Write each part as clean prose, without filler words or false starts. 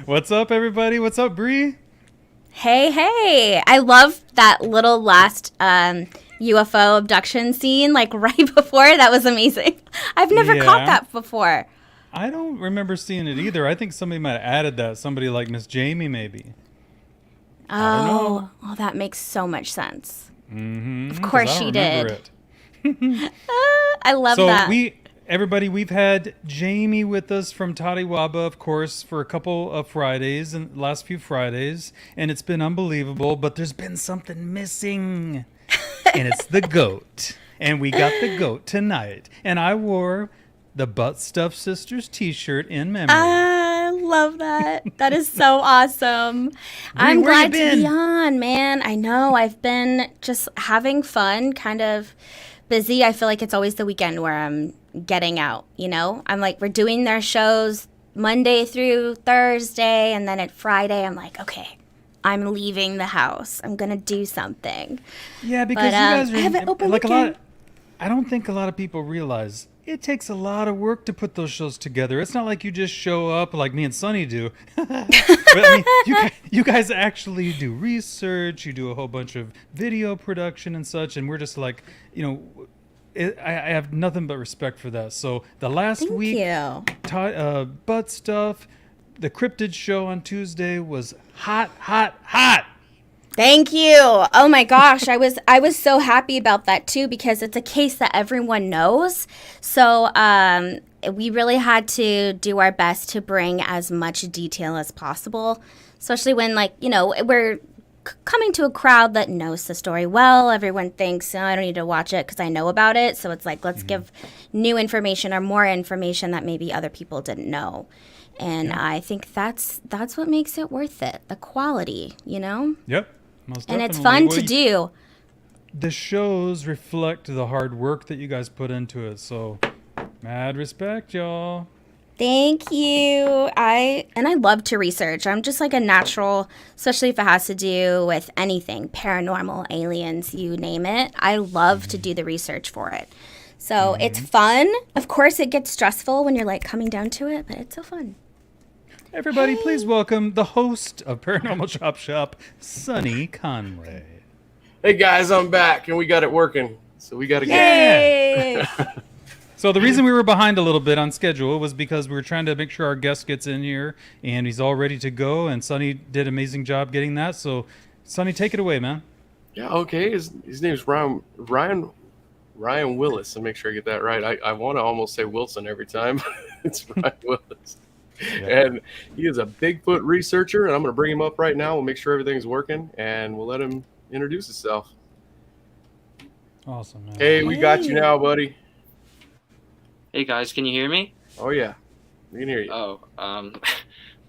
What's up, everybody? What's up, Bree? Hey. I love that little last UFO abduction scene, like right before. That was amazing. I've never caught that before. I don't remember seeing it either. I think somebody might have added that. Somebody like Miss Jamie, maybe. Oh, well, that makes so much sense. Mm-hmm. Of course she did. I love that. So everybody, we've had Jamie with us from Tatiwaba, of course, for a couple of Fridays and last few Fridays, and it's been unbelievable. But there's been something missing, and it's the goat. And we got the goat tonight, and I wore the Butt Stuff Sisters T-shirt in memory. I love that. That is so awesome. I'm glad to be on, man. I know. I've been just having fun, kind of busy. I feel like it's always the weekend where I'm getting out, I'm like, we're doing their shows Monday through Thursday, and then at Friday I'm like, okay, I'm leaving the house. I'm gonna do something. Yeah, because you guys are I have an open like weekend. I don't think a lot of people realize it takes a lot of work to put those shows together. It's not like you just show up like me and Sonny do. But I mean, you guys actually do research. You do a whole bunch of video production and such, and we're just like, I have nothing but respect for that. So the last week, Butt Stuff, the Cryptid show on Tuesday was hot. Thank you. Oh my gosh, I was so happy about that too, because it's a case that everyone knows. So we really had to do our best to bring as much detail as possible, especially when we're coming to a crowd that knows the story well. Everyone thinks, I don't need to watch it because I know about it. So it's like, let's give new information or more information that maybe other people didn't know. And I think that's what makes it worth it. The quality, Yep. Most and definitely. it's fun to do. The shows reflect the hard work that you guys put into it. So mad respect, y'all. Thank you. I love to research. I'm just like a natural, especially if it has to do with anything, paranormal, aliens, you name it. I love to do the research for it. So it's fun. Of course, it gets stressful when you're like coming down to it, but it's so fun. Everybody, please welcome the host of Paranormal Chop Shop, Sonny Conway. Hey guys, I'm back and we got it working. So we got to get So the reason we were behind a little bit on schedule was because we were trying to make sure our guest gets in here and he's all ready to go, and Sonny did an amazing job getting that. So Sonny, take it away, man. Yeah, okay. His name's Ryan Willis. I'll make sure I get that right. I want to almost say Wilson every time, but it's Ryan Willis. Yeah. And he is a Bigfoot researcher, and I'm going to bring him up right now. We'll make sure everything's working, and we'll let him introduce himself. Awesome, man. Hey, we got you now, buddy. Hey, guys, can you hear me? Oh, yeah. We can hear you. Oh,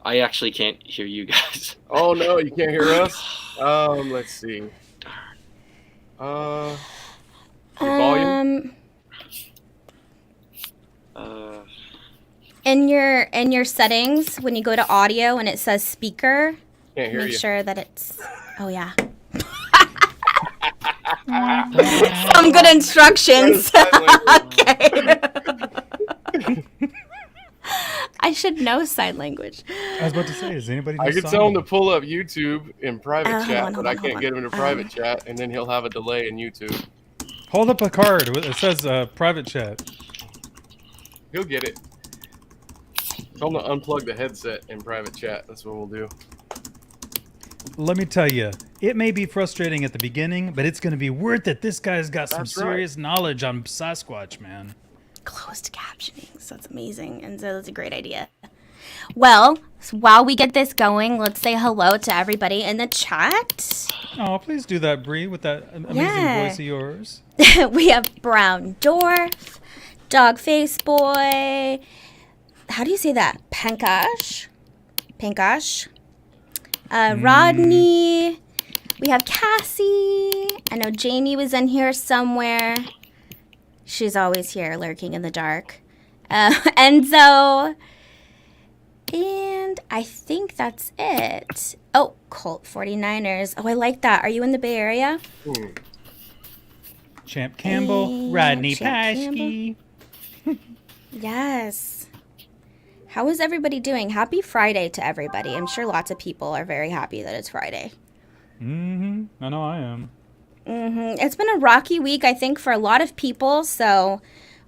I actually can't hear you guys. Oh, no, you can't hear us? Let's see. Your volume? In your settings, when you go to audio and it says speaker, can't hear make you. Sure that it's. Oh yeah. Some good instructions. Okay. I should know sign language. I was about to say, does anybody? I could tell him to pull up YouTube in private chat, but I can't get him to private chat, and then he'll have a delay in YouTube. Hold up a card. It says private chat. He'll get it. Tell him to unplug the headset in private chat. That's what we'll do. Let me tell you, it may be frustrating at the beginning, but it's going to be worth it. This guy's got some serious knowledge on Sasquatch, man. Closed captioning. So that's amazing. And so that's a great idea. Well, while we get this going, let's say hello to everybody in the chat. Oh, please do that, Bree, with that amazing voice of yours. We have Brown Dwarf, Dogface Boy. How do you say that? Pankosh. Rodney. We have Cassie. I know Jamie was in here somewhere. She's always here lurking in the dark. Enzo. And I think that's it. Oh, Colt 49ers. Oh, I like that. Are you in the Bay Area? Champ Campbell. Rodney Paschke. Yes. How is everybody doing? Happy Friday to everybody. I'm sure lots of people are very happy that it's Friday. Mm-hmm. I know I am. It's been a rocky week, I think, for a lot of people. So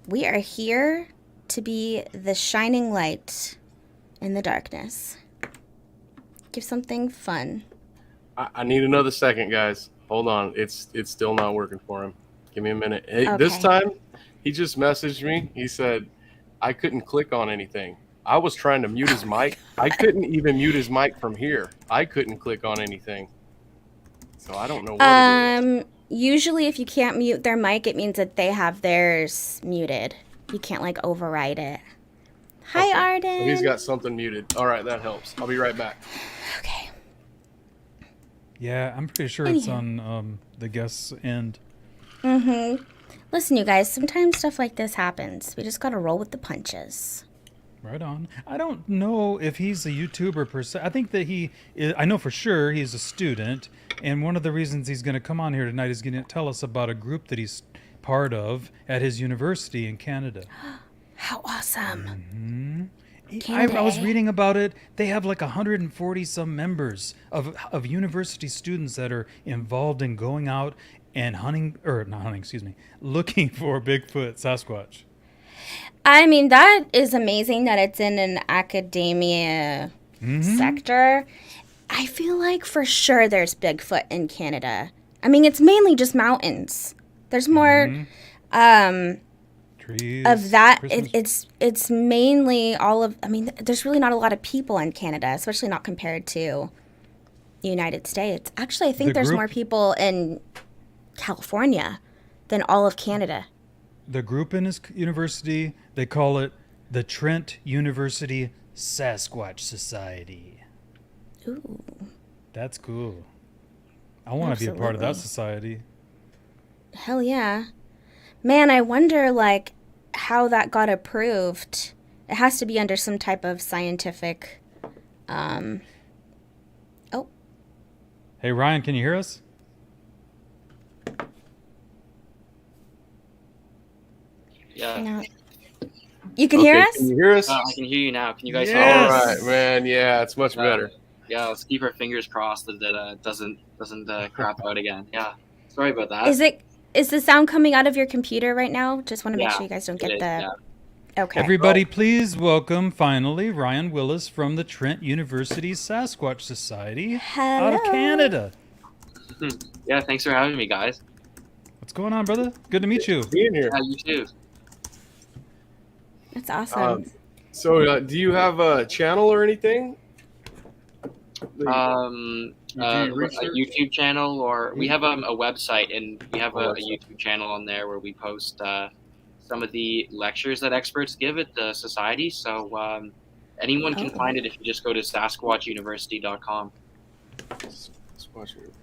we are here to be the shining light in the darkness. Give something fun. I need another second, guys. Hold on. It's still not working for him. Give me a minute. Hey, This Okay. time, he just messaged me. He said, I couldn't click on anything. I was trying to mute his mic. I couldn't even mute his mic from here. I couldn't click on anything. So I don't know what it is. Usually if you can't mute their mic, it means that they have theirs muted. You can't like override it. Hi, Okay. Arden. So he's got something muted. All right, that helps. I'll be right back. Okay. Yeah, I'm pretty sure it's on the guest's end. Listen, you guys, sometimes stuff like this happens. We just gotta roll with the punches. Right on. I don't know if he's a YouTuber per se. I think that I know for sure he's a student. And one of the reasons he's going to come on here tonight is going to tell us about a group that he's part of at his university in Canada. How awesome. I was reading about it. They have like 140 some members of university students that are involved in going out and looking for Bigfoot, Sasquatch. I mean, that is amazing that it's in an academia sector. I feel like for sure there's Bigfoot in Canada. I mean, it's mainly just mountains. There's more Trees, of that. Christmas. It's mainly all of. I mean, there's really not a lot of people in Canada, especially not compared to the United States. Actually, I think there's more people in California than all of Canada. The group in his university, they call it the Trent University Sasquatch Society. Ooh. That's cool. I want to be a part of that society. Hell yeah. Man, I wonder, like, how that got approved. It has to be under some type of scientific, Oh. Hey, Ryan, can you hear us? Yeah. No. You can hear us? Can you hear us? I can hear you now. Can you guys hear Yes. All right, man. Yeah, it's much better. Yeah, let's keep our fingers crossed that it doesn't crap out again. Yeah. Sorry about that. Is the sound coming out of your computer right now? Just want to make Yeah, sure you guys don't it get is, the... yeah. Okay. Everybody, please welcome, finally, Ryan Willis from the Trent University Sasquatch Society out of Hello. Canada. Yeah, thanks for having me, guys. What's going on, brother? Good to meet you. Being here. Yeah, you too. That's awesome. So, do you have a channel or anything? A YouTube channel, or we have a website, and we have a YouTube channel on there where we post some of the lectures that experts give at the society. So anyone can find it if you just go to sasquatchuniversity.com.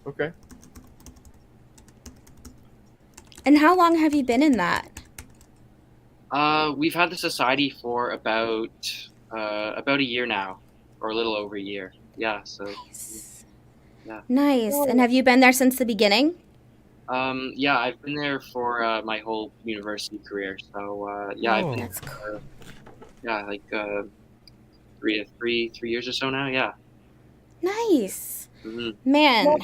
Okay. And how long have you been in that? We've had the society for about a year now, or a little over a year. Yeah. So. Yeah. Nice. And have you been there since the beginning? Yeah, I've been there for my whole university career. So I've been there That's cool. for, like 3 years or so now. Yeah. Nice. Man,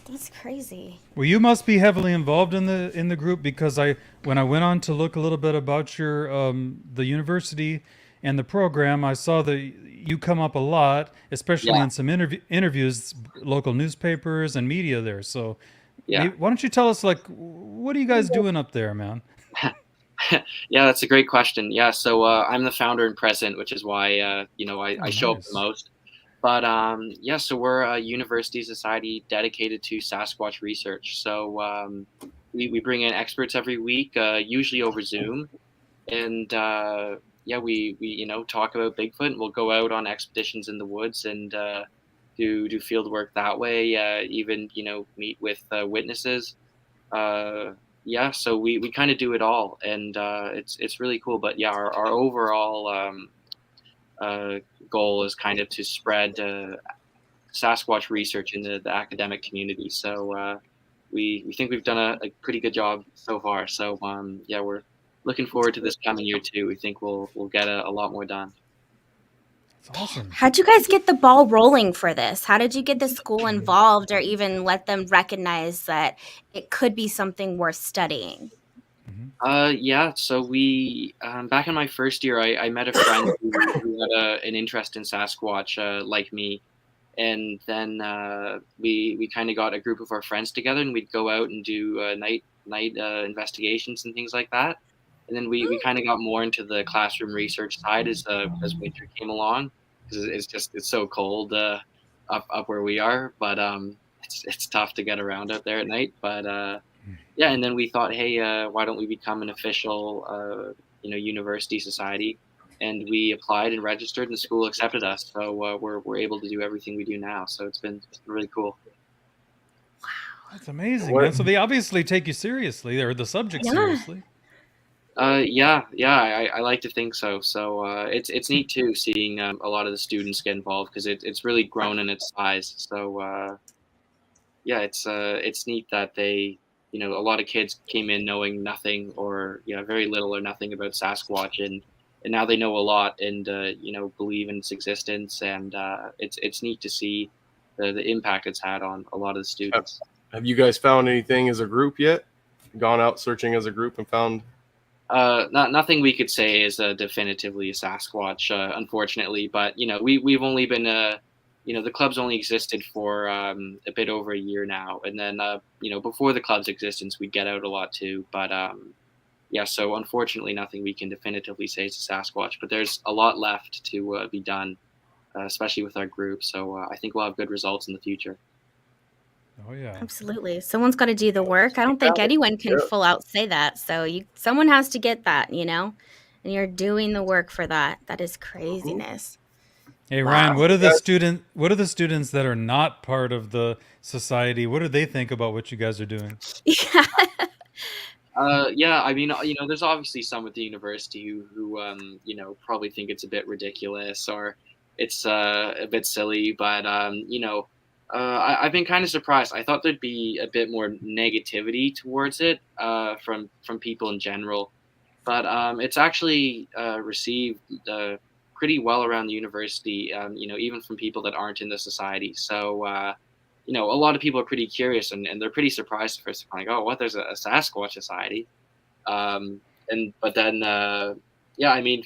that's crazy. Well, you must be heavily involved in the group, because when I went on to look a little bit about your the university and the program, I saw that you come up a lot, especially in some interviews, local newspapers and media there. So, why don't you tell us, like, what are you guys doing up there, man? Yeah, that's a great question. Yeah, so I'm the founder and president, which is why I show up the most. But so we're a university society dedicated to Sasquatch research. So we bring in experts every week, usually over Zoom, and we talk about Bigfoot, and we'll go out on expeditions in the woods and do field work that way. Even meet with witnesses. So we kind of do it all, and it's really cool. But yeah, our overall goal is kind of to spread Sasquatch research in the academic community. So we think we've done a pretty good job so far. So we're looking forward to this coming year too. We think we'll get a lot more done. It's awesome. How'd you guys get the ball rolling for this? How did you get the school involved or even let them recognize that it could be something worth studying? Yeah, so we back in my first year, I met a friend who had an interest in Sasquatch, like me, and then we kind of got a group of our friends together, and we'd go out and do night investigations and things like that. And then we kind of got more into the classroom research side as winter came along, because it's so cold up where we are, but it's tough to get around out there at night, but. Yeah, and then we thought, hey, why don't we become an official, university society? And we applied and registered, and the school accepted us. So we're able to do everything we do now. So it's been really cool. That's amazing, man. So they obviously take you seriously, or the subject seriously. Yeah, I like to think so. So it's neat too seeing a lot of the students get involved, because it's really grown in its size. So yeah, it's neat that they. A lot of kids came in knowing nothing or very little or nothing about Sasquatch, and now they know a lot and believe in its existence, and it's neat to see the impact it's had on a lot of the students. Have you guys found anything as a group yet? Gone out searching as a group and found? Nothing we could say is definitively a Sasquatch, unfortunately. But we've only been the club's only existed for a bit over a year now, and then before the club's existence, we'd get out a lot too. But yeah, so unfortunately, nothing we can definitively say is a Sasquatch. But there's a lot left to be done, especially with our group. So I think we'll have good results in the future. Oh yeah, absolutely. Someone's got to do the work. I don't think anyone can full out say that. So someone has to get that, and you're doing the work for that. That is craziness. Hey Ryan, what are the students that are not part of the society? What do they think about what you guys are doing? Yeah. Yeah, I mean, there's obviously some at the university who probably think it's a bit ridiculous or it's a bit silly, but I've been kind of surprised. I thought there'd be a bit more negativity towards it from people in general, but it's actually received pretty well around the university, even from people that aren't in the society. So, a lot of people are pretty curious and they're pretty surprised at first. Like, oh, what? There's a Sasquatch society. But then, yeah, I mean,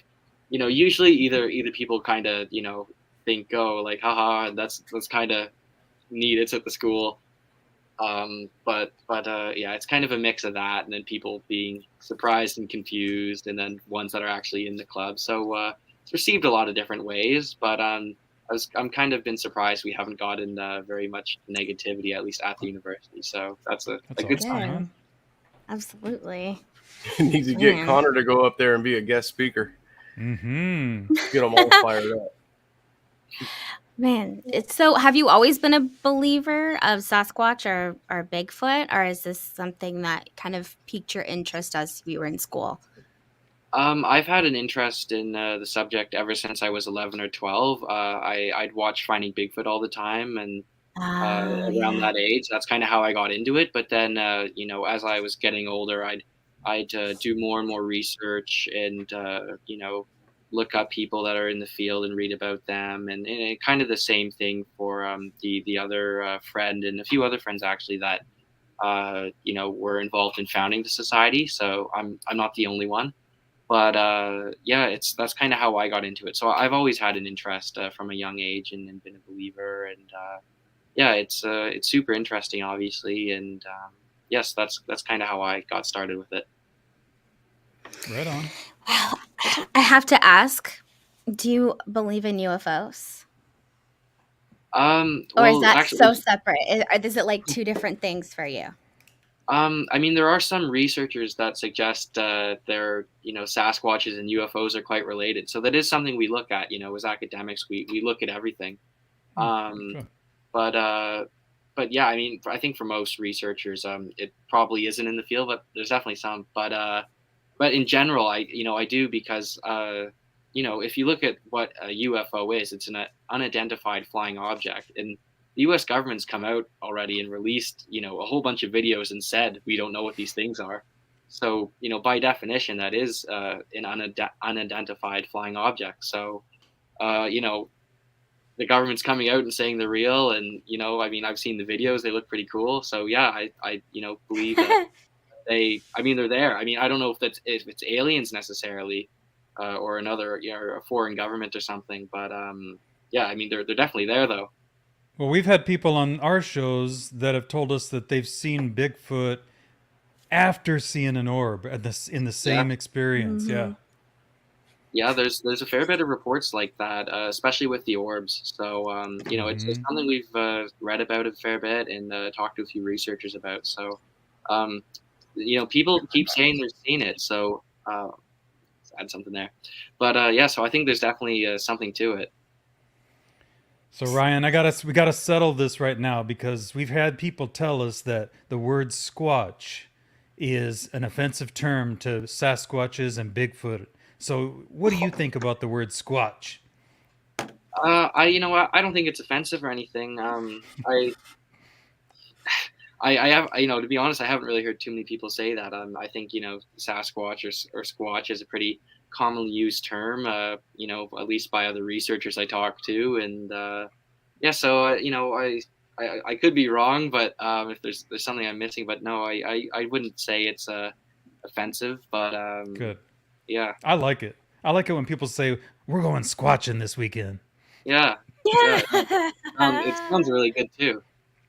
usually either people kind of, think, oh, like, haha, that's kind of neat. It's at the school. But yeah, it's kind of a mix of that, and then people being surprised and confused, and then ones that are actually in the club. So, it's received a lot of different ways, but I'm kind of been surprised we haven't gotten very much negativity, at least at the university. So that's a good sign. Absolutely. Need to get Connor to go up there and be a guest speaker. Mm-hmm. Get them all fired up. Man, have you always been a believer of Sasquatch or Bigfoot, or is this something that kind of piqued your interest as you were in school? I've had an interest in the subject ever since I was 11 or 12. I'd watch Finding Bigfoot all the time, and around that age, that's kind of how I got into it. But then, as I was getting older, I'd do more and more research and, look up people that are in the field and read about them. And kind of the same thing for the other friend and a few other friends, actually, that, were involved in founding the society. So I'm not the only one. But yeah, that's kind of how I got into it. So I've always had an interest from a young age and been a believer. And yeah, it's super interesting, obviously. And yes, that's kind of how I got started with it. Right on. Well, I have to ask, do you believe in UFOs? Or is that so separate? Is it like two different things for you? I mean, there are some researchers that suggest Sasquatches and UFOs are quite related. So that is something we look at, as academics, we look at everything. Sure. But yeah, I mean, I think for most researchers, it probably isn't in the field, but there's definitely some. But in general, I do, because if you look at what a UFO is, it's an unidentified flying object, and the U.S. government's come out already and released, a whole bunch of videos and said we don't know what these things are. So, by definition, that is an unidentified flying object. So, the government's coming out and saying they're real, and I mean, I've seen the videos; they look pretty cool. So yeah, I believe that they're there. I mean, I don't know if it's aliens necessarily, or another, or a foreign government or something, but yeah, I mean, they're definitely there though. Well, we've had people on our shows that have told us that they've seen Bigfoot after seeing an orb in the Yeah. same experience. Yeah. Yeah, there's a fair bit of reports like that, especially with the orbs. So it's something we've read about a fair bit and talked to a few researchers about. So um, people keep saying they've seen it. So let's add something there. But yeah, so I think there's definitely something to it. So Ryan, we gotta settle this right now because we've had people tell us that the word Squatch is an offensive term to Sasquatches and Bigfoot. So what do you think about the word Squatch? I don't think it's offensive or anything. I have, to be honest, I haven't really heard too many people say that. I think, Sasquatch or Squatch is a pretty commonly used term, at least by other researchers I talk to. And yeah, so, I could be wrong, but if there's something I'm missing, but no, I wouldn't say it's offensive, but Good. yeah. I like it. I like it when people say, we're going squatching this weekend. Yeah. Yeah. It sounds really good too.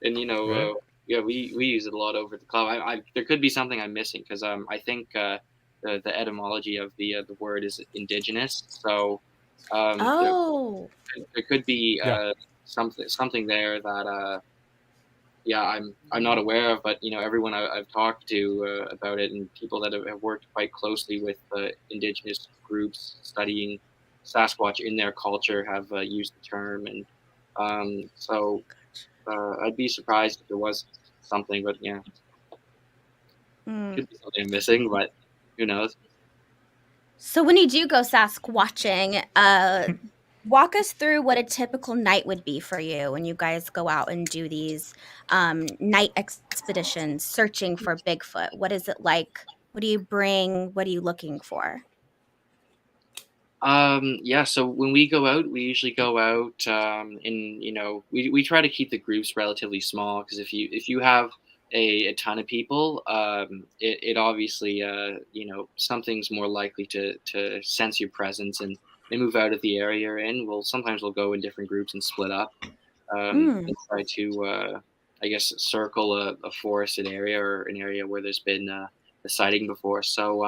And, Right. yeah, we use it a lot over at the club. There could be something I'm missing because I think the etymology of the word is indigenous. So there could be Yeah. something there that yeah, I'm not aware of, but everyone I've talked to about it, and people that have worked quite closely with indigenous groups studying Sasquatch in their culture have used the term, and so I'd be surprised if there was something, but yeah, could be something I'm missing, but who knows? So when you do go Sasquatching, walk us through what a typical night would be for you when you guys go out and do these night expeditions searching for Bigfoot. What is it like? What do you bring? What are you looking for? Yeah, so when we go out, we usually go out, and we try to keep the groups relatively small because if you have a ton of people, it obviously something's more likely to sense your presence and they move out of the area you're in. Sometimes we'll go in different groups and split up, and try to I guess circle a forested area or an area where there's been a sighting before. So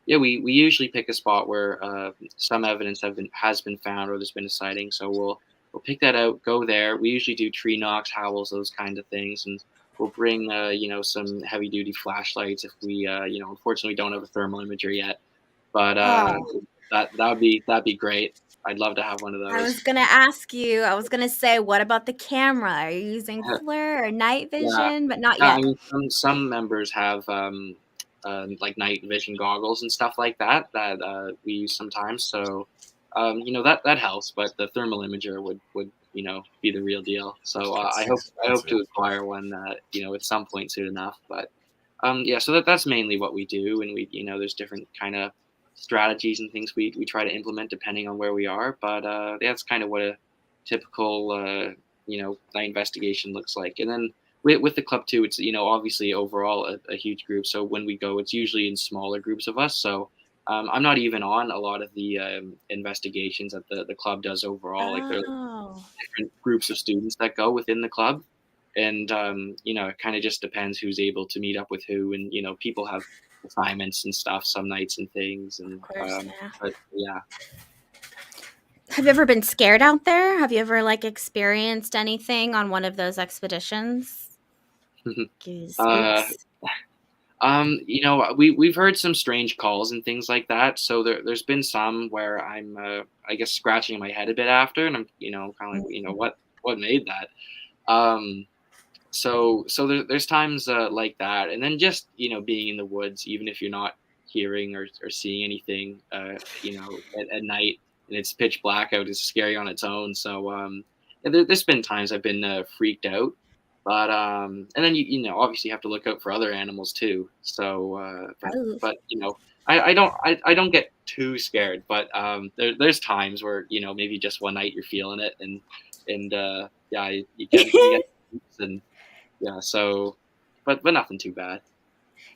yeah, we usually pick a spot where some evidence has been found or there's been a sighting. So we'll pick that out, go there. We usually do tree knocks, howls, those kind of things, and we'll bring some heavy duty flashlights if we unfortunately don't have a thermal imager yet. But that'd be great. I'd love to have one of those. I was gonna ask you. I was gonna say, what about the camera? Are you using FLIR or night vision? But not Yeah, yet. I mean, some members have like night vision goggles and stuff like that we use sometimes. So that helps, but the thermal imager would be the real deal. So I hope to acquire one at some point soon enough. But yeah, so that's mainly what we do, and we there's different kind of strategies and things we try to implement depending on where we are. But that's kind of what a typical night investigation looks like. And then with the club too, it's obviously overall a huge group. So when we go, it's usually in smaller groups of us. So I'm not even on a lot of the investigations that the club does overall. Like there are different groups of students that go within the club, and it kind of just depends who's able to meet up with who, and people have assignments and stuff some nights and things, and but yeah. Have you ever been scared out there? Have you ever experienced anything on one of those expeditions? We've heard some strange calls and things like that. So there's been some where I'm I guess scratching my head a bit after, and I'm kind of like what made that. So there's times like that, and then just being in the woods, even if you're not hearing or seeing anything, at night and it's pitch black out, is scary on its own. So there's been times I've been freaked out, but and then you obviously have to look out for other animals too. So but I don't get too scared, but there's times where maybe just one night you're feeling it, and yeah, you get and yeah, so but nothing too bad.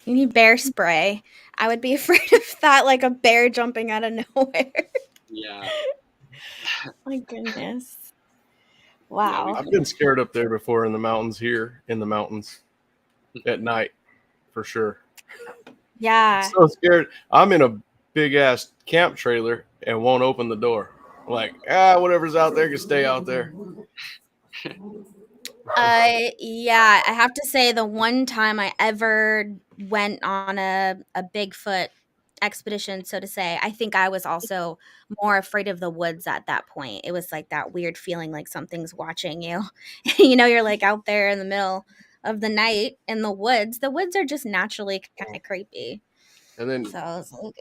You need bear spray. I would be afraid of that, like a bear jumping out of nowhere. Yeah, My goodness. yeah, Wow. I've been scared up there before in the mountains here in the mountains at night for sure. Yeah. So scared. I'm in a big ass camp trailer and won't open the door. Like, whatever's out there can stay out there. Yeah, I have to say the one time I ever went on a Bigfoot expedition, so to say, I think I was also more afraid of the woods at that point. It was like that weird feeling like something's watching you. You're like out there in the middle of the night in the woods. The woods are just naturally kind of creepy. And then So I was like,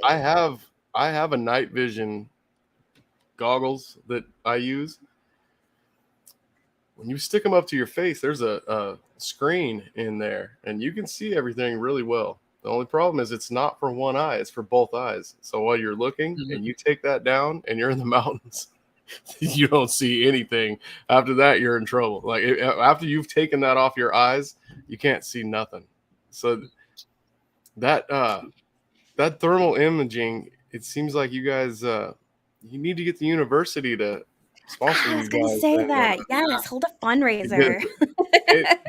I have a night vision goggles that I use. When you stick them up to your face, there's a screen in there, and you can see everything really well. The only problem is it's not for one eye; it's for both eyes. So while you're looking, and you take that down, and you're in the mountains, you don't see anything. After that, you're in trouble. Like after you've taken that off your eyes, you can't see nothing. So that that thermal imaging, it seems like you guys you need to get the university to sponsor I you was gonna guys. say And, that. Yes, hold a because fundraiser.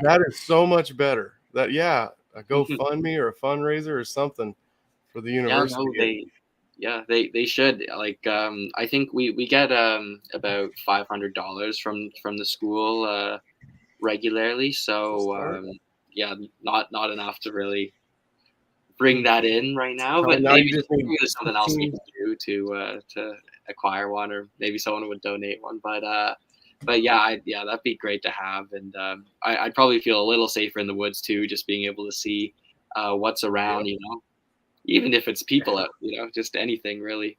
that is so much better. That a GoFundMe or a fundraiser or something for the yeah, no, university. they should. Like, I think we get about $500 from the school regularly. So Start. yeah, not enough to really bring that in right now, So but now maybe you just need there's something else we 15. can do to acquire one, or maybe someone would donate one. But yeah, yeah, that'd be great to have, and I'd probably feel a little safer in the woods too, just being able to see what's around, Yep. even if it's people out, just anything really.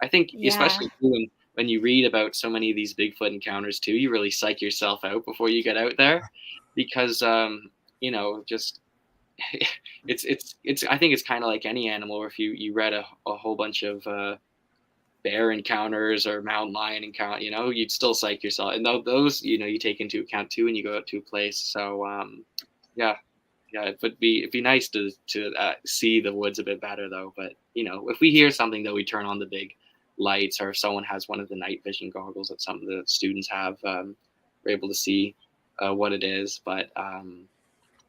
I think Yeah. especially too, when you read about so many of these Bigfoot encounters too, you really psych yourself out before you get out there, because just it's I think it's kind of like any animal. If you read a whole bunch of bear encounters or mountain lion encounter, you'd still psych yourself, and those you take into account too when you go out to a place. So yeah, yeah, it'd be nice to see the woods a bit better though. But if we hear something though, we turn on the big lights, or if someone has one of the night vision goggles that some of the students have, we're able to see what it is. But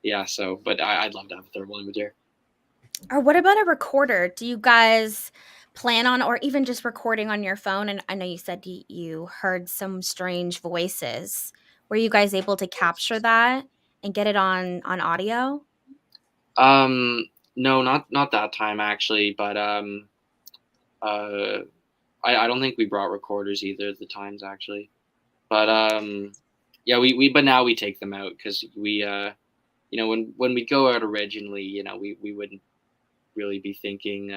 yeah, so but I'd love to have a thermal imager. Or what about a recorder? Do you guys plan on, or even just recording on your phone? And I know you said you heard some strange voices. Were you guys able to capture that and get it on audio? Um, no, not that time actually, but uh, I don't think we brought recorders either at the times actually. But yeah, we but now we take them out because we when we go out originally, we wouldn't really be thinking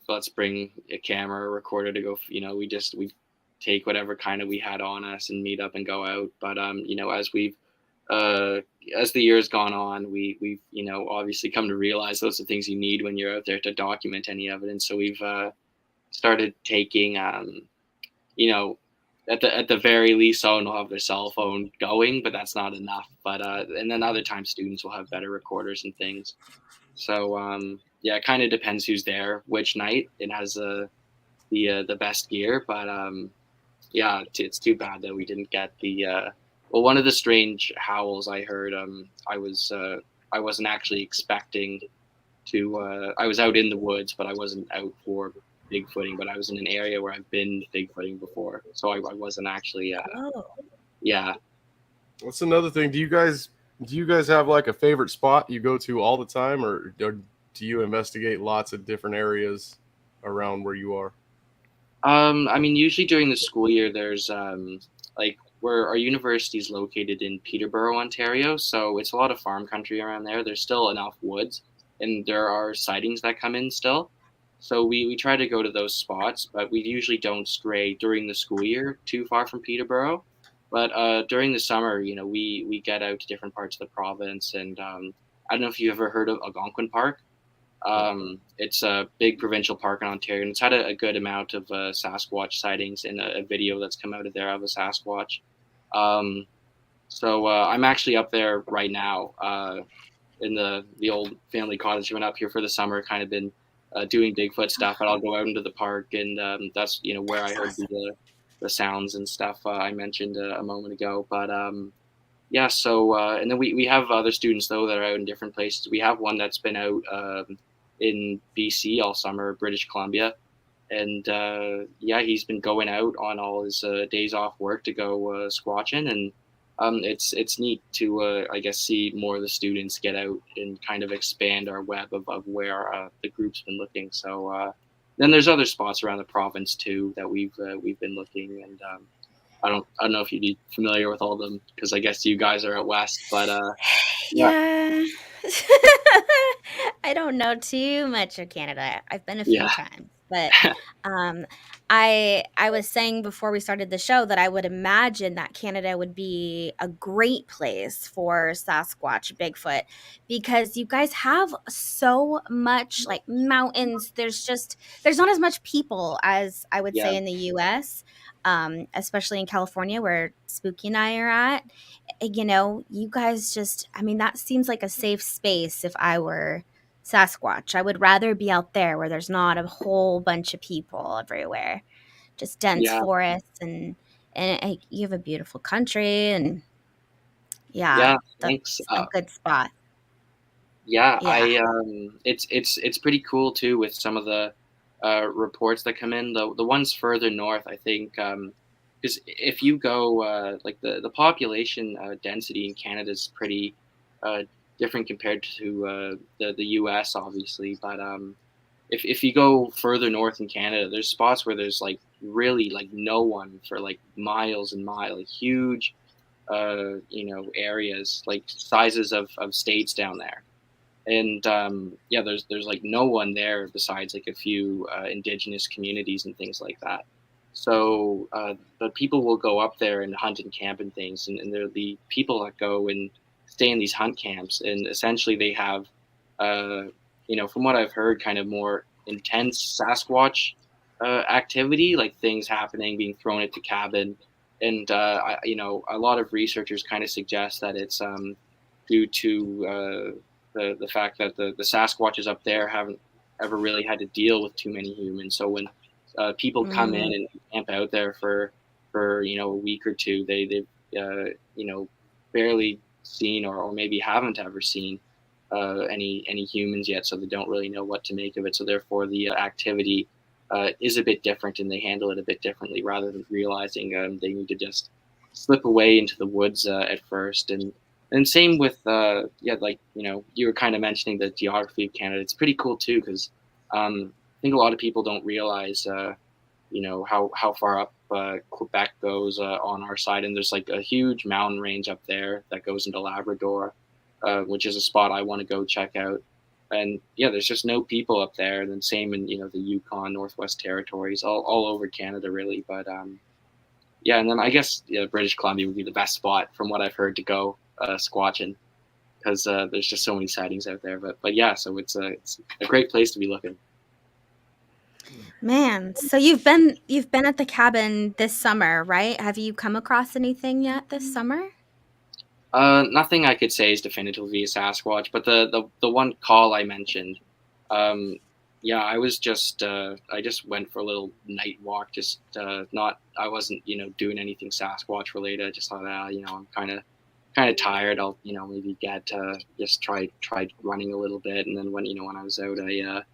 let's bring a camera or recorder to go. We take whatever kind of we had on us and meet up and go out. But as we've uh, as the years gone on, we've obviously come to realize those are things you need when you're out there to document any evidence. So we've started taking you know at the very least, someone will have their cell phone going, but that's not enough. But and then other times students will have better recorders and things. So yeah, it kind of depends who's there, which night. It has the best gear, but yeah, it's too bad that we didn't get the. Well, one of the strange howls I heard. I wasn't actually expecting to. I was out in the woods, but I wasn't out for bigfooting. But I was in an area where I've been bigfooting before, so I wasn't actually. Oh. Yeah. What's another thing? Do you guys have like a favorite spot you go to all the time, or do you investigate lots of different areas around where you are? I mean, usually during the school year, there's like where our university is located in Peterborough, Ontario, so it's a lot of farm country around there. There's still enough woods, and there are sightings that come in still. So we try to go to those spots, but we usually don't stray during the school year too far from Peterborough. But during the summer, we get out to different parts of the province, and I don't know if you ever heard of Algonquin Park. It's a big provincial park in Ontario, and it's had a good amount of Sasquatch sightings in a video that's come out of there of a Sasquatch. Um, so I'm actually up there right now in the old family cottage. I went up here for the summer, kind of been doing Bigfoot stuff, but I'll go out into the park, and that's where I That's heard awesome. the sounds and stuff I mentioned a moment ago. But yeah, so and then we have other students though that are out in different places. We have one that's been out in BC all summer, British Columbia, and yeah, he's been going out on all his days off work to go squatching, and it's neat to I guess see more of the students get out and kind of expand our web of where the group's been looking. So then there's other spots around the province too that we've been looking, and I don't know if you'd be familiar with all of them because I guess you guys are out west, but yeah, Yeah. I don't know too much of Canada. I've been a few yeah, times, but um, I was saying before we started the show that I would imagine that Canada would be a great place for Sasquatch, Bigfoot, because you guys have so much like mountains. There's not as much people as I would yeah, say in the U.S., especially in California where Spooky and I are at. You guys just, I mean, that seems like a safe space if I were Sasquatch. I would rather be out there where there's not a whole bunch of people everywhere, just dense yeah, forests and you have a beautiful country and yeah, yeah. Thanks. that's a good spot. Yeah, Yeah. I it's pretty cool too with some of the reports that come in. The ones further north, I think, because if you go like the population density in Canada is pretty uh, different compared to the U.S. obviously, but if you go further north in Canada, there's spots where there's like really like no one for like miles and miles, like huge areas like sizes of states down there, and yeah, there's like no one there besides like a few indigenous communities and things like that. So but people will go up there and hunt and camp and things, and they're the people that go and stay in these hunt camps, and essentially they have uh, from what I've heard, kind of more intense Sasquatch activity, like things happening, being thrown at the cabin, and a lot of researchers kind of suggest that it's due to the fact that the Sasquatches up there haven't ever really had to deal with too many humans. So when people come in Mm, and camp out there for a week or two, they've barely seen or maybe haven't ever seen any humans yet, so they don't really know what to make of it. So therefore, the activity is a bit different, and they handle it a bit differently, rather than realizing they need to just slip away into the woods at first. And same with like you were kind of mentioning the geography of Canada. It's pretty cool too because I think a lot of people don't realize how far up Quebec goes on our side, and there's like a huge mountain range up there that goes into Labrador, which is a spot I want to go check out. And yeah, there's just no people up there. And then same in the Yukon, Northwest Territories, all over Canada really. But yeah, and then I guess British Columbia would be the best spot from what I've heard to go squatching because there's just so many sightings out there. But yeah, so it's a great place to be looking. man, so you've been at the cabin this summer, right? Have you come across anything yet this summer? Nothing I could say is definitively a Sasquatch, but the one call I mentioned, um, yeah, I just went for a little night walk, just not I wasn't doing anything Sasquatch related. I just thought, I'm kind of tired. I'll maybe get just try running a little bit, and then when I was out, I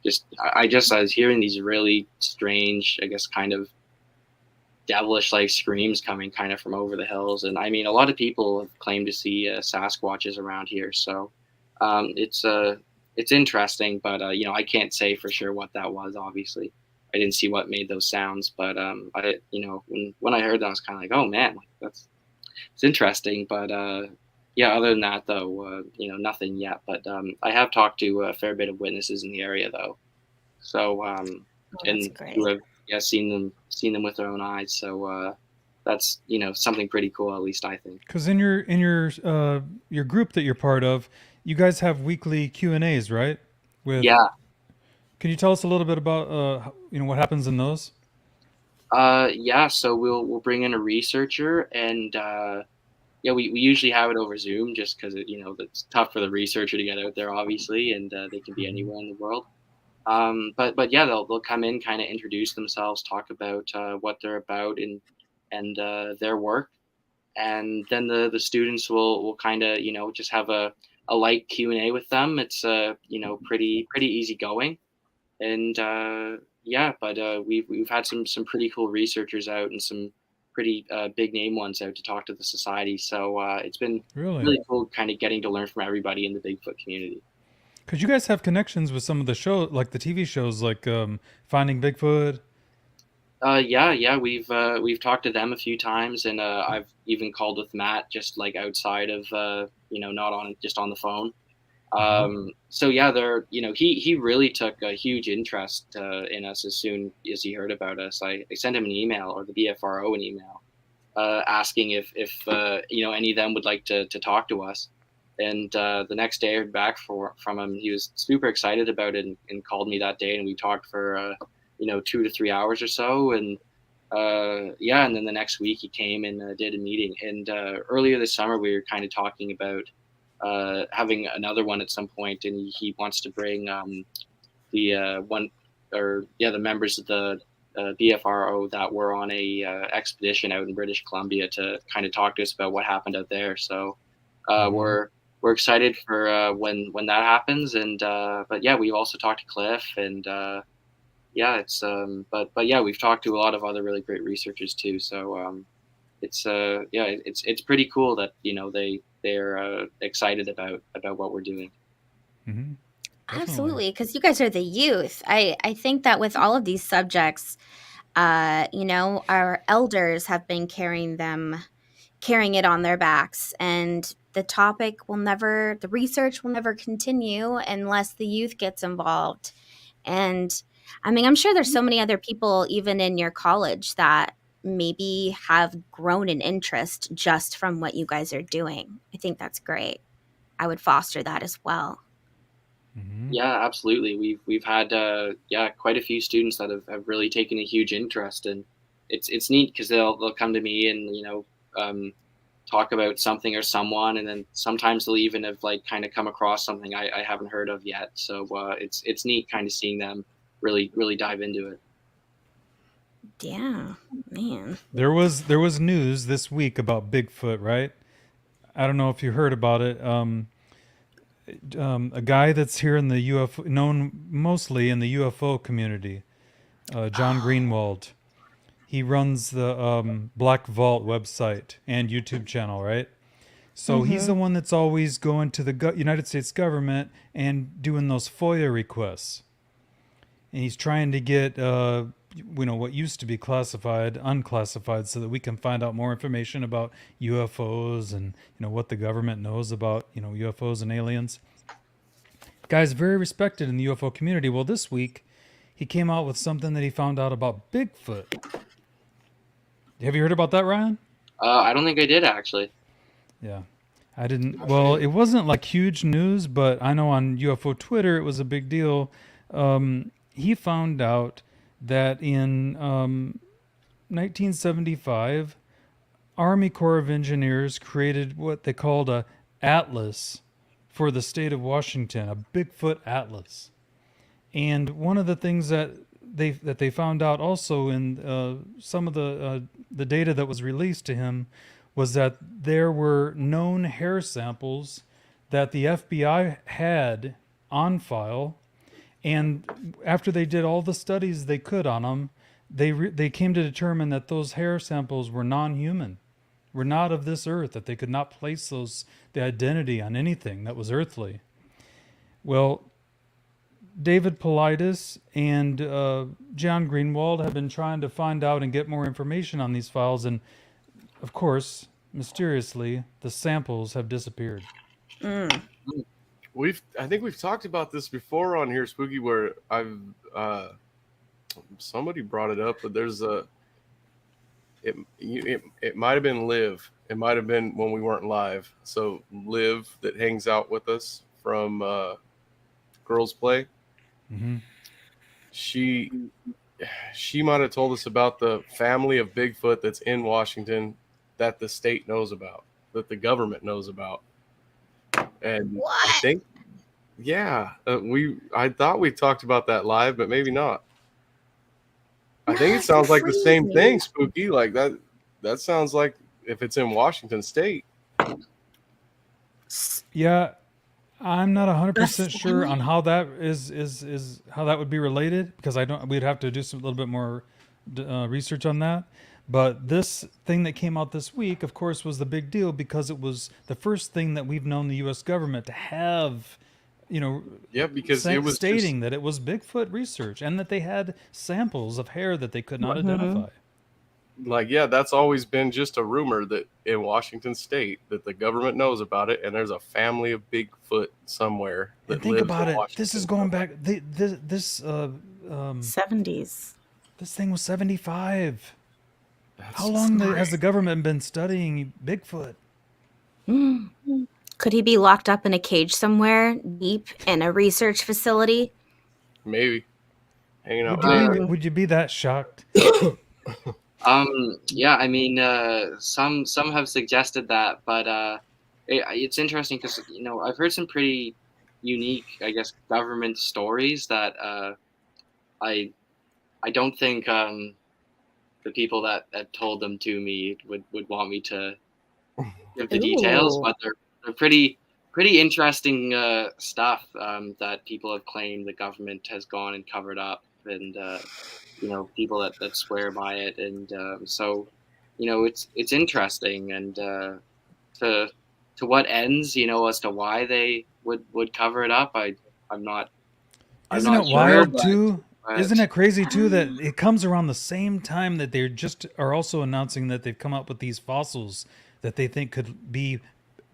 was hearing these really strange, I guess, kind of devilish like screams coming kind of from over the hills. And I mean, a lot of people have claimed to see Sasquatches around here, so it's interesting, but I can't say for sure what that was. Obviously, I didn't see what made those sounds, but I when I heard that, I was kind of like, oh man, like, it's interesting. But yeah, other than that though, nothing yet. But I have talked to a fair bit of witnesses in the area though, so Oh, that's and great. who have seen them with their own eyes. So that's something pretty cool, at least I think. Because in your group that you're part of, you guys have weekly Q and A's, right? with. Yeah. Can you tell us a little bit about what happens in those? Yeah. So we'll bring in a researcher, and yeah, we usually have it over Zoom just because it's tough for the researcher to get out there, obviously, and they can be anywhere in the world. But yeah, they'll come in, kind of introduce themselves, talk about what they're about and their work, and then the students will kind of just have a light Q&A with them. It's pretty easy going, and yeah, but we've had some pretty cool researchers out and some pretty big name ones out to talk to the society. So it's been Really? really cool, kind of getting to learn from everybody in the Bigfoot community. Because you guys have connections with some of the show, like the TV shows, like Finding Bigfoot. Yeah, we've talked to them a few times, and I've even called with Matt, just like outside of not just on the phone. So yeah, he really took a huge interest in us as soon as he heard about us. I sent him an email, or the BFRO an email, asking if any of them would like to talk to us. And the next day I heard back from him. He was super excited about it and called me that day, and we talked for 2 to 3 hours or so. And yeah, and then the next week he came and did a meeting. And earlier this summer we were kind of talking about having another one at some point, and he wants to bring the members of the BFRO that were on a expedition out in British Columbia to kind of talk to us about what happened out there. So we're excited for when that happens. And but yeah, we've also talked to Cliff, and yeah, it's but yeah, we've talked to a lot of other really great researchers too. So it's pretty cool that they're excited about what we're doing. Mm-hmm. Absolutely, because you guys are the youth. I think that with all of these subjects, our elders have been carrying it on their backs, and the research will never continue unless the youth gets involved. And I mean, I'm sure there's so many other people, even in your college, that maybe have grown an interest just from what you guys are doing. I think that's great. I would foster that as well. Mm-hmm. Yeah, absolutely. We've had quite a few students that have really taken a huge interest, and it's neat because they'll come to me and talk about something or someone, and then sometimes they'll even have kind of come across something I haven't heard of yet. So it's neat kind of seeing them really dive into it. Yeah, man. There was news this week about Bigfoot, right? I don't know if you heard about it. A guy that's here in the UFO, known mostly in the UFO community, John Greenwald. He runs the Black Vault website and YouTube channel, right? So he's the one that's always going to the United States government and doing those FOIA requests. And he's trying to get, what used to be classified, unclassified, so that we can find out more information about UFOs and, what the government knows about, UFOs and aliens. Guy's very respected in the UFO community. Well, this week, he came out with something that he found out about Bigfoot. Have you heard about that, Ryan? I don't think I did, actually. Yeah. I didn't. Well, it wasn't like huge news, but I know on UFO Twitter it was a big deal. He found out that in 1975, Army Corps of Engineers created what they called a atlas for the state of Washington, a Bigfoot Atlas. And one of the things that they found out also in some of the data that was released to him was that there were known hair samples that the FBI had on file, and after they did all the studies they could on them, they came to determine that those hair samples were non-human, were not of this earth, that they could not place the identity on anything that was earthly. Well, David Paulides and John Greenwald have been trying to find out and get more information on these files, and of course, mysteriously, the samples have disappeared. I think we've talked about this before on here, Spooky, where I've somebody brought it up, but there's it might have been Liv. It might have been when we weren't live. So Liv, that hangs out with us from Girls Play, Mm-hmm. She might have told us about the family of Bigfoot that's in Washington that the state knows about, that the government knows about. And I What? think, yeah, I thought we talked about that live, but maybe not. I think it What? You're sounds like the same crazy. thing, Spooky. Like that. That sounds like if it's in Washington State. Yeah, I'm not 100% Best sure on family? how that is how that would be related because I don't. We'd have to do some a little bit more research on that. But this thing that came out this week, of course, was the big deal because it was the first thing that we've known the U.S. government to have, you know, Yeah, because it was just stating that it was Bigfoot research and that they had samples of hair that they could not Mm-hmm. identify. like, yeah, that's always been just a rumor that in Washington State that the government knows about it, and there's a family of Bigfoot somewhere And that think lives in about it. This is Washington going somewhere. back. Um, 70s. this thing was 75. How That's long has the great. government been studying Bigfoot? Mm. Could he be locked up in a cage somewhere deep in a research facility? Maybe hanging out Would with you be aliens. Would you be that shocked? Yeah, I mean, some have suggested that, but it's interesting because I've heard some pretty unique, I guess, government stories that I I don't think the people that told them to me would want me to give the details, Ooh. but they're pretty interesting stuff that people have claimed the government has gone and covered up, and people that swear by it, and so it's interesting, and to what ends, as to why they would cover it up, I'm not I'm Isn't not it sure, wild but too? Isn't but it crazy too that Ah. it comes around the same time that they just are also announcing that they've come up with these fossils that they think could be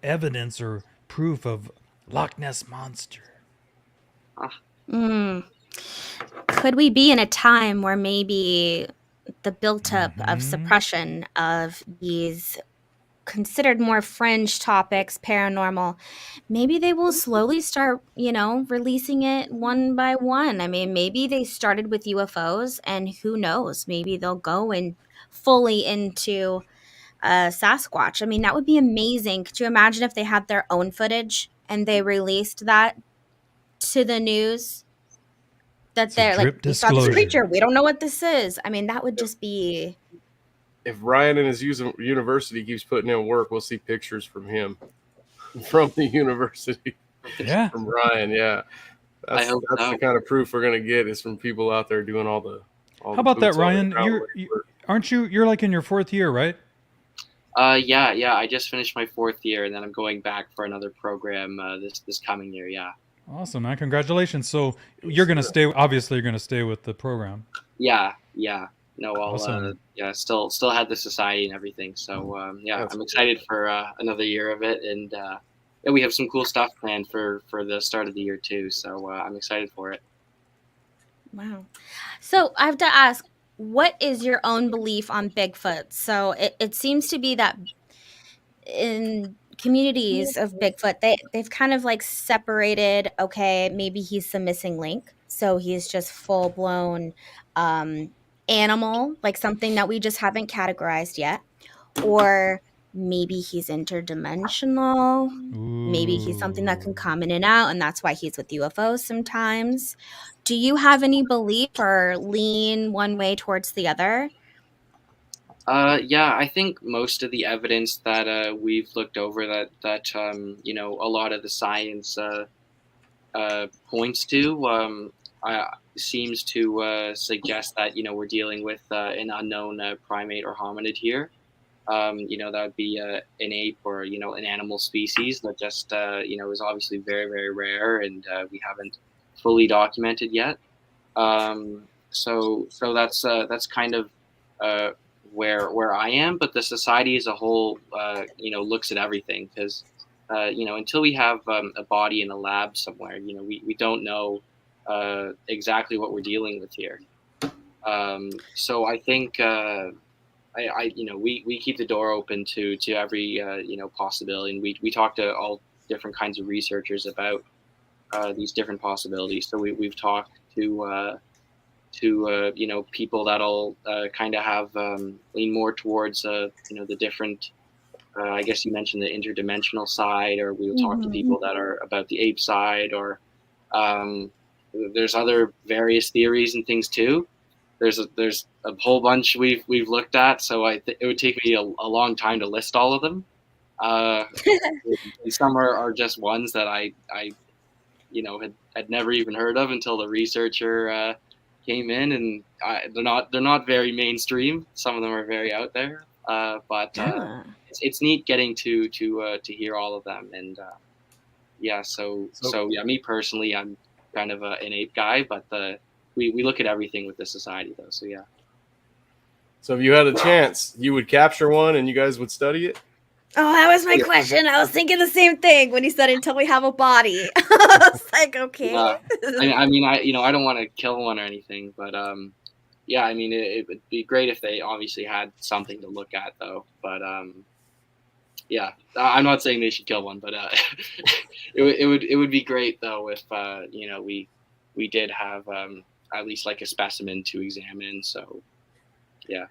evidence or proof of Loch Ness monster. Mm. Could we be in a time where maybe the buildup of Mm-hmm. suppression of these considered more fringe topics, paranormal, maybe they will slowly start, releasing it one by one. I mean, maybe they started with UFOs, and who knows, maybe they'll go and fully into Sasquatch. I mean, that would be amazing. Could you imagine if they had their own footage and they released that to the news? That they're like, Drip we saw this disclosure. creature. We don't know what this is. I mean, that would If just be. if Ryan and his university keeps putting in work, we'll see pictures from him from the university Yeah. from Ryan. Yeah, I hope that's the so. kind of proof we're gonna get is from people out there doing all the How about that, boots on the Ryan? ground You work. aren't you? You're like in your 4th year, right? Yeah. I just finished my 4th year, and then I'm going back for another program this coming year. Yeah. Awesome, man! Congratulations. So you're gonna stay. Obviously, you're gonna stay with the program. Yeah. No, I'll Awesome. still had the society and everything. So yeah, That's I'm cool. excited for another year of it, and yeah, we have some cool stuff planned for the start of the year too. So I'm excited for it. Wow. So I have to ask, what is your own belief on Bigfoot? So it seems to be that in communities of Bigfoot, they've kind of like separated, okay, maybe he's the missing link. So he's just full blown um, animal, like something that we just haven't categorized yet. Or maybe he's interdimensional. Maybe he's something that can Ooh. come in and out, and that's why he's with UFOs sometimes. Do you have any belief or lean one way towards the other? Yeah, I think most of the evidence that we've looked over that a lot of the science points to seems to suggest that we're dealing with an unknown primate or hominid here. That would be an ape or an animal species that just is obviously very very rare, and we haven't fully documented yet. So that's kind of uh, where I am, but the society as a whole looks at everything because until we have a body in a lab somewhere, we don't know exactly what we're dealing with here. So I think we keep the door open to every possibility, and we talk to all different kinds of researchers about these different possibilities. So we've talked to people that'll kind of have lean more towards the different. I guess you mentioned the interdimensional side, or we'll talk to people that are about the ape side, or there's other various theories and things too. There's a whole bunch we've looked at, so it would take me a long time to list all of them. Some are just ones that I had never even heard of until the researcher came in, and they're not very mainstream. Some of them are very out there, but it's neat getting to hear all of them, and so me personally, I'm kind of an ape guy, but we look at everything with the society though, so yeah. So if you had a chance, you would capture one and you guys would study it? Oh, that was my question. I was thinking the same thing when he said until we have a body. I was like, okay. I mean, I don't want to kill one or anything, but yeah, I mean, it would be great if they obviously had something to look at, though. But yeah, I'm not saying they should kill one, but it would be great though if we did have at least like a specimen to examine. So yeah.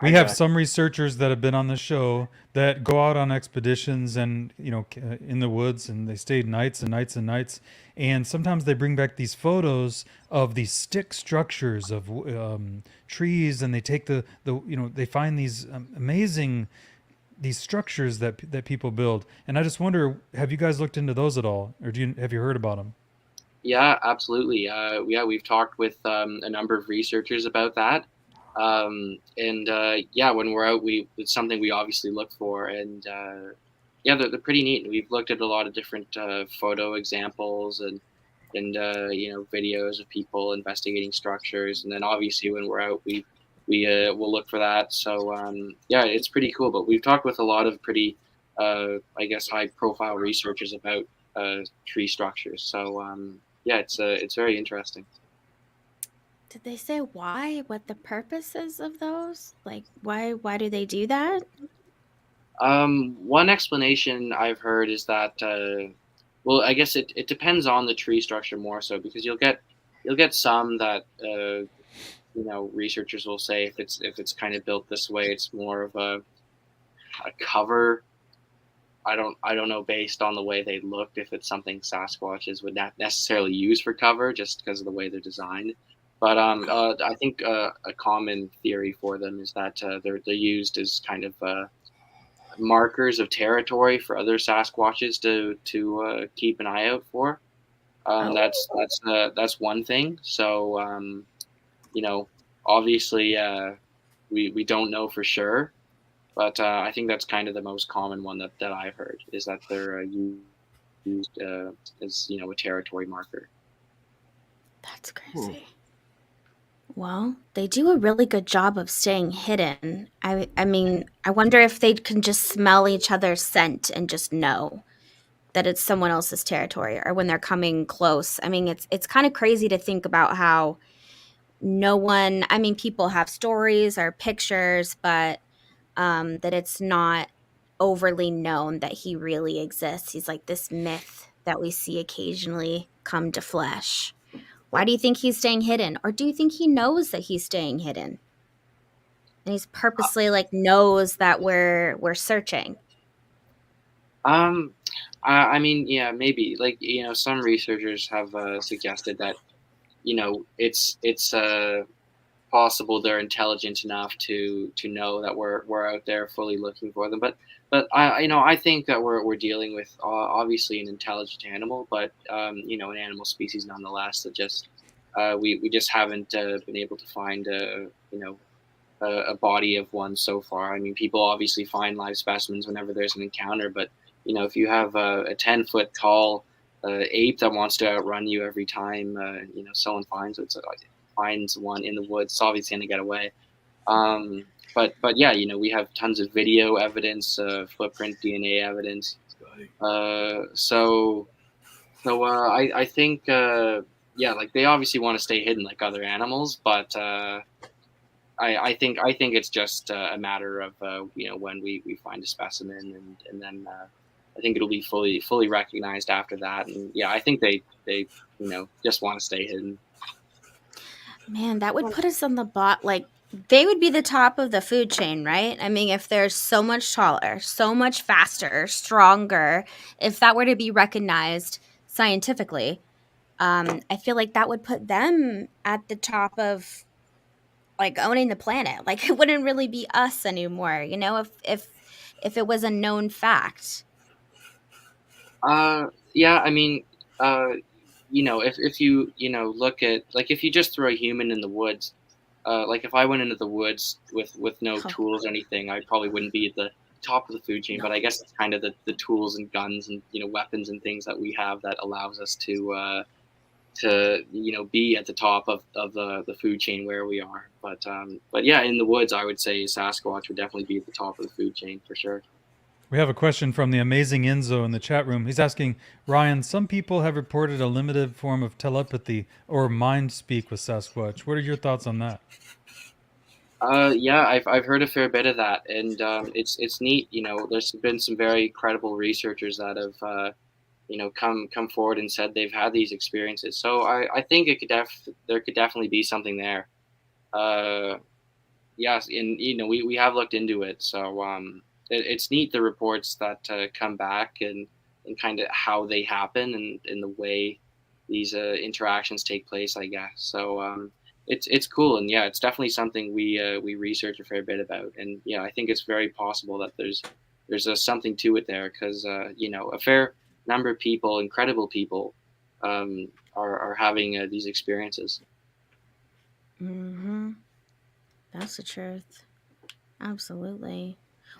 We have some researchers that have been on the show that go out on expeditions and, in the woods, and they stayed nights and nights and nights. And sometimes they bring back these photos of these stick structures of trees, and they take they find these amazing, these structures that people build. And I just wonder, have you guys looked into those at all? Or have you heard about them? Yeah, absolutely. We've talked with a number of researchers about that. When we're out, it's something we obviously look for, and they're pretty neat. We've looked at a lot of different photo examples and videos of people investigating structures, and then obviously when we're out, we'll look for that. So it's pretty cool. But we've talked with a lot of pretty high profile researchers about tree structures. So it's very interesting. Did they say why? What the purpose is of those? Like, why do they do that? One explanation I've heard is that, I guess it depends on the tree structure more so, because you'll get some that researchers will say if it's kind of built this way, it's more of a cover. I don't know, based on the way they looked, if it's something Sasquatches would not necessarily use for cover just because of the way they're designed. But I think a common theory for them is that they're used as kind of markers of territory for other Sasquatches to keep an eye out for. That's one thing. So obviously we don't know for sure, but I think that's kind of the most common one that I've heard, is that they're used as a territory marker. That's crazy. Well, they do a really good job of staying hidden. I mean, I wonder if they can just smell each other's scent and just know that it's someone else's territory, or when they're coming close. I mean, it's kind of crazy to think about how people have stories or pictures, but that it's not overly known that he really exists. He's like this myth that we see occasionally come to flesh. Why do you think he's staying hidden? Or do you think he knows that he's staying hidden? And he's purposely knows that we're searching. I mean, yeah, maybe. Some researchers have suggested that, it's possible they're intelligent enough to know that we're out there fully looking for them. But I think that we're dealing with obviously an intelligent animal, but an animal species nonetheless that just we just haven't been able to find a body of one so far. I mean, people obviously find live specimens whenever there's an encounter, but if you have a 10-foot tall ape that wants to outrun you every time someone finds one in the woods, it's obviously going to get away. But yeah, we have tons of video evidence, footprint DNA evidence. I think they obviously want to stay hidden like other animals, but I think it's just a matter of when we find a specimen, and then I think it'll be fully recognized after that. And yeah, I think they just want to stay hidden. Man, that would put us on the like they would be the top of the food chain, right? I mean, if they're so much taller, so much faster, stronger, if that were to be recognized scientifically, I feel like that would put them at the top of like owning the planet. Like it wouldn't really be us anymore, you know, if it was a known fact. Yeah, I mean, uh, if you look at, like, if you just throw a human in the woods, like if I went into the woods with no Oh, tools or anything, I probably wouldn't be at the top of the food chain. no. But I guess it's kind of the tools and guns and weapons and things that we have that allows us to be at the top of the food chain where we are. But yeah, in the woods, I would say Sasquatch would definitely be at the top of the food chain for sure. We have a question from the amazing Enzo in the chat room. He's asking, Ryan, some people have reported a limited form of telepathy or mind speak with Sasquatch. What are your thoughts on that? Yeah, I've heard a fair bit of that, and it's neat. There's been some very credible researchers that have come forward and said they've had these experiences. So I think there could definitely be something there. Uh, yes, and we have looked into it. So it's neat, the reports that come back, and kind of how they happen, and the way these interactions take place, I guess. So it's cool, and yeah, it's definitely something we research a fair bit about, and yeah, I think it's very possible that there's something to it there, because a fair number of people, incredible people, are having these experiences. Mhm. That's the truth. Absolutely.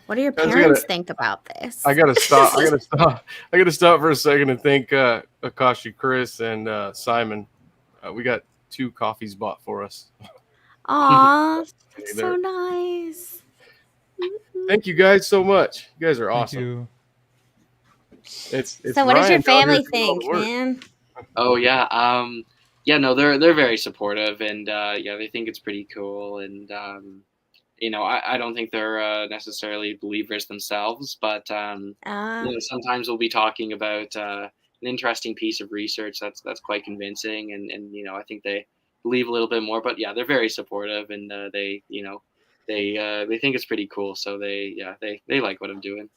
What do your Guys, parents think about this? I gotta stop. I gotta stop for a second and thank Akashi, Chris, and Simon. We got 2 coffees bought for us. Aw, that's so There. nice. Thank you guys so much. You guys are Thank awesome. you. It's So what does your Ryan down here family doing all the think, work. man? Oh yeah, yeah, no, they're very supportive, and yeah, they think it's pretty cool, and I don't think they're necessarily believers themselves, but Uh, sometimes we'll be talking about an interesting piece of research that's quite convincing, and I think they believe a little bit more. But yeah, they're very supportive, and they think it's pretty cool. So they like what I'm doing.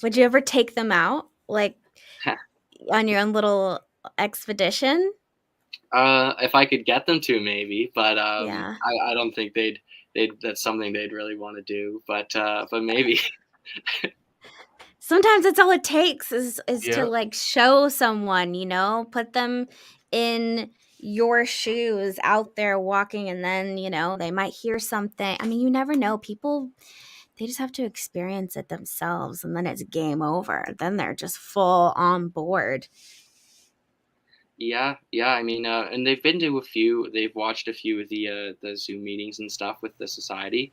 would you ever take them out, like on your own little expedition? If I could get them to, maybe, but Yeah. I don't think they'd that's something they'd really want to do. But maybe. Sometimes that's all it takes is to Yeah. like show someone, you know, put them in your shoes out there walking, and then, you know, they might hear something. I mean, you never know. People, they just have to experience it themselves, and then it's game over. Then they're just full on board. Yeah, yeah. I mean, and they've been to a few. They've watched a few of the Zoom meetings and stuff with the society.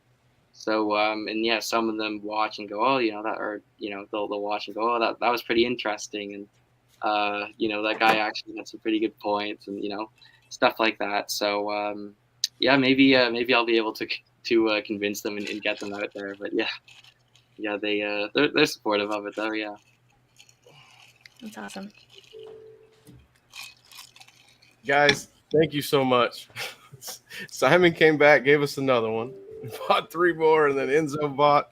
So, and yeah, some of them watch and go, oh, that, or they'll watch and go, oh, that was pretty interesting, and that guy actually had some pretty good points, and stuff like that. So, yeah, maybe I'll be able to convince them, and get them out there. But yeah, they're supportive of it though. Yeah. That's awesome. Guys, thank you so much. Simon came back, gave us another one, bought 3 more, and then Enzo bought.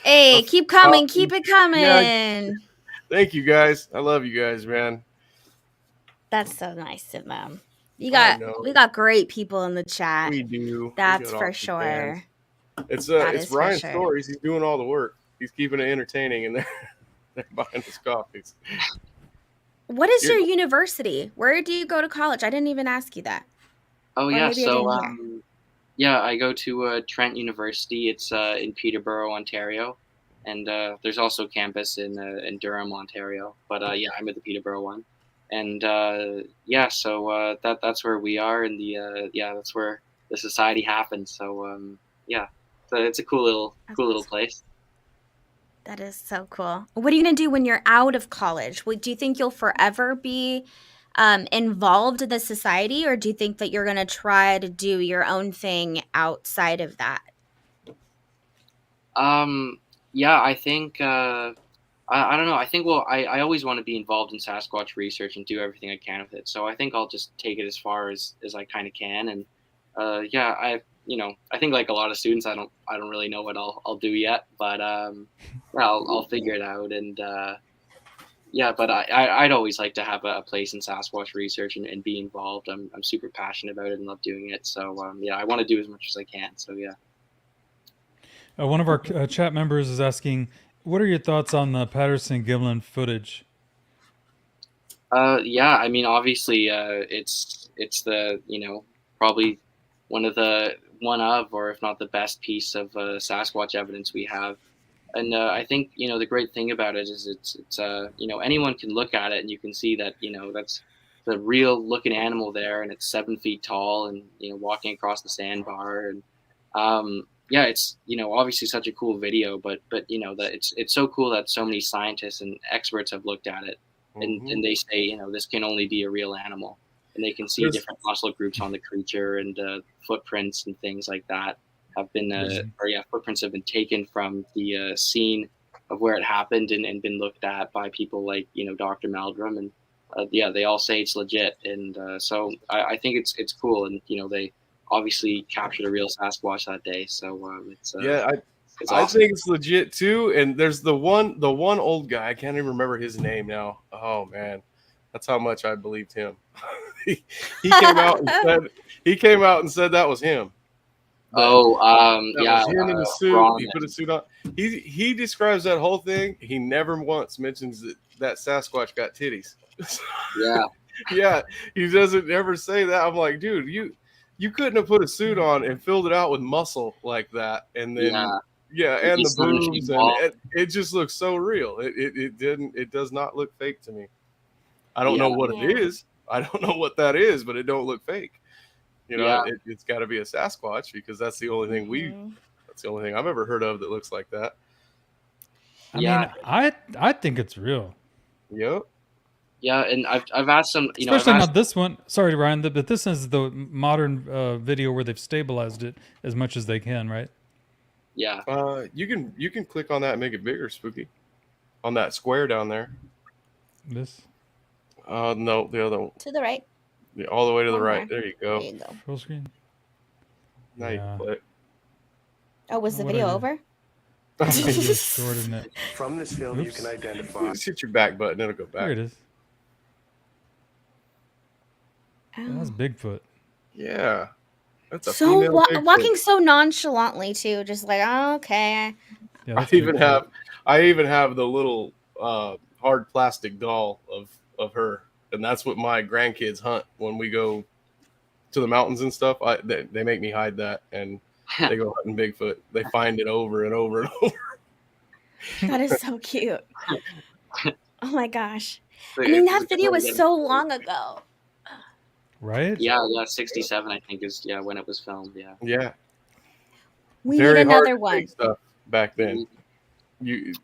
Hey, keep coming, keep it coming. Yeah. Thank you guys. I love you guys, man. That's so nice of them. We I know. got great people in the chat. We do. That's We got for awesome sure. fans. It's is for Ryan's sure. stories. He's doing all the work. He's keeping it entertaining, and they're buying his coffees. What is your university? Where do you go to college? I didn't even ask you that. Oh Or yeah, maybe I so didn't hear. yeah, I go to Trent University. It's in Peterborough, Ontario, and there's also a campus in Durham, Ontario. But yeah, I'm at the Peterborough one, and yeah, so that's where we are, and yeah, that's where the society happens. So yeah, so it's a cool little place. That is so cool. What are you going to do when you're out of college? Do you think you'll forever be involved in the society, or do you think that you're going to try to do your own thing outside of that? Yeah, I think I don't know. I think, well, I always want to be involved in Sasquatch research and do everything I can with it. So I think I'll just take it as far as I kind of can. And yeah, I think like a lot of students, I don't really know what I'll do yet, but yeah, I'll figure it out. And yeah, but I'd always like to have a place in Sasquatch research and be involved. I'm super passionate about it and love doing it. So yeah, I want to do as much as I can. So yeah. One of our chat members is asking, what are your thoughts on the Patterson-Gimlin footage? Yeah, I mean, obviously, it's the probably one of, or if not the best piece of Sasquatch evidence we have. And I think the great thing about it is it's anyone can look at it and you can see that that's the real looking animal there, and it's 7 feet tall, and walking across the sandbar, and yeah, it's obviously such a cool video, but that it's so cool that so many scientists and experts have looked at it, and they say this can only be a real animal, and they can see different muscle groups on the creature, and footprints and things like that have been footprints have been taken from the scene of where it happened, and been looked at by people like Dr. Meldrum, and yeah, they all say it's legit, and so I think it's cool, and they obviously captured a real Sasquatch that day, so it's I awesome. think it's legit too. And there's the one old guy, I can't even remember his name now. Oh man, that's how much I believed him. he came out and said that was him. That Yeah, was him in the suit. Ron, He put a suit on. He describes that whole thing. He never once mentions that Sasquatch got titties. yeah, Yeah, he doesn't ever say that. I'm like, dude, you couldn't have put a suit on and filled it out with muscle like that, and then and the boobs, and it just looks so real. It does not look fake to me. I don't know what it is. I don't know what that is, but it don't look fake. It's got to be a Sasquatch, because that's the only thing that's the only thing I've ever heard of that looks like that. I mean, I think it's real. Yep. Yeah, and I've asked some, especially not this one. Sorry, Ryan, but this is the modern video where they've stabilized it as much as they can, right? Yeah. You can click on that and make it bigger, Spooky, on that square down there. This? No, the other one. To the right. Yeah, all the way to the right. There you go. There you go. Full screen. Now you can play it. Oh, was the video over? From this film, you can identify. Just hit your back button; it'll go back. There it is. That's Bigfoot. Yeah, that's a so walking so nonchalantly too, just like, oh, okay. Yeah, I even have the little hard plastic doll of her, and that's what my grandkids hunt when we go to the mountains and stuff. They make me hide that, and they go hunting Bigfoot. They find it over and over and over. That is so cute. Oh my gosh! I mean, that video was so long ago. Right? Yeah, 67, I think, is when it was filmed. Yeah. We need another one. Stuff back then. They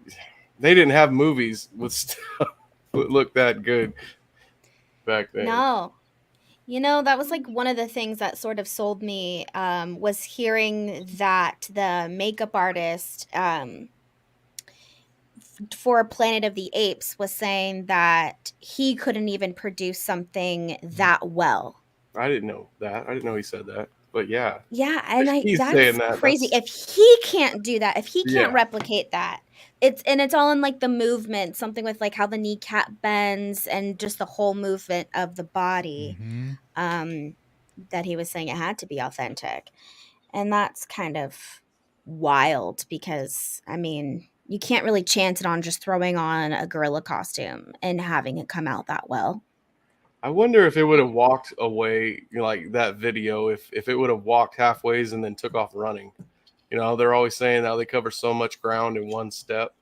didn't have movies with stuff that looked that good back then. No. That was like one of the things that sort of sold me, was hearing that the makeup artist for Planet of the Apes was saying that he couldn't even produce something that well. I didn't know that. I didn't know he said that. But yeah. Yeah, and that's crazy. If he can't do that, if he can't replicate that, it's all in like the movement, something with like how the kneecap bends and just the whole movement of the body. That he was saying it had to be authentic. And that's kind of wild, because I mean, you can't really chance it on just throwing on a gorilla costume and having it come out that well. I wonder if it would have walked away, like that video, if it would have walked halfway and then took off running. They're always saying how they cover so much ground in one step.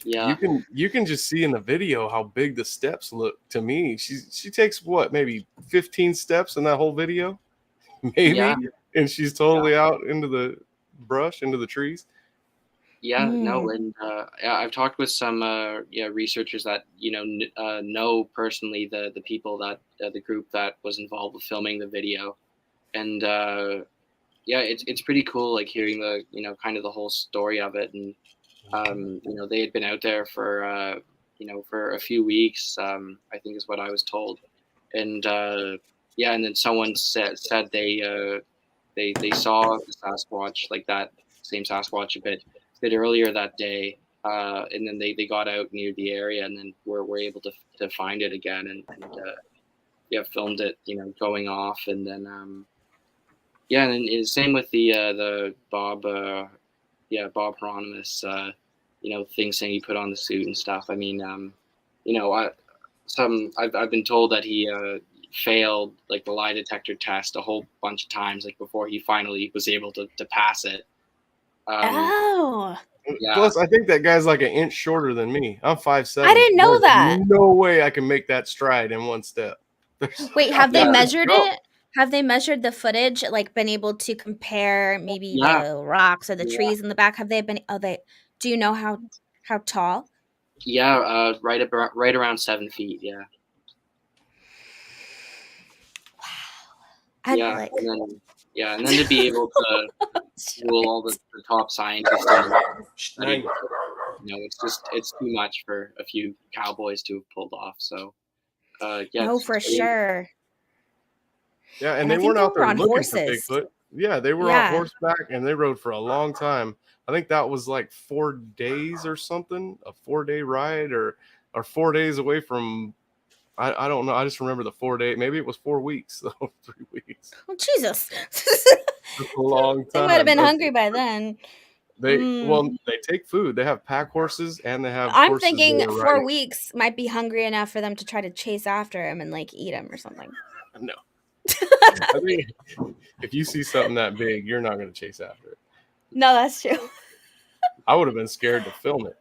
Yeah. You can just see in the video how big the steps look to me. She takes maybe 15 steps in that whole video? Maybe. Yeah. And she's totally out into the brush, into the trees. Yeah, no, and I've talked with some researchers that know personally the people that the group that was involved with filming the video, and it's pretty cool, like hearing the kind of the whole story of it, and They had been out there for for a few weeks, I think is what I was told. And and then someone said they saw the Sasquatch, like that same Sasquatch, a bit earlier that day, and then they got out near the area, and then were able to find it again, and filmed it, going off, and then and then same with the Bob Hieronymus, thing saying he put on the suit and stuff. I mean, I've been told that he failed like the lie detector test a whole bunch of times, like before he finally was able to pass it. Oh. Yeah. Plus, I think that guy's like an inch shorter than me. I'm 5'7". I didn't know that. No way I can make that stride in one step. Wait, have they measured it? Have they measured the footage? Like, been able to compare maybe the rocks or the trees in the back? Have they been? Do you know how tall? Yeah, right around 7 feet. Yeah. Wow. And then to be able to fool all the top scientists, it's too much for a few cowboys to have pulled off. So, for sure. Yeah, and they weren't out there looking horses. For Bigfoot. Yeah, they were on horseback, and they rode for a long time. I think that was like 4 days or something, a 4-day ride, or 4 days away from. I don't know. I just remember the 4 day. Maybe it was 4 weeks, though. 3 weeks. Oh, Jesus. That's a long time. They might have been hungry by then. They take food. They have pack horses, and they have. I'm thinking 4 weeks might be hungry enough for them to try to chase after him and like eat him or something. No. I mean, if you see something that big, you're not going to chase after it. No, that's true. I would have been scared to film it.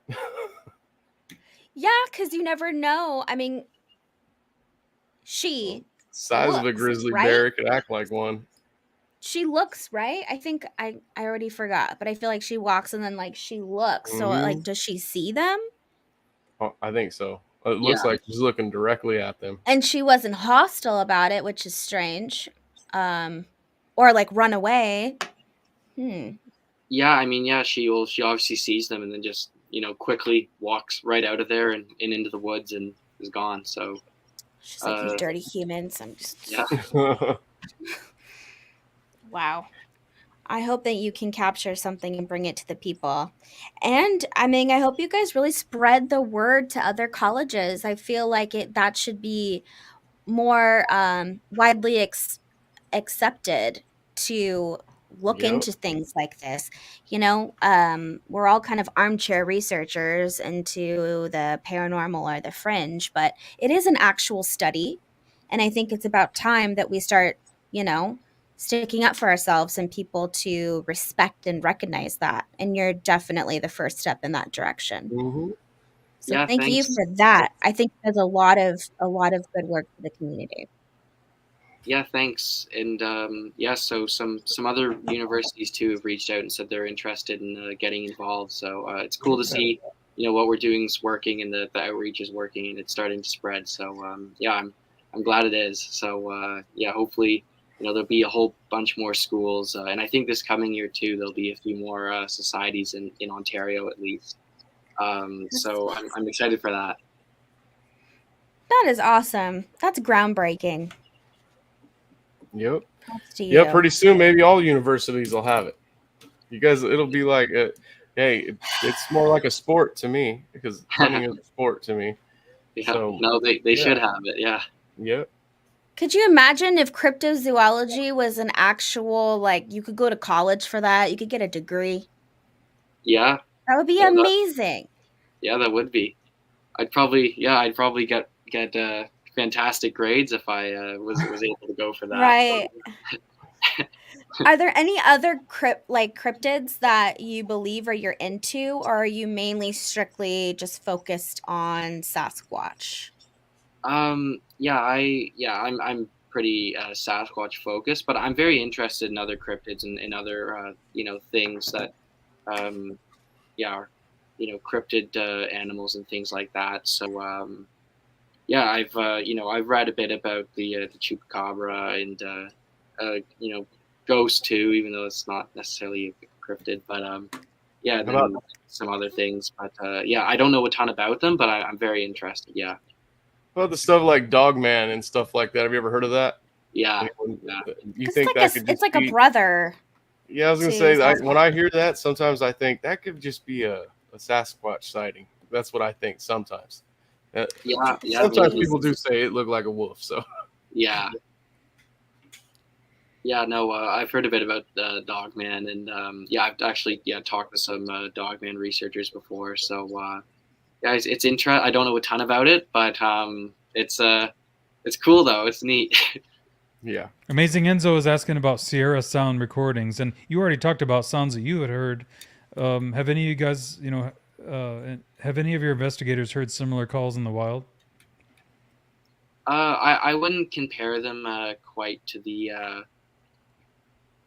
Yeah, because you never know. I mean, size of a grizzly bear could act like one. She looks, right? I think I already forgot, but I feel like she walks and then like she looks. Mm-hmm. So like, does she see them? Oh, I think so. It looks like she's looking directly at them. And she wasn't hostile about it, which is strange. Or like run away. Yeah, I mean, she obviously sees them and then just, quickly walks right out of there and into the woods and is gone. So she's like, you dirty humans. I'm just Wow. I hope that you can capture something and bring it to the people. And I mean, I hope you guys really spread the word to other colleges. I feel like that should be more widely accepted to look into things like this. We're all kind of armchair researchers into the paranormal or the fringe, but it is an actual study. And I think it's about time that we start, sticking up for ourselves and people to respect and recognize that. And you're definitely the first step in that direction. Mm-hmm. So thank you for that. I think there's a lot of good work for the community. Yeah, thanks. And so some other universities too have reached out and said they're interested in getting involved. So it's cool to see, what we're doing is working and the outreach is working and it's starting to spread. So I'm glad it is. So hopefully, there'll be a whole bunch more schools. And I think this coming year too, there'll be a few more societies in Ontario at least. So I'm excited for that. That is awesome. That's groundbreaking. Yep. Yeah, pretty soon maybe all universities will have it. You guys, it'll be like, it's more like a sport to me because hunting is a sport to me. Yeah, so, no, they should have it. Yeah. Yep. Could you imagine if cryptozoology was an actual, like, you could go to college for that? You could get a degree. Yeah. That would be amazing. That would be. I'd probably get fantastic grades if I was able to go for that. Right. Are there any other cryptids that you believe or you're into, or are you mainly strictly just focused on Sasquatch? I'm pretty Sasquatch focused, but I'm very interested in other cryptids and other things that are cryptid animals and things like that. So I've read a bit about the chupacabra and ghost too, even though it's not necessarily a cryptid, but yeah, How about then some other things. But yeah, I don't know a ton about them, but I'm very interested. Yeah, the stuff like Dogman and stuff like that? Have you ever heard of that? yeah, Anyone- yeah, You 'Cause think that could it's just like a be? brother Yeah, I was gonna to say. When Sasquatch. I hear that, sometimes I think that could just be a Sasquatch sighting. That's what I think sometimes. yeah, yeah, Sometimes maybe. people do say it looked like a wolf. So Yeah, yeah. No, I've heard a bit about Dogman, and yeah, I've actually talked to some Dogman researchers before. So yeah, it's I don't know a ton about it, but it's cool though. It's neat. yeah. Amazing Enzo is asking about Sierra sound recordings, and you already talked about sounds that you had heard. Have any of you guys, have any of your investigators heard similar calls in the wild? I wouldn't compare them quite to the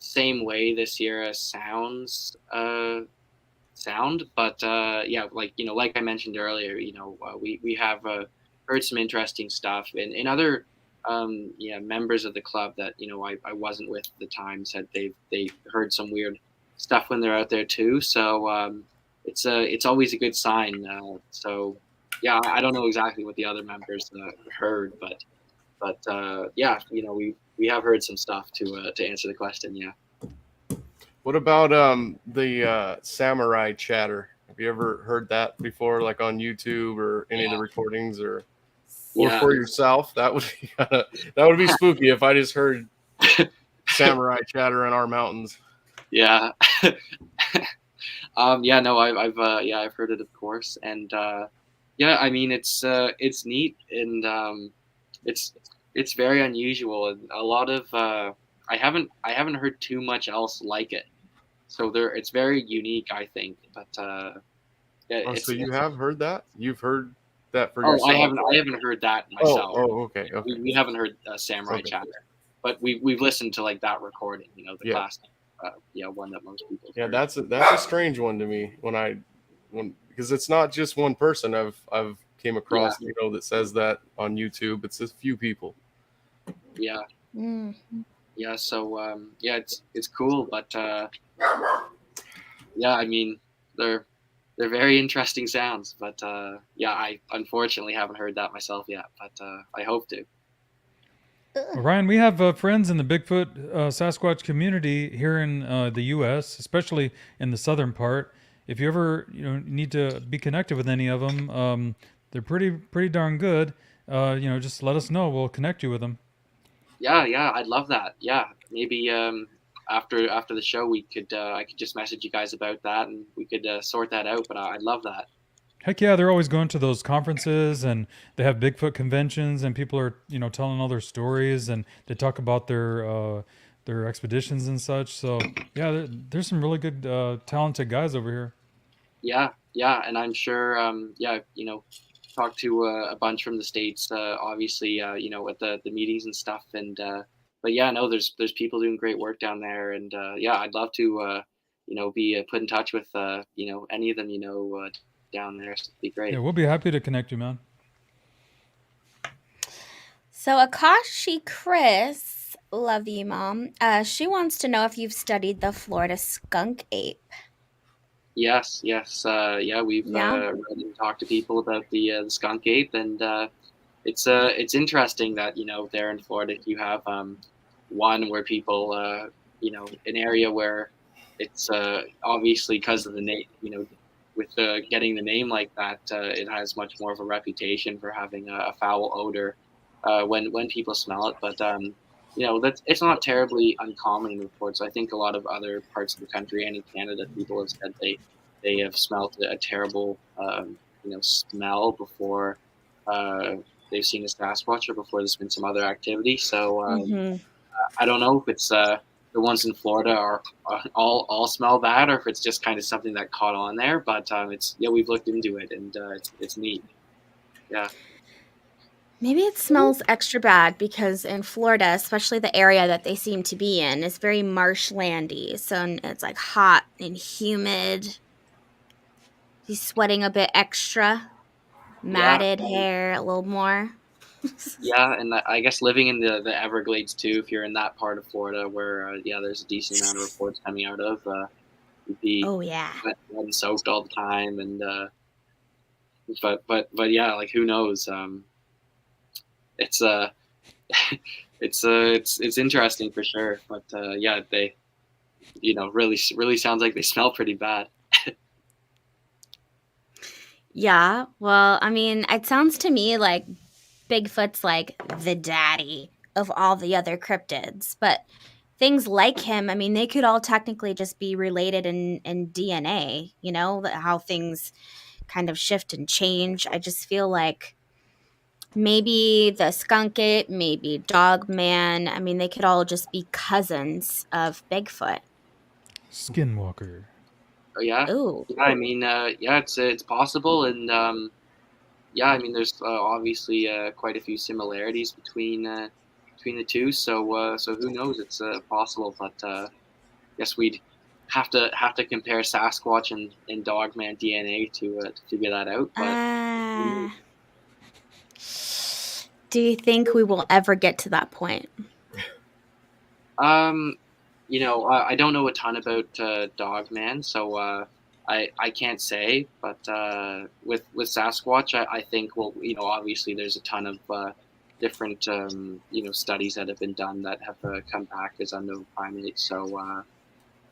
same way the Sierra sound, but yeah, like I mentioned earlier, we have heard some interesting stuff, and other members of the club that I wasn't with at the time said they heard some weird stuff when they're out there too. So it's always a good sign. So yeah, I don't know exactly what the other members heard, but yeah, we have heard some stuff to answer the question. Yeah. What about the samurai chatter? Have you ever heard that before, like on YouTube or any of the recordings, or Yeah. for yourself? That would be that would be spooky if I just heard samurai chatter in our mountains. Yeah. Yeah, no, I've heard it, of course, and yeah, I mean it's neat, and it's very unusual, and a lot of I haven't heard too much else like it, so it's very unique, I think. But yeah, So you have heard that? You've heard that for oh, yourself? I haven't heard that myself. Okay. We haven't heard samurai chatter, but we've listened to like that recording, the classic. One that most people. Yeah, heard. that's a strange one to me because it's not just one person I've came across that says that on YouTube. It's a few people. Yeah. Mm. Yeah. So yeah, it's cool, but yeah, I mean they're very interesting sounds, but yeah, I unfortunately haven't heard that myself yet, but I hope to. Well, Ryan, we have friends in the Bigfoot Sasquatch community here in the U.S., especially in the southern part. If you ever need to be connected with any of them, they're pretty darn good. Just let us know. We'll connect you with them. Yeah, I'd love that. Yeah, maybe after the show we could I could just message you guys about that, and we could sort that out. But I'd love that. Heck yeah, they're always going to those conferences, and they have Bigfoot conventions, and people are telling all their stories, and they talk about their expeditions and such. So yeah, there's some really good talented guys over here. Yeah, and I'm sure talked to a bunch from the States, obviously at the meetings and stuff, and but yeah, no, there's people doing great work down there, and yeah, I'd love to be put in touch with any of them down there. So it'd be great. Yeah, we'll be happy to connect you, man. So Akashi Chris, love you, Mom. She wants to know if you've studied the Florida skunk ape. Yes. Yeah, we've read and talked to people about the skunk ape, and it's interesting that there in Florida you have one where people an area where it's obviously because of the name, with getting the name like that, it has much more of a reputation for having a foul odor when people smell it. But it's not terribly uncommon in reports. I think a lot of other parts of the country and in Canada, people have said they have smelled a terrible smell before they've seen a Sasquatch or before there's been some other activity. So I don't know if it's the ones in Florida are all smell bad, or if it's just kind of something that caught on there. But we've looked into it, and it's neat. Yeah. Maybe it smells extra bad because in Florida, especially the area that they seem to be in, is very marshlandy. So it's like hot and humid. He's sweating a bit extra. Matted hair a little more. Yeah, and I guess living in the Everglades too, if you're in that part of Florida where there's a decent amount of reports coming out of, He'd be Oh yeah. wet and soaked all the time, and but yeah, like who knows? It's it's interesting for sure, but yeah, they really sounds like they smell pretty bad. Yeah. Well, I mean, it sounds to me like Bigfoot's like the daddy of all the other cryptids, but things like him, I mean, they could all technically just be related in DNA, how things kind of shift and change. I just feel like maybe the skunk ape, maybe dog man, I mean, they could all just be cousins of Bigfoot. Skinwalker. Oh yeah, Ooh. yeah. I mean, yeah, it's possible, and yeah, I mean, there's obviously quite a few similarities between the two. So who knows? It's possible, but guess we'd have to compare Sasquatch and Dogman DNA to figure that out. But Do you think we will ever get to that point? I don't know a ton about Dogman, so I can't say. But with Sasquatch, I think obviously there's a ton of different studies that have been done that have come back as unknown primates. So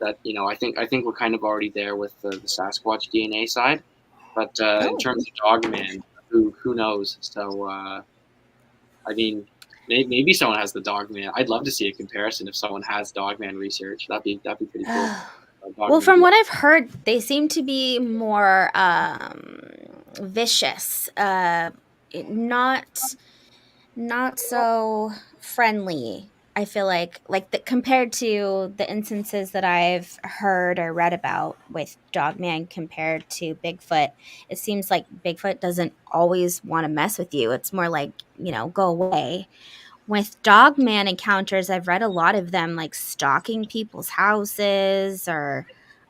that I think we're kind of already there with the Sasquatch DNA side. But in terms of Dogman, who knows? So I mean, maybe someone has the Dogman. I'd love to see a comparison if someone has Dogman research. That'd be pretty cool. Well, from what I've heard, they seem to be more vicious, not so friendly. I feel like compared to the instances that I've heard or read about with Dogman compared to Bigfoot, it seems like Bigfoot doesn't always want to mess with you. It's more like, go away. With Dogman encounters, I've read a lot of them like stalking people's houses or,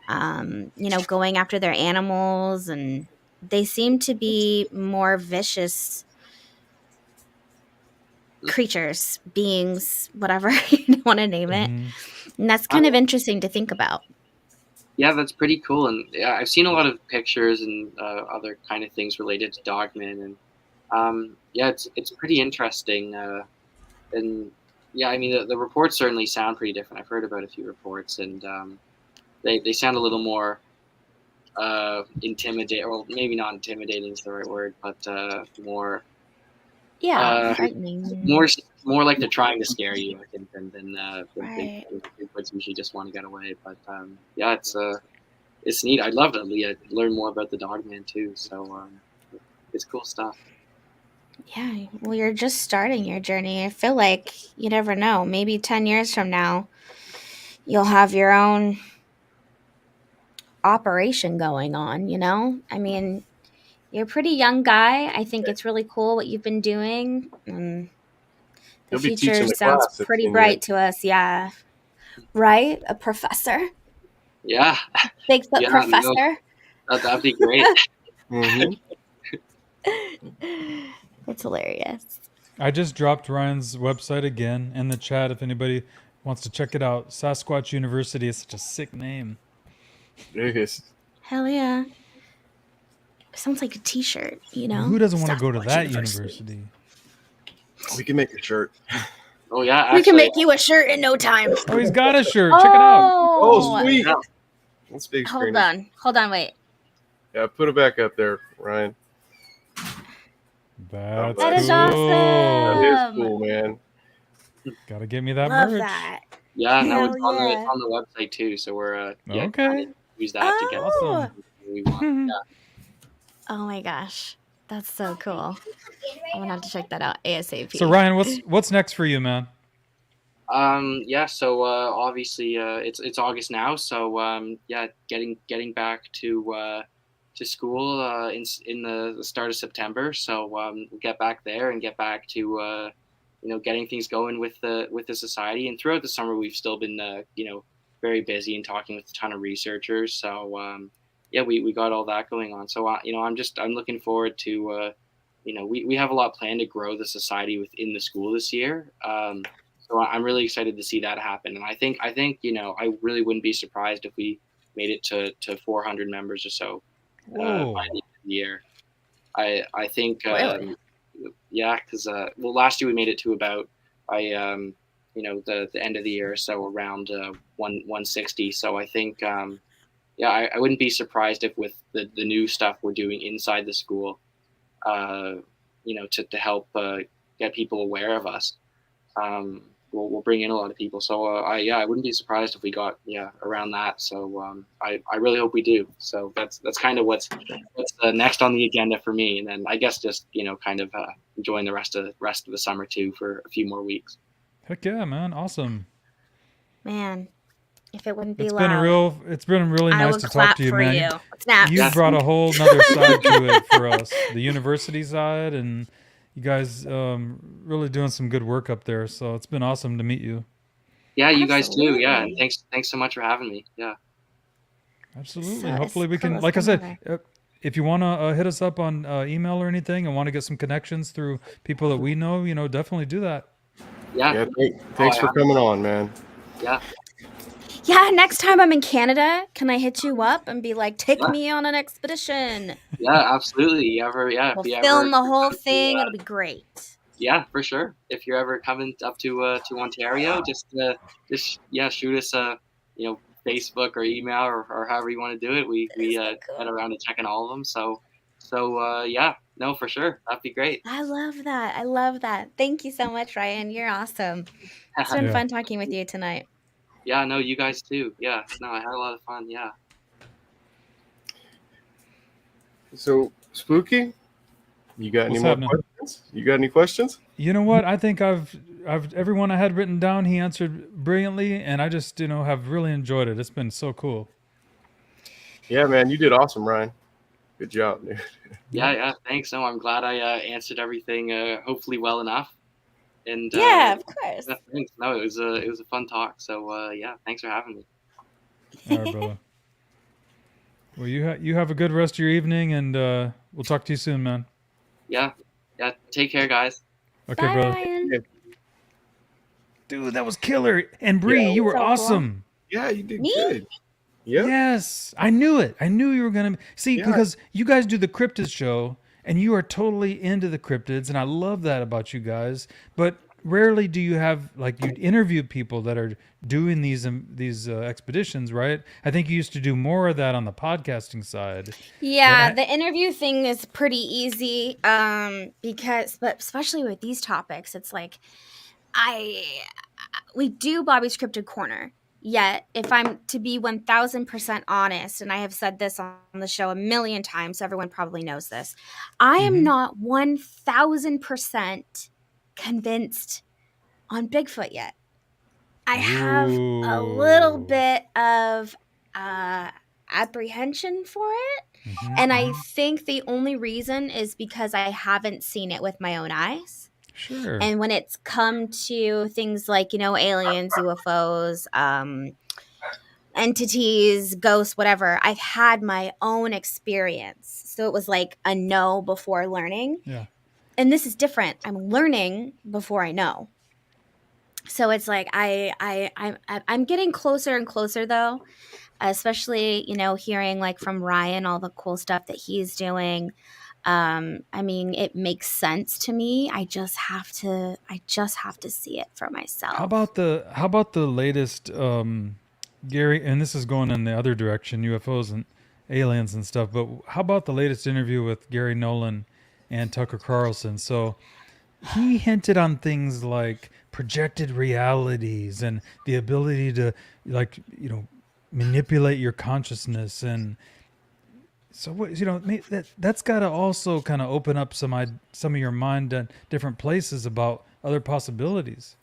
going after their animals, and they seem to be more vicious creatures, beings, whatever you want to name it. And that's kind of interesting to think about. Yeah, that's pretty cool. And yeah, I've seen a lot of pictures and other kind of things related to Dogman, and yeah, it's pretty interesting. And yeah, I mean the reports certainly sound pretty different. I've heard about a few reports, and they sound a little more intimidating, or maybe not intimidating is the right word, but more frightening. More like they're trying to scare you, I think, than Right. Bigfoots usually just want to get away. But yeah, it's neat. I'd love to learn more about the Dogman too. So it's cool stuff. Yeah, well, you're just starting your journey. I feel like you never know. Maybe 10 years from now, you'll have your own operation going on, I mean, you're a pretty young guy. I think it's really cool what you've been doing. And the You'll be future teaching the sounds class in pretty 10 bright years. to us. Yeah. Right? A professor? Yeah, Bigfoot Yeah, professor? that'd be great. Mhm. It's hilarious. I just dropped Ryan's website again in the chat if anybody wants to check it out. Sasquatch University is such a sick name. It is. Hell yeah. Sounds like a t-shirt, Who doesn't want to go to Sasquatch that university? We can make a shirt. Oh yeah, We can actually, make you a shirt in no time. Oh, he's got a shirt. Check it out. Oh, sweet. Yeah. Let's big screen. Hold on, wait. Yeah, put it back up there, Ryan. That's That is cool. awesome. That is cool, man. Gotta get me that Love merch. that. Yeah, no, Hell it's on the yeah. it's on the website too. So we're Okay. trying to use that to get Oh. we want. Yeah. Oh my gosh. That's so cool. I'm gonna have to check that out ASAP. So Ryan, what's next for you, man? Yeah, so obviously it's August now, so yeah, getting back to school in the start of September. So we'll get back there and get back to getting things going with the society. And throughout the summer, we've still been very busy and talking with a ton of researchers. So yeah, we got all that going on. So I'm looking forward to we have a lot planned to grow the society within the school this year. So I'm really excited to see that happen. And I think I really wouldn't be surprised if we made it to 400 members or so by Whoa. the end of the year. I think Really? yeah, because well, last year we made it to about the end of the year, so around 160. So I think yeah, I wouldn't be surprised if with the new stuff we're doing inside the school, to help get people aware of us, we'll bring in a lot of people. So I wouldn't be surprised if we got around that. So I really hope we do. So that's kind of what's next on the agenda for me, and then I guess just kind of enjoying the rest of the summer too for a few more weeks. Heck yeah, man. Awesome. Man, if it wouldn't be It's loud, been really I nice would to talk clap to you, for man. you. Snaps. You brought a whole nother side to it for us, the university side, and you guys really doing some good work up there. So it's been awesome to meet you. Yeah, you guys too. Yeah, and Absolutely. thanks so much for having me. Yeah. Absolutely. So Hopefully we it's can, cool. like I Come said, over. if you want to hit us up on email or anything and want to get some connections through people that we know, definitely do that. Yeah. Thanks for coming on, man. Yeah. Yeah, next time I'm in Canada, can I hit you up and be like, take me on an expedition? Yeah, absolutely. We'll film the whole thing. It'll be great. Yeah, for sure. If you're ever coming up to Ontario, just shoot us a Facebook or email or however you want to do it. We so cool. get around to checking all of them. So yeah, no, for sure, that'd be great. I love that. Thank you so much, Ryan. You're awesome. It's been fun talking with you tonight. Yeah, no, you guys too. Yeah, no, I had a lot of fun. Yeah. So, Spooky, you got any more questions? You got any questions? You know what? I think I've everyone I had written down, he answered brilliantly, and I just have really enjoyed it. It's been so cool. Yeah, man, you did awesome, Ryan. Good job, dude. Yeah. Thanks. No, I'm glad I answered everything hopefully well enough. And yeah, of course. Thanks. No, it was a fun talk. So yeah, thanks for having me. All right, brother. Well, you have a good rest of your evening, and we'll talk to you soon, man. Yeah. Take care, guys. Okay, Bye, brother. Ryan. Dude, that was killer. And Bree, you were so awesome. Cool. Yeah, you did Me? good. Yep. Yes, I knew it. I knew you were gonna see because you guys do the cryptids show, and you are totally into the cryptids, and I love that about you guys. But rarely do you have you interview people that are doing these expeditions, right? I think you used to do more of that on the podcasting side. Yeah, the interview thing is pretty easy but especially with these topics, it's like we do Bobby's Cryptid Corner. Yet, if I'm to be 1000% honest, and I have said this on the show a million times, so everyone probably knows this, I am not 1000% convinced on Bigfoot yet. I have a little bit of apprehension for it. And I think the only reason is because I haven't seen it with my own eyes. Sure. And when it's come to things like, aliens, UFOs, entities, ghosts, whatever, I've had my own experience. So it was like a no before learning. Yeah. And this is different. I'm learning before I know. So it's like I'm getting closer and closer though, especially, hearing from Ryan all the cool stuff that he's doing. I mean, it makes sense to me. I just have to see it for myself. How about the latest Gary, and this is going in the other direction, UFOs and aliens and stuff, but how about the latest interview with Gary Nolan and Tucker Carlson? So he hinted on things like projected realities and the ability to manipulate your consciousness, and so that's got to also kind of open up some of your mind at different places about other possibilities.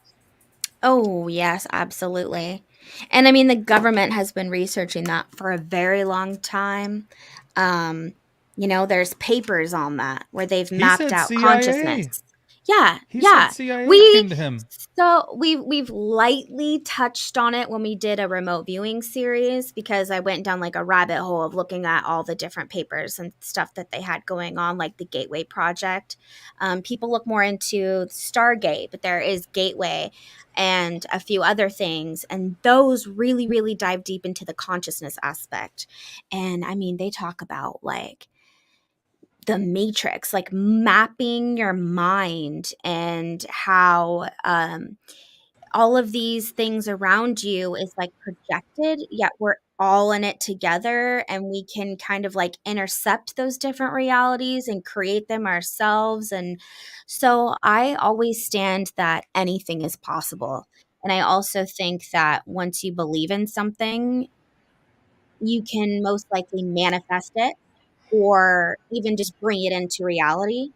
Oh, yes, absolutely. And I mean, the government has been researching that for a very long time. There's papers on that where they've mapped out CIA. consciousness. Yeah, He yeah. said CIA We came to him. So we've lightly touched on it when we did a remote viewing series, because I went down like a rabbit hole of looking at all the different papers and stuff that they had going on, like the Gateway Project. People look more into Stargate, but there is Gateway and a few other things, and those really, really dive deep into the consciousness aspect. And I mean, they talk about like the matrix, like mapping your mind, and how all of these things around you is like projected, yet we're all in it together, and we can kind of like intercept those different realities and create them ourselves. And so I always stand that anything is possible. And I also think that once you believe in something, you can most likely manifest it or even just bring it into reality.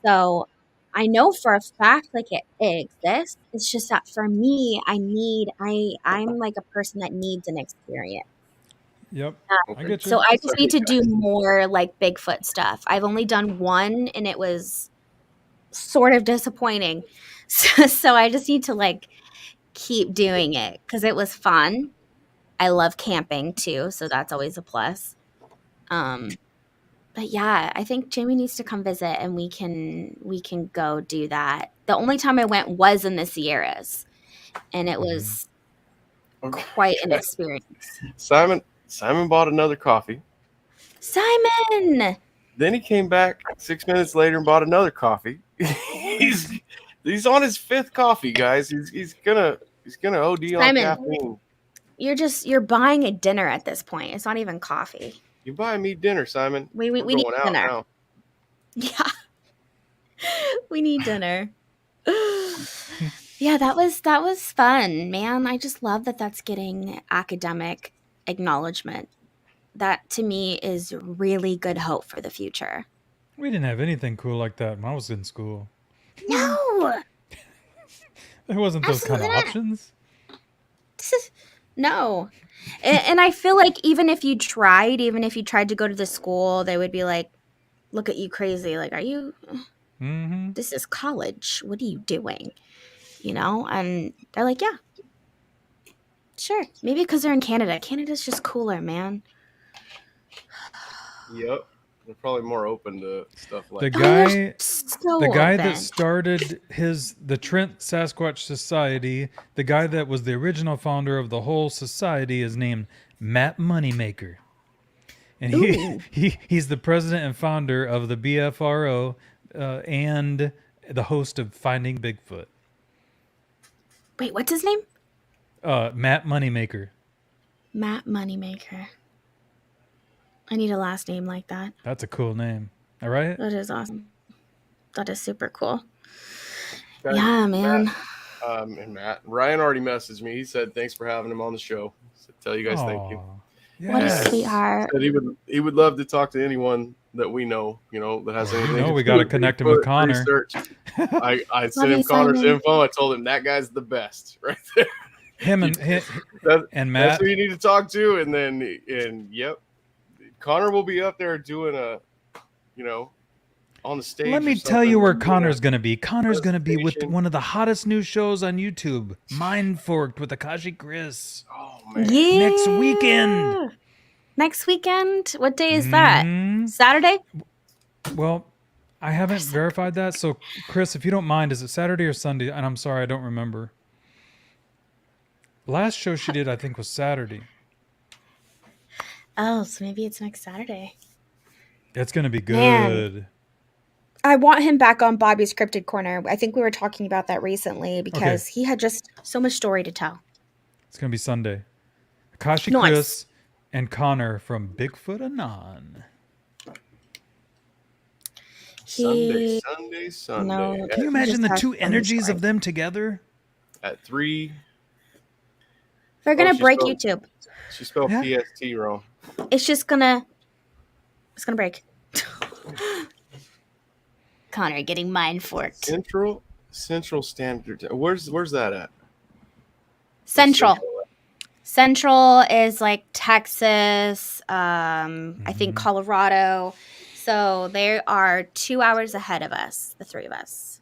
So I know for a fact like it exists. It's just that for me, I'm like a person that needs an experience. Yep. I Okay. get So you. I just Sorry, need to do guys. more like Bigfoot stuff. I've only done one and it was sort of disappointing. So I just need to like keep doing it because it was fun. I love camping too, so that's always a plus. Um, But yeah, I think Jamie needs to come visit and we can go do that. The only time I went was in the Sierras, and it was Okay. quite an experience. Simon bought another coffee. Simon! Then he came back 6 minutes later and bought another coffee. he's on his fifth coffee, guys. He's gonna OD on Simon, caffeine. you're buying a dinner at this point. It's not even coffee. You buy me dinner, Simon. We We're need going out dinner. now. Yeah. We need dinner. Yeah, that was fun, man. I just love that that's getting academic acknowledgement. That to me is really good hope for the future. We didn't have anything cool like that when I was in school. No, There wasn't those kind of absolutely not. options. No. And I feel like even if you tried to go to the school, they would be like, look at you crazy. Like, are you, Mm-hmm. this is college. What are you doing? You know? And they're like, yeah, sure. Maybe because they're in Canada. Canada's just cooler, man. Yep. They're probably more open to stuff like The that. guy, So the guy open. that started the Trent Sasquatch Society, the guy that was the original founder of the whole society, is named Matt Moneymaker, and Ooh. he's the president and founder of the BFRO, and the host of Finding Bigfoot. Wait, what's his name? Matt Moneymaker. Matt Moneymaker. I need a last name like that. That's a cool name. All right. That is awesome. That is super cool. Guys, Yeah, man. And Matt. Ryan already messaged me. He said thanks for having him on the show. So tell you guys thank you. Aw, What a yes. sweetheart. Said he would love to talk to anyone that we know, that has Well, anything. you know to we do gotta with connect him with Bigfoot Connor. research. I sent you, him Connor's Simon. info. I told him that guy's the best right there. Him and That- and That's Matt. who you need to talk to. And yep, Connor will be up there doing on the stage. Let or me tell you something. where Connor's going to be. Connor's going to be with presentation. one of the hottest new shows on YouTube, Mind Forked with Akashi Chris. Oh man. Yeah. Next weekend. Next weekend? What day is that? Mhm. Saturday? Well, I haven't verified that. So, Chris, if you don't mind, is it Saturday or Sunday? And I'm sorry, I don't remember. Last show she did, I think, was Saturday. Oh, so maybe it's next Saturday. It's going to be Man. good. I want him back on Bobby's Cryptid Corner. I think we were talking about that recently because he had just so much story to tell. It's going to be Sunday. Akashi Nice. Chris and Connor from Bigfoot Anon. He Sunday. No. Can you He imagine just the has two so much energies story. of them together? At 3. They're gonna she break spelled- YouTube. She spelled Yeah. PST wrong. It's gonna break. Connor getting mind forked. Central Standard. Where's that at? Central is like Texas, I think Colorado. So they are 2 hours ahead of us, the three of us.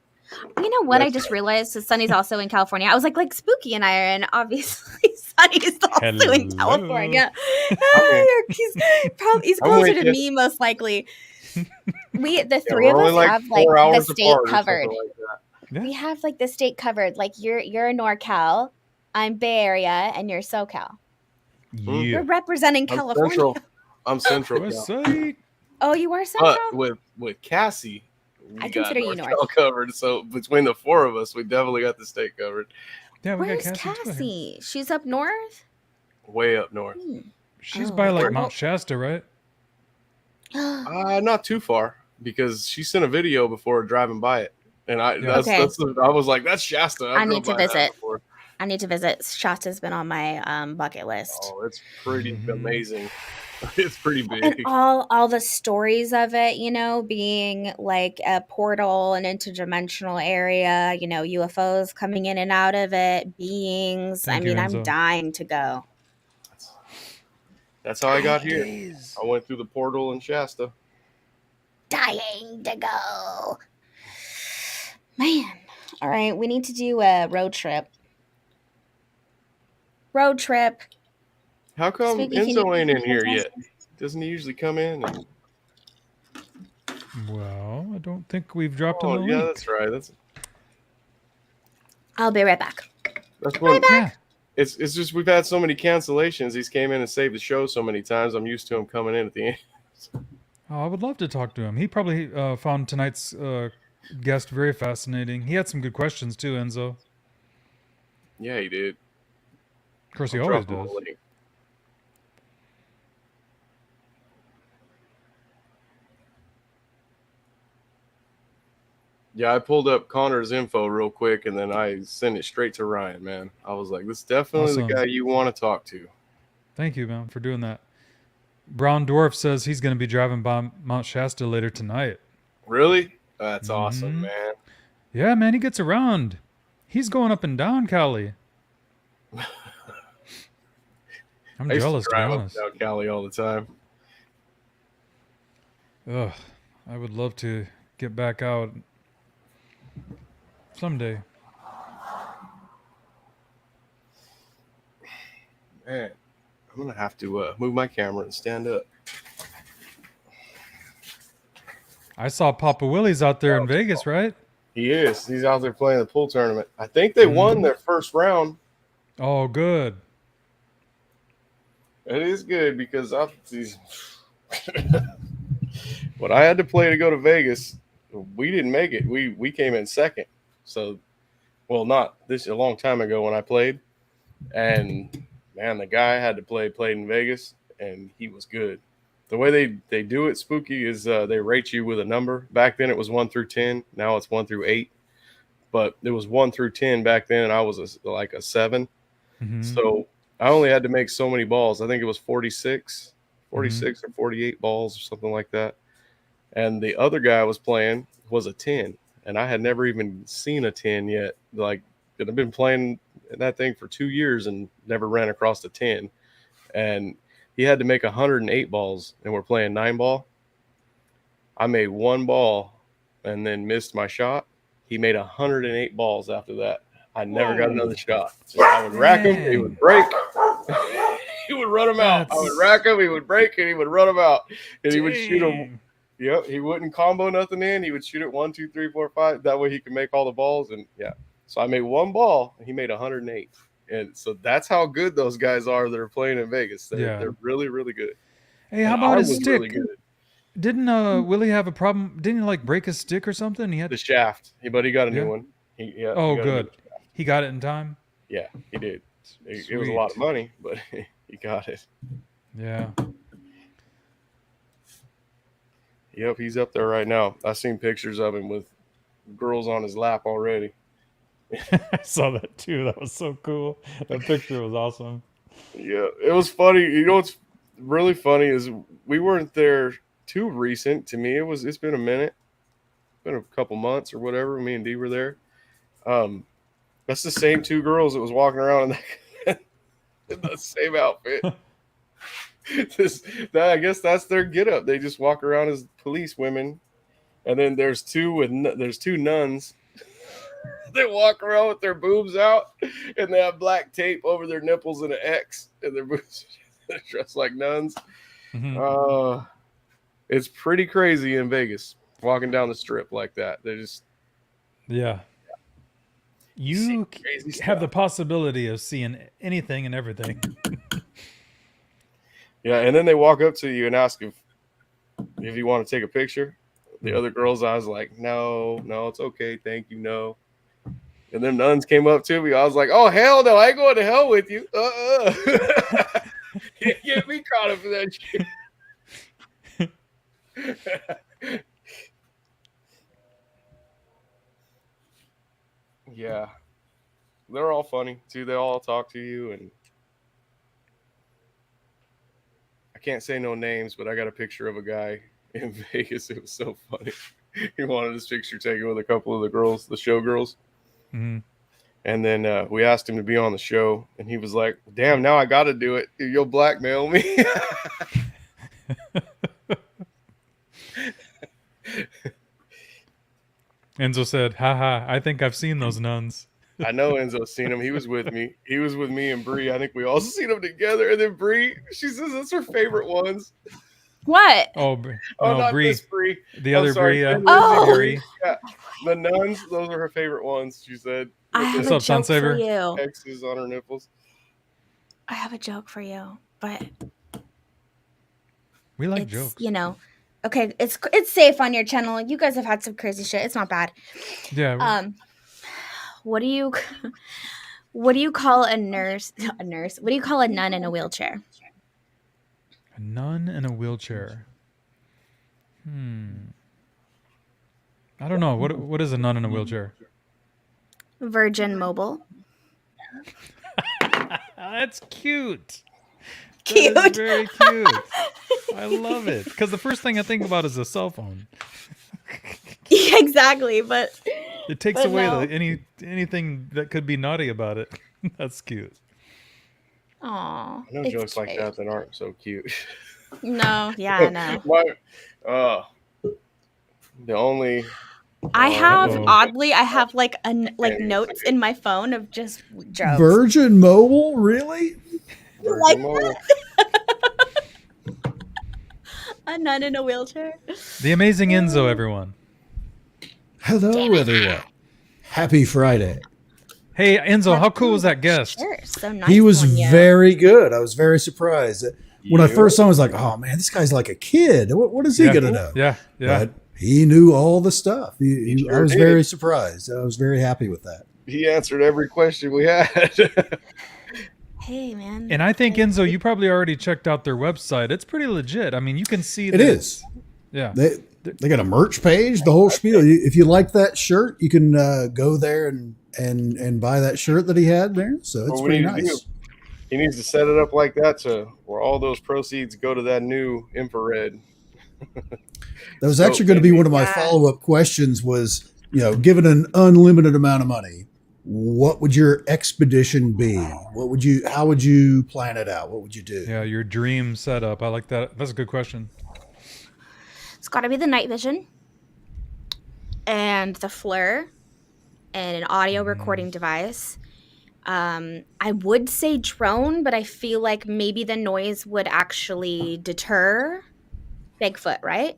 You know what? I That's- just realized so Sunny's also in California. I was like Spooky and I are in. Obviously, Sunny's also in Hello. California. mean, He's I'm closer with to you. me, most likely. The Yeah, three we're of only us like have like 4 the hours state apart or covered. something like that. Yeah. We have like the state covered. Like you're in NorCal, I'm Bay Area, and you're SoCal. Yeah. We're representing I'm California. central. I'm central. West Cal. Side. Oh, you are But SoCal? with Cassie, we I got consider you North North. Cal covered. So between the 4 of us, we definitely got the state covered. Yeah, we Where's got Cassie. too here. Cassie? She's up north? Way up north. She's Oh, by okay. like Mount Shasta, right? Not too far because she sent a video before driving by it, and I Yeah. Okay. I was like, that's Shasta. I need drove to by that visit. before. I need to visit. Shasta's been on my bucket list. Oh, it's pretty Mhm. amazing. It's pretty big. And all the stories of it, you know, being like a portal, an interdimensional area, you know, UFOs coming in and out of it, beings. Thank you, I'm Enzo. dying to go. That's how I got here. Days. I went through the portal in Shasta. Dying to go. Man. All right, we need to do a road trip. Road trip. How come Spooky, can Enzo you- ain't in here yet? Doesn't he usually come in? And... Well, I don't think we've dropped him Oh, the yeah, link. that's right. I'll be right back. That's what. Yeah. It's just we've had so many cancellations. He's came in and saved the show so many times. I'm used to him coming in at the end. Oh, I would love to talk to him. He probably found tonight's guest very fascinating. He had some good questions too, Enzo. Yeah, he did. Of course, he I'll always drop him a does. link. Yeah, I pulled up Connor's info real quick, and then I sent it straight to Ryan, man. I was like, this is definitely Awesome. the guy you want to talk to. Thank you, man, for doing that. Brown Dwarf says he's going to be driving by Mount Shasta later tonight. Really? That's awesome, Mhm. man. Yeah, man, he gets around. He's going up and down, Cali. I'm I used jealous, to to be drive up and honest. down Cali all the time. Ugh, I would love to get back out someday. Man, I'm going to have to move my camera and stand up. I saw Papa Willie's out there in Vegas, right? He is. He's out there playing the pool tournament. I think they won their first round. Oh, good. It is good because what I had to play to go to Vegas, we didn't make it. We came in second. So, well, not this a long time ago when I played, and man, the guy I had to played in Vegas, and he was good. The way they do it, Spooky, is they rate you with a number. Back then it was 1 through 10. Now it's 1 through 8. But it was 1 through 10 back then, and I was like a 7. Mhm. So I only had to make so many balls. I think it was 46 or 48 balls or something like that. And the other guy I was playing was a 10, and I had never even seen a 10 yet. Like, I've been playing that thing for 2 years and never ran across a 10. And he had to make 108 balls, and we're playing 9-ball. I made 1 ball and then missed my shot. He made 108 balls after that. I never got another shot. So I would rack him, he would break. He would run him out. I would rack him, he would break, and he would run him out. And he would shoot him. Yep, he wouldn't combo nothing in. He would shoot it 1, 2, 3, 4, 5. That way he could make all the balls. And yeah, so I made 1 ball, and he made 108. And so that's how good those guys are that are playing in Vegas. They're really, really good. Hey, how And about I his was stick? really good. Didn't Willie have a problem? Didn't he like break his stick or something? He had. The shaft, but he got a Yeah. new one. He got Oh, a new good. shaft. He got it in time. Yeah, he did. It was a lot of money, but he got it. Yeah. Yep, he's up there right now. I've seen pictures of him with girls on his lap already. I saw that too. That was so cool. That picture was awesome. Yeah, it was funny. You know what's really funny is we weren't there too recent. To me, it's been a minute, been a couple months or whatever. Me and Dee were there. That's the same 2 girls that was walking around in the same outfit. I guess that's their get up. They just walk around as police women, and then there's 2 nuns They walk around with their boobs out, and they have black tape over their nipples and an X, and their boobs are dressed like nuns. Mhm. It's pretty crazy in Vegas, walking down the strip like that. They're just Yeah. You see crazy have the stuff. possibility of seeing anything and everything. Yeah, and then they walk up to you and ask if you want to take a picture. The other girl's eyes like, no, it's okay, thank you, no. And then nuns came up to me. I was like, oh hell no, I ain't going to hell with you. Get me caught up for that shit. Yeah, they're all funny too. They all talk to you, and I can't say no names, but I got a picture of a guy in Vegas. It was so funny. He wanted his picture taken with a couple of the girls, the showgirls. Mm-hmm. And then we asked him to be on the show, and he was like, damn, now I got to do it. You'll blackmail me. Enzo said, haha, I think I've seen those nuns. I know Enzo's seen him. He was with me. He was with me and Bree. I think we all seen them together. And then Bree, she says that's her favorite ones. What? Oh, Oh, no, not Bree. this Bree. The I'm other sorry. Bree. Oh. Bree. Yeah. The nuns, those are her favorite ones, she said. I have What's a up, joke for Sunsaver? you. X's on her nipples. I have a joke for you, but We like it's, jokes. you know, okay, it's safe on your channel. You guys have had some crazy shit. It's not bad. Yeah. What do you call a nurse? A nurse. What do you call a nun in a wheelchair? A nun in a wheelchair. I don't know. What is a nun in a wheelchair? Virgin Mobile. That's cute. Cute. That is very cute. I love it. Because the first thing I think about is a cell phone. Yeah, exactly, but It takes But away no. anything that could be naughty about it. That's cute. aw, I know it's jokes like cute. that aren't so cute. No, yeah, I know. The only I have Uh-oh. oddly, I have like notes in my phone of just jokes. Virgin Mobile, really? Like Mobile. A nun in a wheelchair. The amazing Enzo, everyone. Hello, everyone. Happy Friday. Hey, Enzo, how cool was that guest? Sure, so nice. He was on you. very good. I was very surprised. When I Yeah. first saw him, I was like, oh, man, this guy's like a kid. What is he Yeah. going to know? Yeah. But he knew all the stuff. He I sure was did. very surprised. I was very happy with that. He answered every question we had. Hey, man. And I think, Enzo, you probably already checked out their website. It's pretty legit. I mean, you can see It that- is. Yeah. They got a merch page, the whole spiel. If you like that shirt, you can go there and buy that shirt that he had there. So it's What we pretty need to nice. do, he needs to set it up like that to where all those proceeds go to that new infrared. That was So actually going to be one of my Yeah. follow-up questions was, given an unlimited amount of money, what would your expedition be? How would you plan it out? What would you do? Yeah, your dream setup. I like that. That's a good question. It's got to be the night vision and the FLIR and an audio recording device. I would say drone, but I feel like maybe the noise would actually deter Bigfoot, right?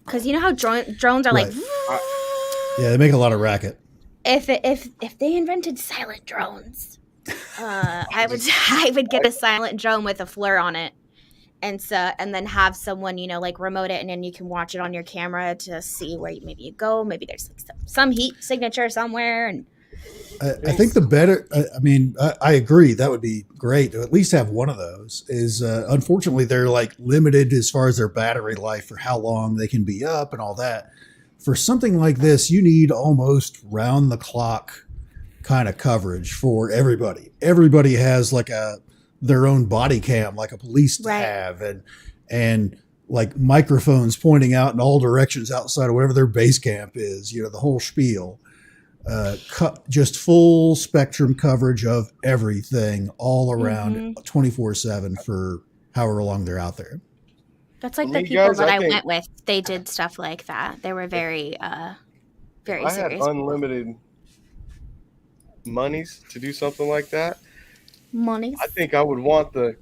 Because you know how drones are like. Right. Yeah, they make a lot of racket. If they invented silent drones, I would get a silent drone with a FLIR on it. And then have someone, like remote it, and then you can watch it on your camera to see where maybe you go. Maybe there's like some heat signature somewhere. And I think the better, I agree. That would be great to at least have one of those. Is unfortunately, they're like limited as far as their battery life for how long they can be up and all that. For something like this, you need almost round the clock kind of coverage for everybody. Everybody has like their own body cam, like a police to Right. have, and like microphones pointing out in all directions outside of whatever their base camp is, the whole spiel. Just full spectrum coverage of everything all around 24/7 for however long they're out there. that's like For the me, people guys, that I I think- went with. They did stuff like that. They were very, very I had serious. unlimited monies to do something like that, Monies. I think I would want the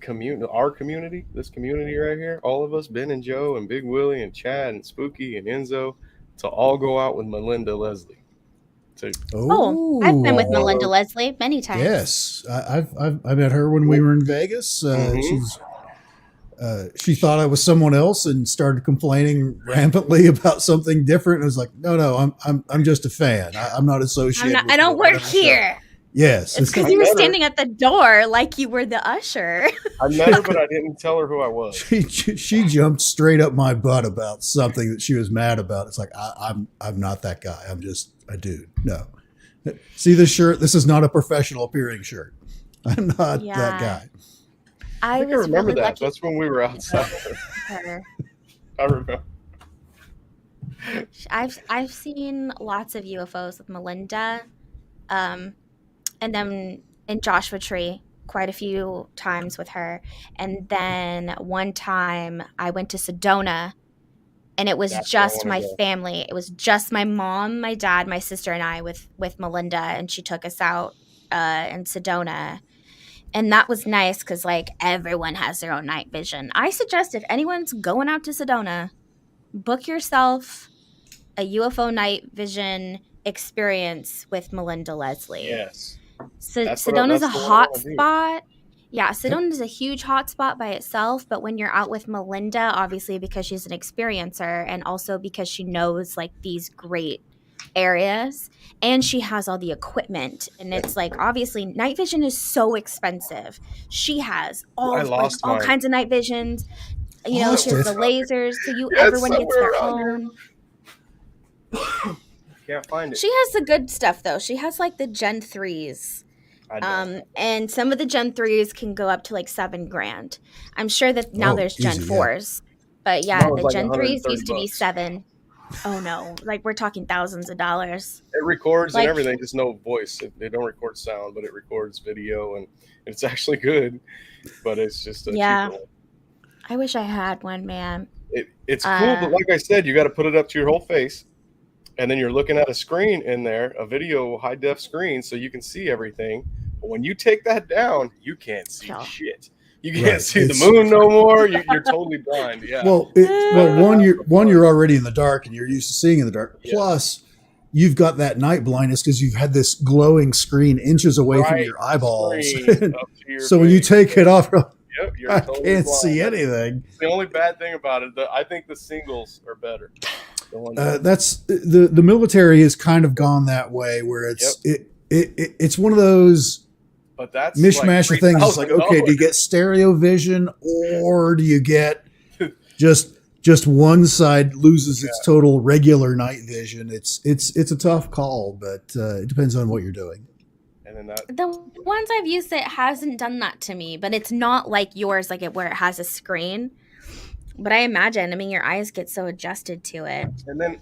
our community, this community right here, all of us, Ben and Joe and Big Willie and Chad and Spooky and Enzo, to all go out with Melinda Leslie. Oh, I've been with Melinda Leslie many times. Yes, I met her when we were in Vegas. She thought I was someone else and started complaining rampantly about something different. And I was like, no, I'm just a fan. I'm not associated. I don't work here. Yes, it's because you were standing at the door like you were the usher. I met her, but I didn't tell her who I was. She jumped straight up my butt about something that she was mad about. It's like I'm not that guy. I'm just a dude. No, see this shirt. This is not a professional appearing shirt. I'm not that guy. I remember really that. Lucky. That's when we were outside. I remember. I've seen lots of UFOs with Melinda, and then in Joshua Tree quite a few times with her, and then one time I went to Sedona, and it was just my family. It was just my mom, my dad, my sister, and I with Melinda, and she took us out in Sedona. And that was nice because, like, everyone has their own night vision. I suggest if anyone's going out to Sedona, book yourself a UFO night vision experience with Melinda Leslie. Yes. Sedona's a hot spot. Yeah, Sedona is a huge hot spot by itself. But when you're out with Melinda, obviously because she's an experiencer and also because she knows, like, these great areas, and she has all the equipment, and it's like, obviously night vision is so expensive. She has all kinds of night visions, she has the lasers, so everyone gets their own. Can't find it. She has the good stuff though. She has like the Gen 3s, and some of the Gen 3s can go up to like $7,000. I'm sure that now there's Gen 4s, but the Gen 3s used to be $7,000. Oh no, like we're talking thousands of dollars. It records and everything, just no voice. It don't record sound, but it records video, and it's actually good, but it's just a cheaper one. I wish I had one, man. It's cool, but like I said, you got to put it up to your whole face, and then you're looking at a screen in there, a video high def screen, so you can see everything. But when you take that down, you can't see shit. You can't see the moon no more. You're totally blind. Yeah. Well, you're already in the dark and you're used to seeing in the dark. Yeah. Plus, you've got that night blindness because you've had this glowing screen inches away from your eyeballs. So when you take it off, I can't see anything. The only bad thing about it, I think the singles are better. That's the military has kind of gone that way, where it's one of those. But that's mishmash of things. It's like, okay, do you get stereo vision or do you get just one side loses its total regular night vision? It's a tough call, but it depends on what you're doing. And then the ones I've used, it hasn't done that to me, but it's not like yours, like where it has a screen. But I imagine, your eyes get so adjusted to it. And then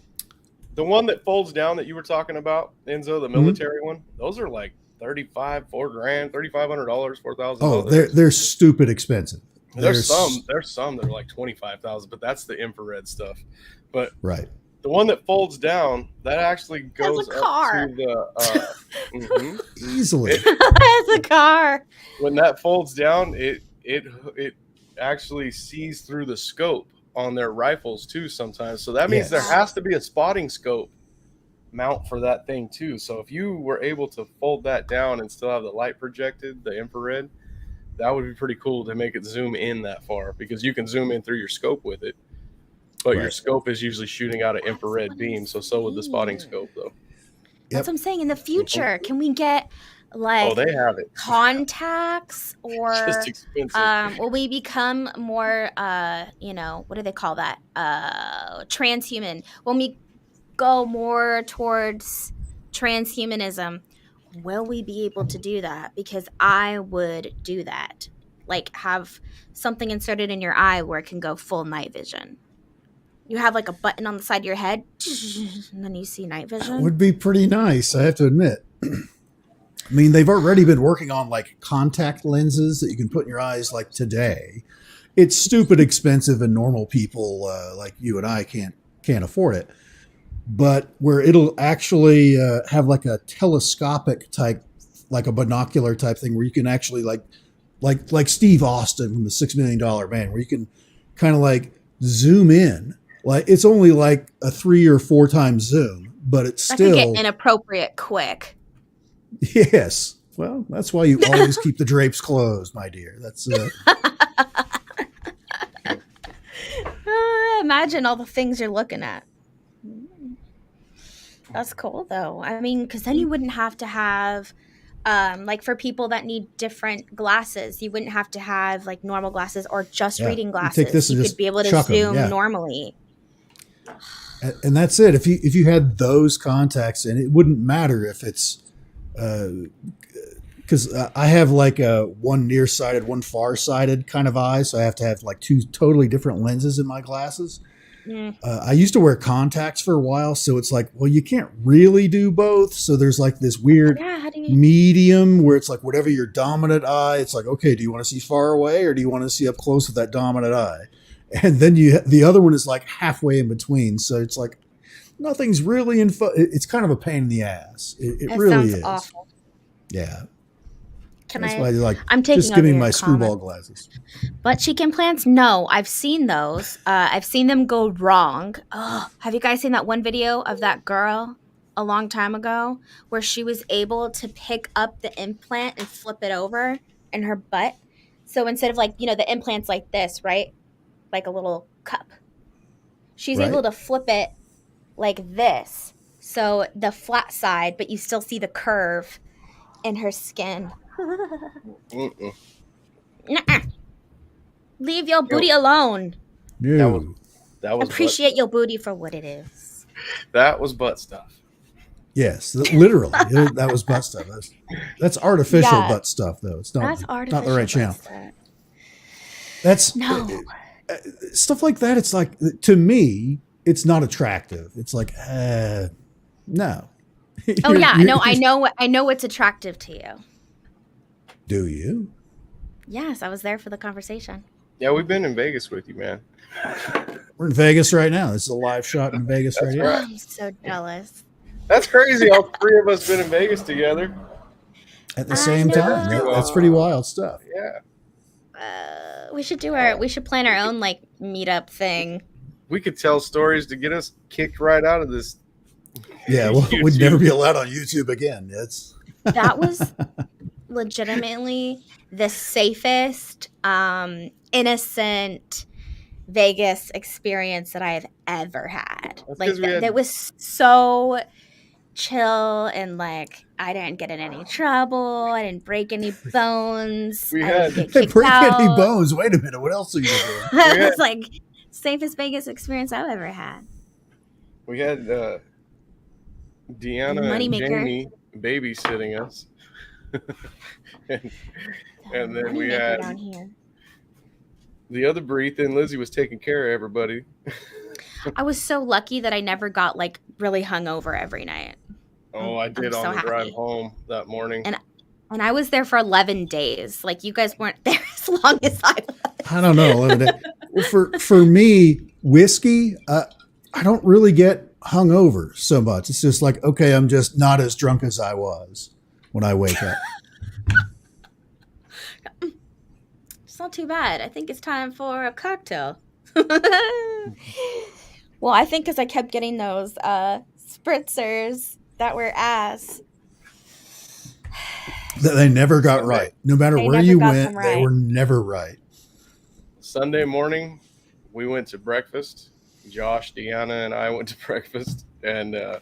the one that folds down that you were talking about, Enzo, the military one, those are like $3,500, $3,500, $4,000. Oh, they're stupid expensive. There's some that are like $25,000, but that's the infrared stuff. But the one that folds down, that actually goes up to the easily. It's a car. When that folds down, it actually sees through the scope on their rifles too sometimes. So that means there has to be a spotting scope mount for that thing too. So if you were able to fold that down and still have the light projected, the infrared, that would be pretty cool to make it zoom in that far, because you can zoom in through your scope with it, but your scope is usually shooting out an infrared beam. So would the spotting scope though. That's what I'm saying. In the future, can we get like they have it contacts, or just expensive. Will we become more what do they call that, transhuman? When we go more towards transhumanism, will we be able to do that? Because I would do that, like have something inserted in your eye where it can go full night vision. You have like a button on the side of your head and then you see night vision. That would be pretty nice, I have to admit. They've already been working on like contact lenses that you can put in your eyes like today. It's stupid expensive and normal people like you and I can't afford it. But where it'll actually have like a telescopic type like a binocular type thing where you can actually like Steve Austin from the $6 Million Man, where you can kind of like zoom in. Like it's only like a 3 or 4 times zoom, but it's That still could get inappropriate quick. yes. Well, that's why you always keep the drapes closed, my dear. That's imagine all the things you're looking at. That's cool though. I mean, because then you wouldn't have to have like for people that need different glasses, you wouldn't have to have like normal glasses or just reading glasses. Take this and You just could be able to chuck 'em, zoom yeah. normally. and that's it. If you had those contacts, and it wouldn't matter if it's because I have like a one nearsighted, one far-sighted kind of eye, so I have to have like 2 totally different lenses in my glasses. I used to wear contacts for a while, so it's like, well, you can't really do both. So there's like this weird How do you medium where it's like whatever your dominant eye, it's like, okay, do you want to see far away or do you want to see up close with that dominant eye? And then the other one is like halfway in between. So it's like nothing's really it's kind of a pain in the ass. It that really sounds is. awful. Yeah. Can That's I? why you're like, I'm taking just give me over my your screwball comment. glasses. Butt cheek implants? No, I've seen those. I've seen them go wrong. Oh, have you guys seen that one video of that girl a long time ago where she was able to pick up the implant and flip it over in her butt? So instead of like, the implant's like this, right? Like a little cup. She's Right. able to flip it like this. So the flat side, but you still see the curve in her skin. Mm-mm. Nuh-uh. Leave your booty alone. No. That was Appreciate your booty for what it is. that was butt stuff. Yes, literally. That was butt stuff. That's artificial Yeah. butt stuff, though. It's not, That's not artificial. the right channel. stuff. That's No. stuff like that. It's like, to me, it's not attractive. It's like, no. Oh yeah, no, I know what's attractive to you. Do you? Yes, I was there for the conversation. Yeah, we've been in Vegas with you, man. We're in Vegas right now. This is a live shot in Vegas right here. right. I'm so jealous. That's crazy. All 3 of us been in Vegas together. At the I same time. know. That's pretty wild stuff. Yeah. We should plan our own like meetup thing. We could tell stories to get us kicked right out of this. Yeah, well, we'd YouTube. never be allowed on YouTube again. That was legitimately the safest, innocent Vegas experience that I've ever had. That's Like 'cause we had- that was so chill, and like I didn't get in any trouble. I didn't break any bones. We I had- didn't get Hey, kicked break out. any bones. Wait a minute. What else are you doing? It was like safest Vegas experience I've ever had. We had Deanna and Moneymaker. Jamie babysitting us. and then we Moneymaker had down here. the other Breathe, and Lizzie was taking care of everybody. I was so lucky that I never got like really hungover every night. Oh, I did I'm on so the drive happy. home that morning. And I was there for 11 days. Like you guys weren't there as long as I was. I don't know. 11 days. Well, for me, whiskey, I don't really get hungover so much. It's just like, okay, I'm just not as drunk as I was when I wake up. It's not too bad. I think it's time for a cocktail. Well, I think because I kept getting those spritzers that were ass. They never got right. No matter They where never you got went, them they right. were never right. Sunday morning, we went to breakfast. Josh, Deanna, and I went to breakfast, and I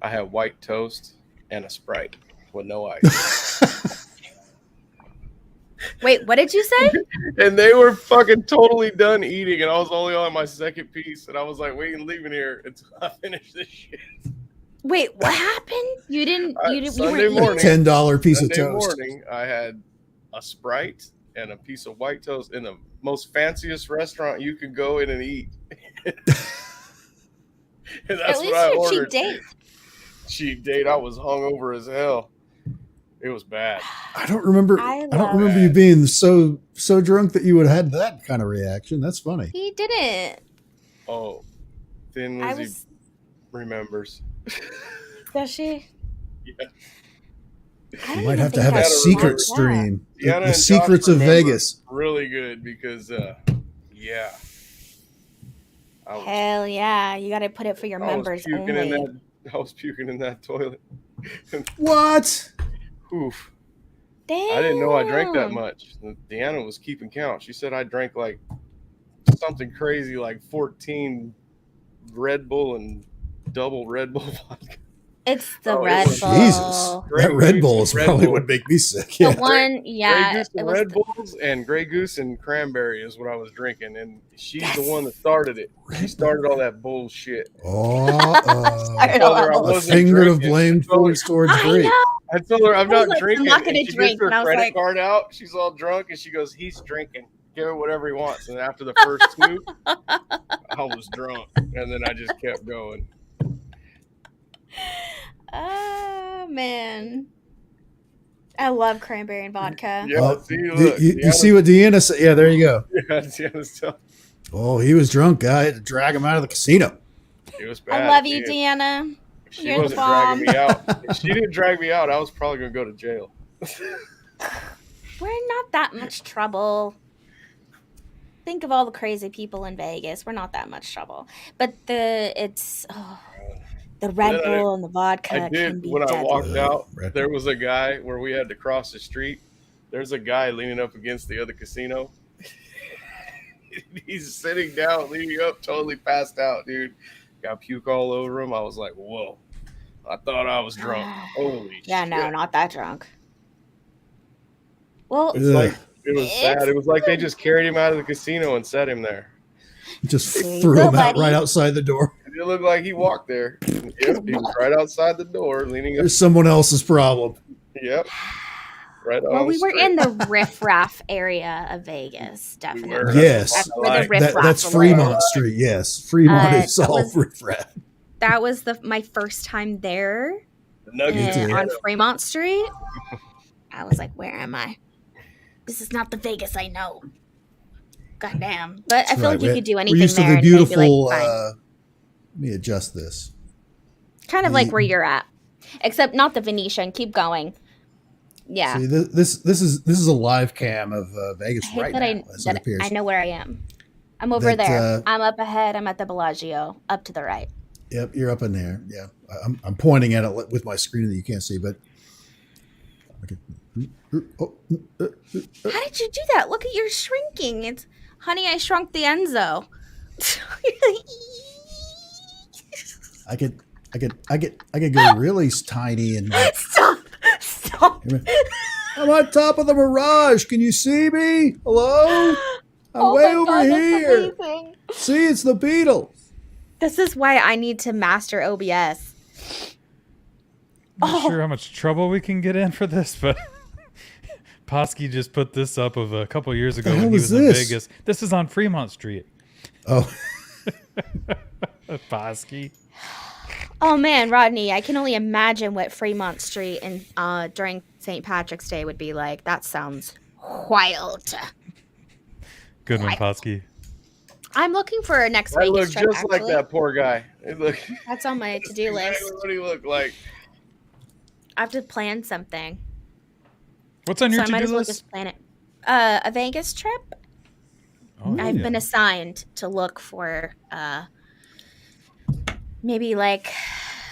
had white toast and a Sprite with no ice. Wait, what did you say? And they were fucking totally done eating, and I was only on my second piece, and I was like waiting, leaving here until I finished this shit. Wait, what happened? You didn't. You Sunday weren't eating? morning. $10 piece of Sunday toast. morning, I had a Sprite and a piece of white toast in the most fanciest restaurant you could go in and eat. And that's At least what I your ordered. cheap date. Cheap date. I was hungover as hell. It was bad. I don't remember. I I don't love remember you being so drunk that you would have had that kind of reaction. That's funny. He didn't. Oh, Thin I Lizzie was. remembers. Does she? Yeah. I You don't might even have to think have a I've secret watched that. stream. Deanna The and secrets Josh of remember Vegas. really good because, yeah, I was, Hell yeah. You got to put it for your I was members puking only. I was puking in that toilet. What? Oof. Damn. I didn't know I drank that much. Deanna was keeping count. She said I drank like something crazy, like 14 Red Bull and double Red Bull vodka. It's the Oh, it Red was- Bull. Jesus. Grey That Red Goose Bull and is Red probably Bull. what make me sick. The Yeah. one, Grey yeah. Goose It and was Red Bulls and Grey Goose and Cranberry is what I was drinking, and she's the Yes. one that started it. She started all that bullshit. Started I all told her that I a bullshit. wasn't finger of drinking. blame falls towards I great. know. I told her I'm I was not like, I'm drinking. not gonna and she drink, gets her and I was credit like- card out. She's all drunk, and she goes, "He's drinking. Give her whatever he wants." And after the first two, I was drunk, and then I just kept going. Oh, man. I love cranberry and vodka. Yeah, Oh, see, you, look, you see what Deanna said? Yeah, there you go. Deanna's telling- Oh, he was drunk. I had to drag him out of the casino. It was bad. I love you, Deanna. Deanna. She You're the wasn't bomb. dragging me out. If she didn't drag me out, I was probably gonna go to jail. We're not that much trouble. Think of all the crazy people in Vegas. We're not that much trouble. But the Red Then Bull and the vodka I can did be when I deadly. walked out. Red There was a guy where we had to cross the street. There's a guy leaning up against the other casino. He's sitting down, leaning up, totally passed out, dude. Got puke all over him. I was like, whoa. I thought I was drunk. Holy Yeah, shit. no, not that drunk. Well, It's like Ugh. it was sad. It was like they just carried him out of the casino and set him there. Just There you threw go, him out buddy. right outside the door. It looked like he walked there. Yep, he was right outside the door, leaning up. There's someone else's problem. Yep. Right on. well, we the were street. in the riffraff area of Vegas, definitely. were. Yes. That's where the Like, riffraff That's was. Fremont Street. Yes. Fremont is that all was- riffraff. That was my first time there The Nuggets. too. on Fremont Street. I was like, where am I? This is not the Vegas I know. Goddamn. But I That's feel right. like you could do anything We're used there. to the and they'd be beautiful. like, fine. Let me adjust this. Kind of like where you're at. Except not the Venetian. Keep going. Yeah. See, this is a live cam of Vegas I hate right that, now, as it that appears. I know where I am. I'm over That, there. I'm up ahead. I'm at the Bellagio. Up to the right. Yep, you're up in there. Yeah, I'm pointing at it with my screen that you can't see, but. Oh, How did you do that? Look at your shrinking. It's Honey, I Shrunk the Enzo. I could go really tiny and like, Stop. I'm on top of the Mirage. Can you see me? Hello? I'm Oh way my over God, that's here. amazing. See, it's the Beatles. This is why I need to master OBS. I'm not sure how much trouble we can get in for this, but Posky just put this up of a couple years ago The when hell he is was in this? Vegas. This is on Fremont Street. Oh, Posky. Oh man, Rodney, I can only imagine what Fremont Street and during St. Patrick's Day would be like. That sounds wild. Good one, Posky. I'm looking for a next I Vegas look trip. just like Actually, that poor guy. It look that's on my to-do list. exactly what he looked like. I have to plan something, What's on so your I might to-do as well list? just plan it. A Vegas trip. Oh, I've yeah. been assigned to look for maybe like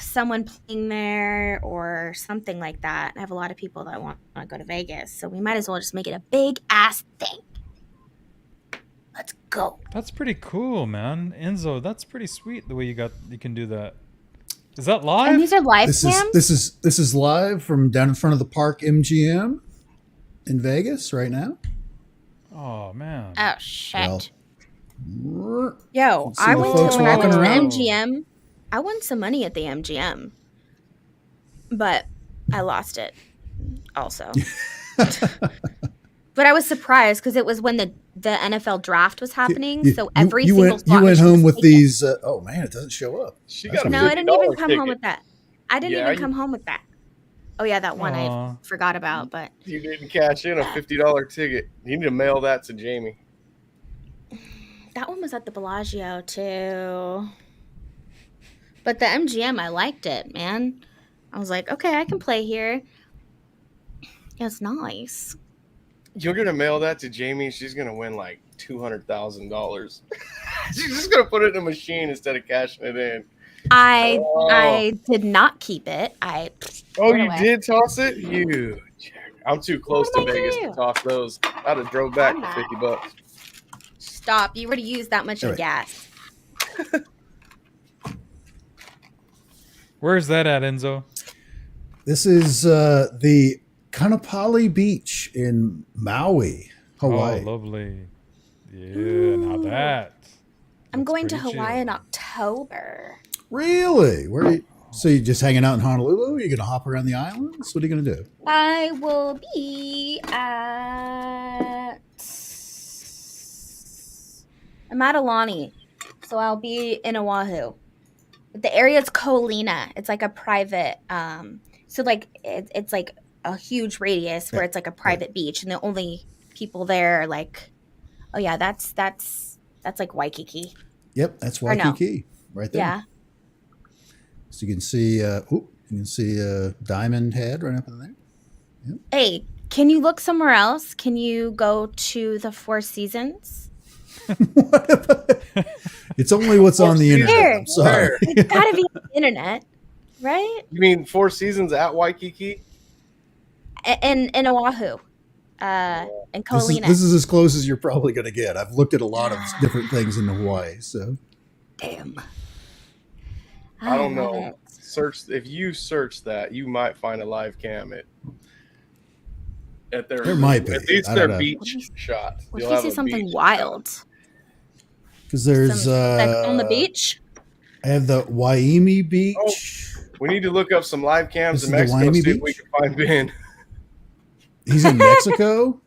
someone playing there or something like that. I have a lot of people that want to go to Vegas, so we might as well just make it a big ass thing. Let's go. That's pretty cool, man. Enzo, that's pretty sweet the way you can do that. Is that live? And these are live this cams. is live from down in front of the Park MGM in Vegas right now. Oh man. Oh shit. Well, Yo, see I the went folks to when I went to the walking around. MGM. I won some money at the MGM, but I lost it also. But I was surprised because it was when the NFL draft was happening, so every you single went, slot you went machine home was with taken. these. Oh man, it doesn't show up. She That's got a No, I didn't even $50 come home ticket. with that. I didn't Yeah, even you- come home with that. Oh yeah, that one Aw. I forgot about, but You didn't cash in a $50 ticket. You need to mail that to Jamie. that one was at the Bellagio too. But the MGM, I liked it, man. I was like, okay, I can play here. It's nice. You're gonna mail that to Jamie. She's gonna win like $200,000. She's just gonna put it in a machine instead of cashing it in. I did not keep it. I threw it You away. did toss it? You jerk. I'm too close to What did I Vegas do? to toss those. I'd have drove back for $50. Stop. You already used that much All of right. gas. Where's that at, Enzo? This is the Kanapali Beach in Maui, Hawaii. Oh, lovely. Yeah, now that. I'm that's going to pretty Hawaii in chill. October. Really? Where? Are you, so you just hanging out in Honolulu? Are you going to hop around the islands? What are you going to do? I will be at. I'm at Alani, so I'll be in Oahu. The area is Kolina. It's like a private. So like it's like a huge radius where it's like a private beach, and the only people there are like, oh yeah, that's like Waikiki. Yep, that's Or no. Waikiki right there. Yeah. So you can see, Diamond Head right up in there. Hey, can you look somewhere else? Can you go to the Four Seasons? It's only what's on the internet. Here. I'm sorry. Where? It's gotta be on the internet, right? You mean Four Seasons at Waikiki? In Oahu, in Kolina. This is as close as you're probably going to get. I've looked at a lot of different things in Hawaii. So Damn. I don't love know. it. If you search that, you might find a live cam at their. There might be. At least I their don't know. beach shot. What You'll if have you see a something beach wild? because there's Like on the beach? I have the Waimi Beach. We need to look up some live cams This in is the Mexico. Waimi See if we Beach? can find Ben. He's in Mexico.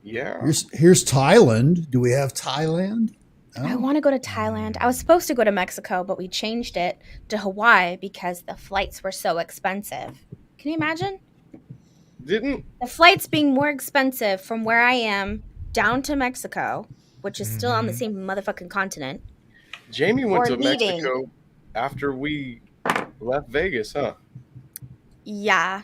Yeah. Here's Thailand. Do we have Thailand? I Oh. want to go to Thailand. I was supposed to go to Mexico, but we changed it to Hawaii because the flights were so expensive. Can you imagine? Didn't The flights being more expensive from where I am down to Mexico, which is still on the same motherfucking continent. Jamie went Or to leaving. Mexico after we left Vegas, huh? Yeah.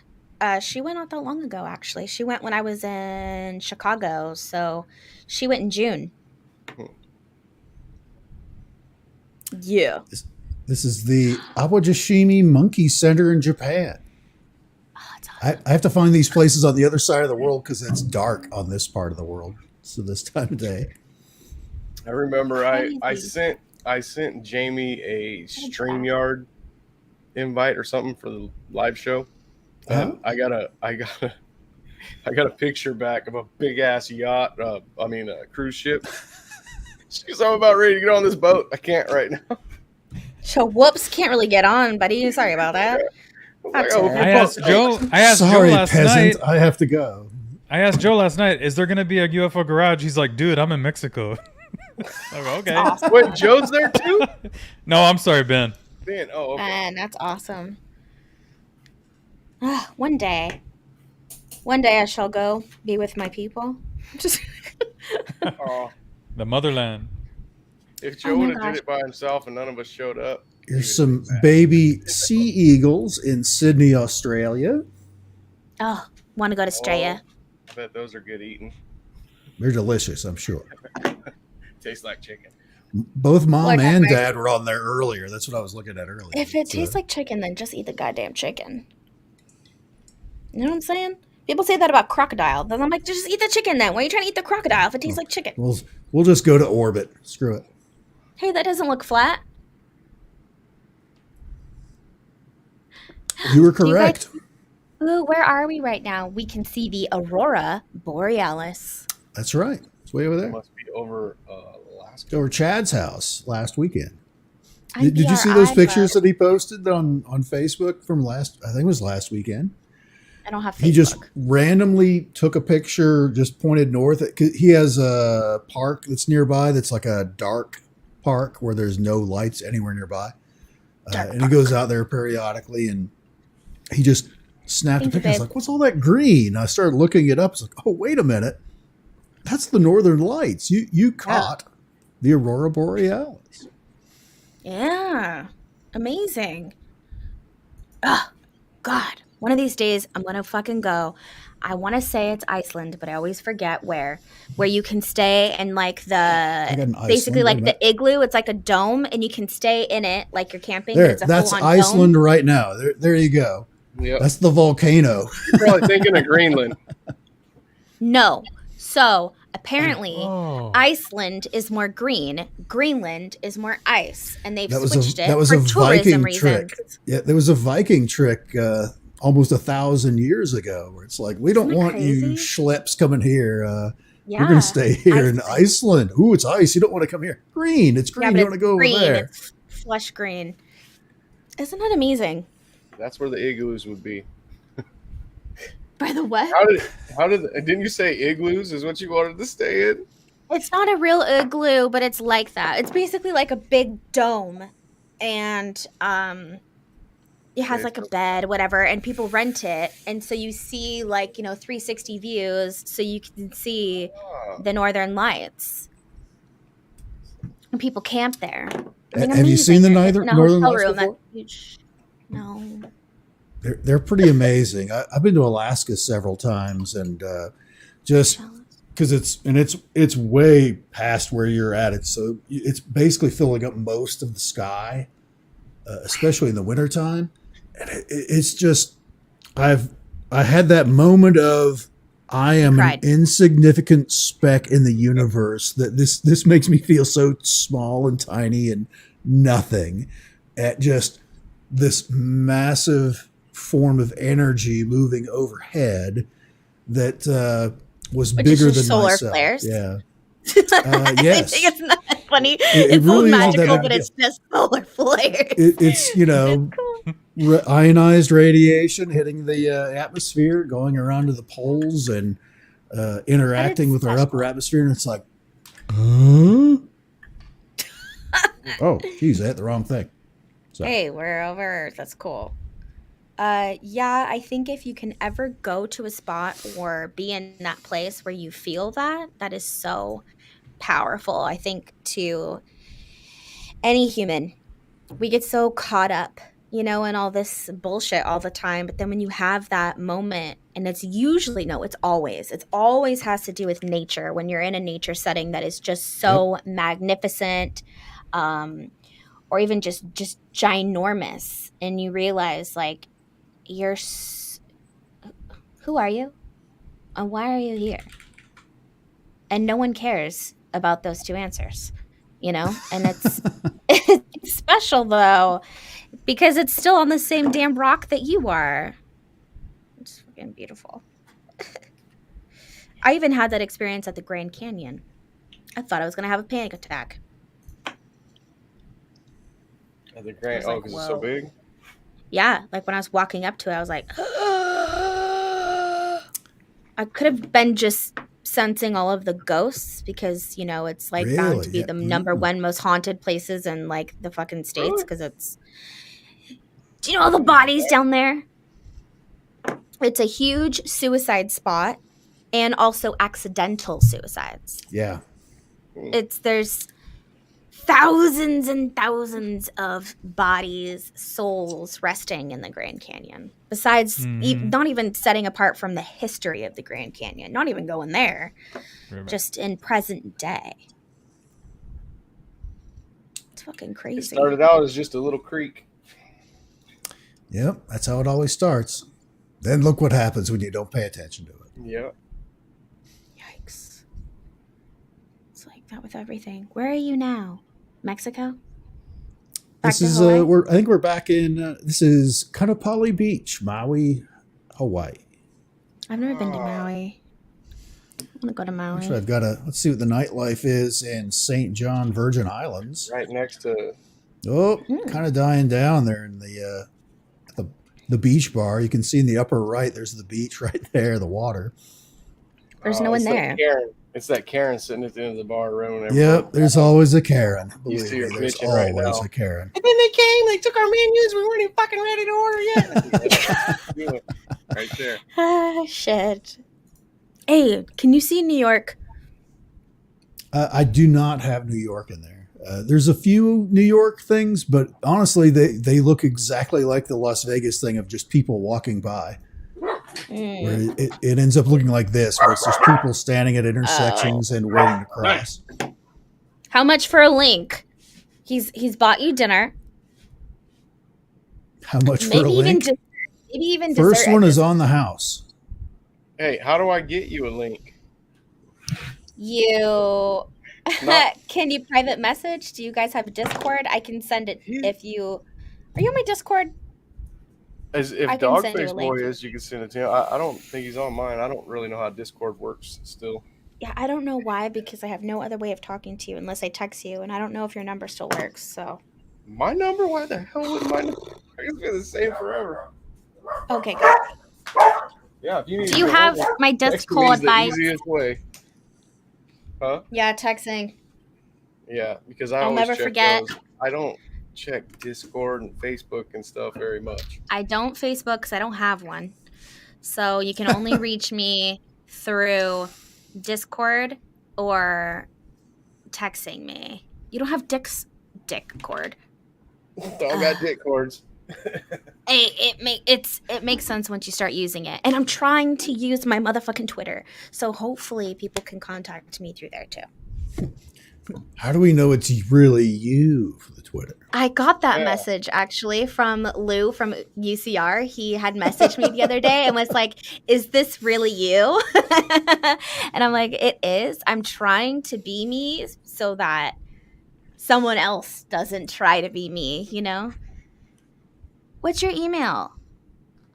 She went not that long ago, actually. She went when I was in Chicago. So she went in June. Yeah. This is the Awajishimi Monkey Center in Japan. Oh, it's awesome. I have to find these places on the other side of the world because it's dark on this part of the world. So this time of day. I remember I Crazy. sent Jamie a StreamYard invite or something for the live show. And I got a picture back of a big ass yacht. A cruise ship. She's I'm about ready to get on this boat. I can't right now. So whoops, can't really get on, buddy. Sorry about that. Like, oh, I asked Joe Sorry, last peasant. night. I have to go. I asked Joe last night, is there going to be a UFO garage? He's like, dude, I'm in Mexico. I go, okay. Wait, Joe's there too? No, I'm sorry, Ben. Man, oh, okay. Man, that's awesome. One day I shall go be with my people. Just Oh, The motherland. if Oh Joe my would have gosh. did it by himself and none of us showed up. Here's some baby sea eagles in Sydney, Australia. oh, want to go to Australia? I bet those are good eating. They're delicious, I'm sure. Tastes like chicken. Both mom Like and that, right? dad were on there earlier. That's what I was looking at earlier. If it So- tastes like chicken, then just eat the goddamn chicken. You know what I'm saying? People say that about crocodile. Then I'm like, just eat the chicken then. Why are you trying to eat the crocodile if it tastes like chicken? we'll just go to orbit. Screw it. Hey, that doesn't look flat. You were Do you guys- correct. Ooh, where are we right now? We can see the aurora borealis. That's right. It's way over It there. must be over Alaska. Over Chad's house last weekend. I'm Did you see those PRI, pictures that he posted on Facebook from I think it was last weekend? I don't have Facebook. He just randomly took a picture, just pointed north. He has a park that's nearby that's like a dark park where there's no lights anywhere nearby. Dark And he goes out there periodically and he just snapped Thank a you, picture. I was babe. like, what's all that green? I started looking it up. It's like, oh, wait a minute. That's the Northern Lights. You caught the Aurora Borealis. Yeah. Amazing. Oh, God. One of these days, I'm going to fucking go. I want to say it's Iceland, but I always forget where you can stay in like I got an basically Iceland. like the igloo. It's like a dome and you can stay in it like you're camping. There, It's a that's full-on Iceland dome. right now. There you go. Yep. That's the volcano. You're probably thinking of Greenland. No. So apparently Oh. Iceland is more green. Greenland is more ice. And they've That was switched a it for tourism Viking reasons. trick. Yeah, there was a Viking trick almost 1,000 years ago where it's like, we don't Isn't it want you crazy? schleps coming here. Yeah. We're going to stay here in Iceland. Iceland. Ooh, it's ice. You don't want to come here. Green. It's green. Yeah, but You want to go green. over there. It's flush green. Isn't that amazing? That's where the igloos would be. By the way, Didn't you say igloos is what you wanted to stay in? it's not a real igloo, but it's like that. It's basically like a big dome, and it has like a bed, whatever, and people rent it, and so you see like 360 views, so you can see the Northern Lights, and people camp there. I mean, Have you seen the amazing. In a Northern hotel Lights room, before? that's huge. No. They're pretty amazing. I've been to Alaska several times, and just because it's way past where you're at. It's basically filling up most of the sky, especially in the wintertime. And it's just I had that moment of I am an insignificant speck in the universe. That this makes me feel so small and tiny and nothing. At just this massive form of energy moving overhead that was Which bigger is than solar myself. flares. Yeah. Yes. Yes. I think it's not that funny. It It's really all isn't that magical, big but a it's just solar flares. It's Cool. ionized radiation hitting the atmosphere, going around to the poles and interacting with our special. upper atmosphere, and it's like, huh? Oh, geez, I hit the wrong thing. So, Hey, we're over Earth. That's cool. Yeah, I think if you can ever go to a spot or be in that place where you feel that is so powerful. I think to any human, we get so caught up, in all this bullshit all the time. But then when you have that moment, and it's always has to do with nature. When you're in a nature setting that is just so magnificent, or even just ginormous, and you realize like who are you and why are you here, and no one cares about those two answers, and it's it's special though because it's still on the same damn rock that you are. It's fucking beautiful. I even had that experience at the Grand Canyon. I thought I was gonna have a panic attack. At the Grand, I was like, because it's so whoa. big. Yeah, like when I was walking up to it, I was like, I could have been just sensing all of the ghosts because, it's like bound to be Really? the Yeah. number one most haunted places in like the fucking states because it's. Do you know all the bodies down there? It's a huge suicide spot and also accidental suicides. yeah. There's thousands and thousands of bodies, souls resting in the Grand Canyon. Besides, not even setting apart from the history of the Grand Canyon, not even going there, just in present day. It's fucking It crazy. started out as just a little creek. Yep. That's how it always starts. Then look what happens when you don't pay attention to it. Yeah. Yikes. It's like that with everything. Where are you now? Mexico? Back This to is Hawaii? I think we're back in. This is Kanapali Beach, Maui, Hawaii. I've never been to Maui. I want to go to Maui. Actually, I've got let's see what the nightlife is in St. John, Virgin Islands. Right next to. Oh, kind of dying down there in the beach bar. You can see in the upper right, there's the beach right there, the water. There's no one it's that there. Karen. It's that Karen sitting at the end of the bar ruining everything. Yep, there's always a Karen. You Believe see her me, there's bitching right always now. a Karen. And then they came, they took our menus, we weren't even fucking ready to order yet. Right there. Ah, shit. Hey, can you see New York? I do not have New York in there. There's a few New York things, but honestly, they look exactly like the Las Vegas thing of just people walking by. Where it ends up looking like this, where it's just people standing at intersections and waiting to cross. How much for a link? He's bought you dinner. How much for a link? Maybe even First dessert one at is this- on the house. Hey, how do I get you a link? You Not- can you private message? Do you guys have a Discord? I can send it if you. Are you on my Discord? As if I can send you a Dogface link. Boy is, you can send it to him. I don't think he's on mine. I don't really know how Discord works still. Yeah, I don't know why because I have no other way of talking to you unless I text you, and I don't know if your number still works. So. My number? Why the hell would my number? It's been the same forever. Okay, good. Yeah, if you need Do you to have get hold of my me, texting me Discord is the by? easiest way. Huh? Yeah, texting. Yeah, because I I'll always never check forget. those. I don't check Discord and Facebook and stuff very much. I don't Facebook because I don't have one. So you can only reach me through Discord or texting me. You don't have dick cord. Dog got dick cords. Hey, it makes sense once you start using it. And I'm trying to use my motherfucking Twitter. So hopefully people can contact me through there too. How do we know it's really you for the Twitter? I got that Yeah. message actually from Lou from UCR. He had messaged me the other day and was like, "Is this really you?" And I'm like, "It is. I'm trying to be me so that someone else doesn't try to be me, you know?" What's your email?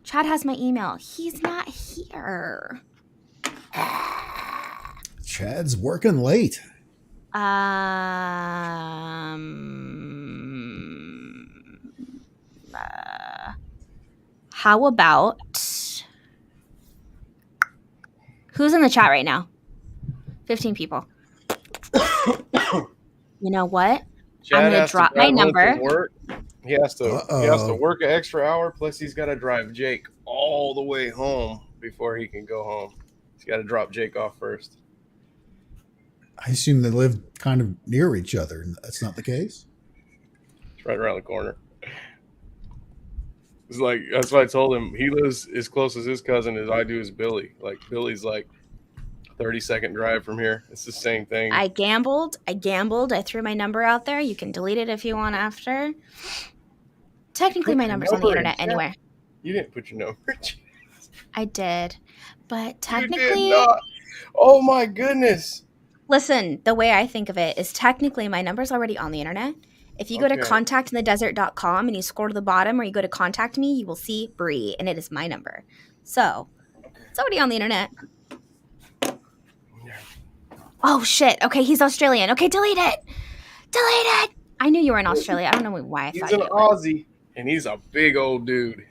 Chad has my email. He's not here. Chad's working late. How about who's in the chat right now? 15 people. You know what? Chad gonna has to drop my drive home from number. Work. He has to Uh-oh. work an extra hour. Plus, he's got to drive Jake all the way home before he can go home. He's got to drop Jake off first. I assume they live kind of near each other, and that's not the case. It's right around the corner. It's like that's why I told him he lives as close as his cousin as I do as Billy. Like Billy's like 30-second drive from here. It's the same thing. I gambled. I threw my number out there. You can delete it if you want after. Technically, my Put your number's on the number in internet chat. anyway. You didn't put your number. I did. But You technically, did not. Oh my goodness. listen, the way I think of it is technically my number's already on the internet. If you go to Okay. contactinthedesert.com and you scroll to the bottom or you go to contact me, you will see Bree, and it is my number. So, it's already on the internet. Oh, shit. Okay, he's Australian. Okay, delete it. Delete it. I knew you were in Australia. I don't know why I He's thought an you were. Aussie, and he's a big old dude.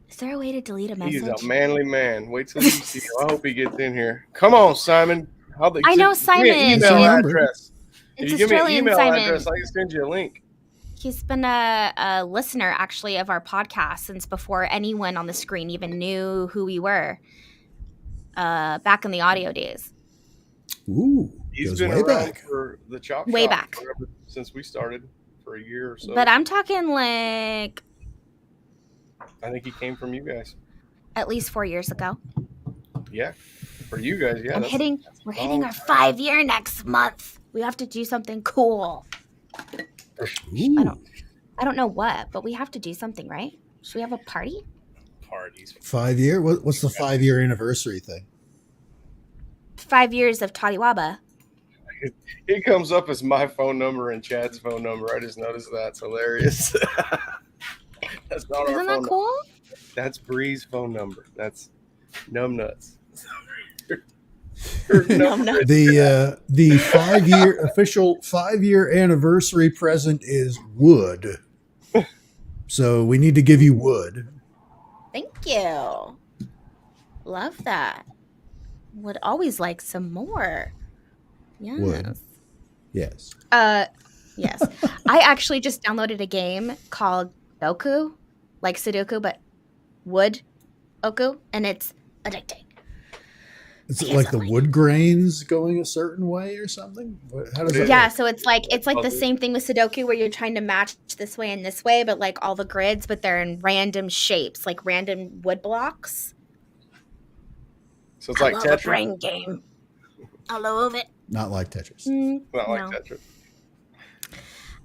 Is there a way to delete a message? He's a manly man. Wait till you see him. I hope he gets in here. Come on, Simon. I know Give me an Simon. email Number. address. If It's you give me an Australian email Simon. address, I can send you a link. He's been a listener, actually, of our podcast since before anyone on the screen even knew who we were. Back in the audio days. Ooh, He's goes been way around back. for the chop Way shop back. forever, since we started for a year or so. But I'm talking like I think he came from you guys. at least 4 years ago. Yeah, for you guys. Yeah, We're hitting long our 5-year next month. We have to do something cool. Ooh. I don't know what, but we have to do something, right? Should we have a party? parties. 5 year? What's the 5-year anniversary thing? 5 years of Tadiwaba. It comes up as my phone number and Chad's phone number. I just noticed that. It's hilarious. That's not our Isn't phone that number. cool? That's Bree's phone number. That's numbnuts. Numbnuts. The 5-year official 5-year anniversary present is wood. So we need to give you wood. Thank you. Love that. Would always like some more. Yes. Would. Yes. Yes. I actually just downloaded a game called Goku, like Sudoku, but wood Oku, and it's addicting. Is it like the wood grains going a certain way or something? How does that Yeah, work? so it's like the same thing with Sudoku where you're trying to match this way and this way, but like all the grids, but they're in random shapes, like random wood blocks. So it's like I love Tetris. a brain game. I love it. Not like Tetris. Not like No. Tetris.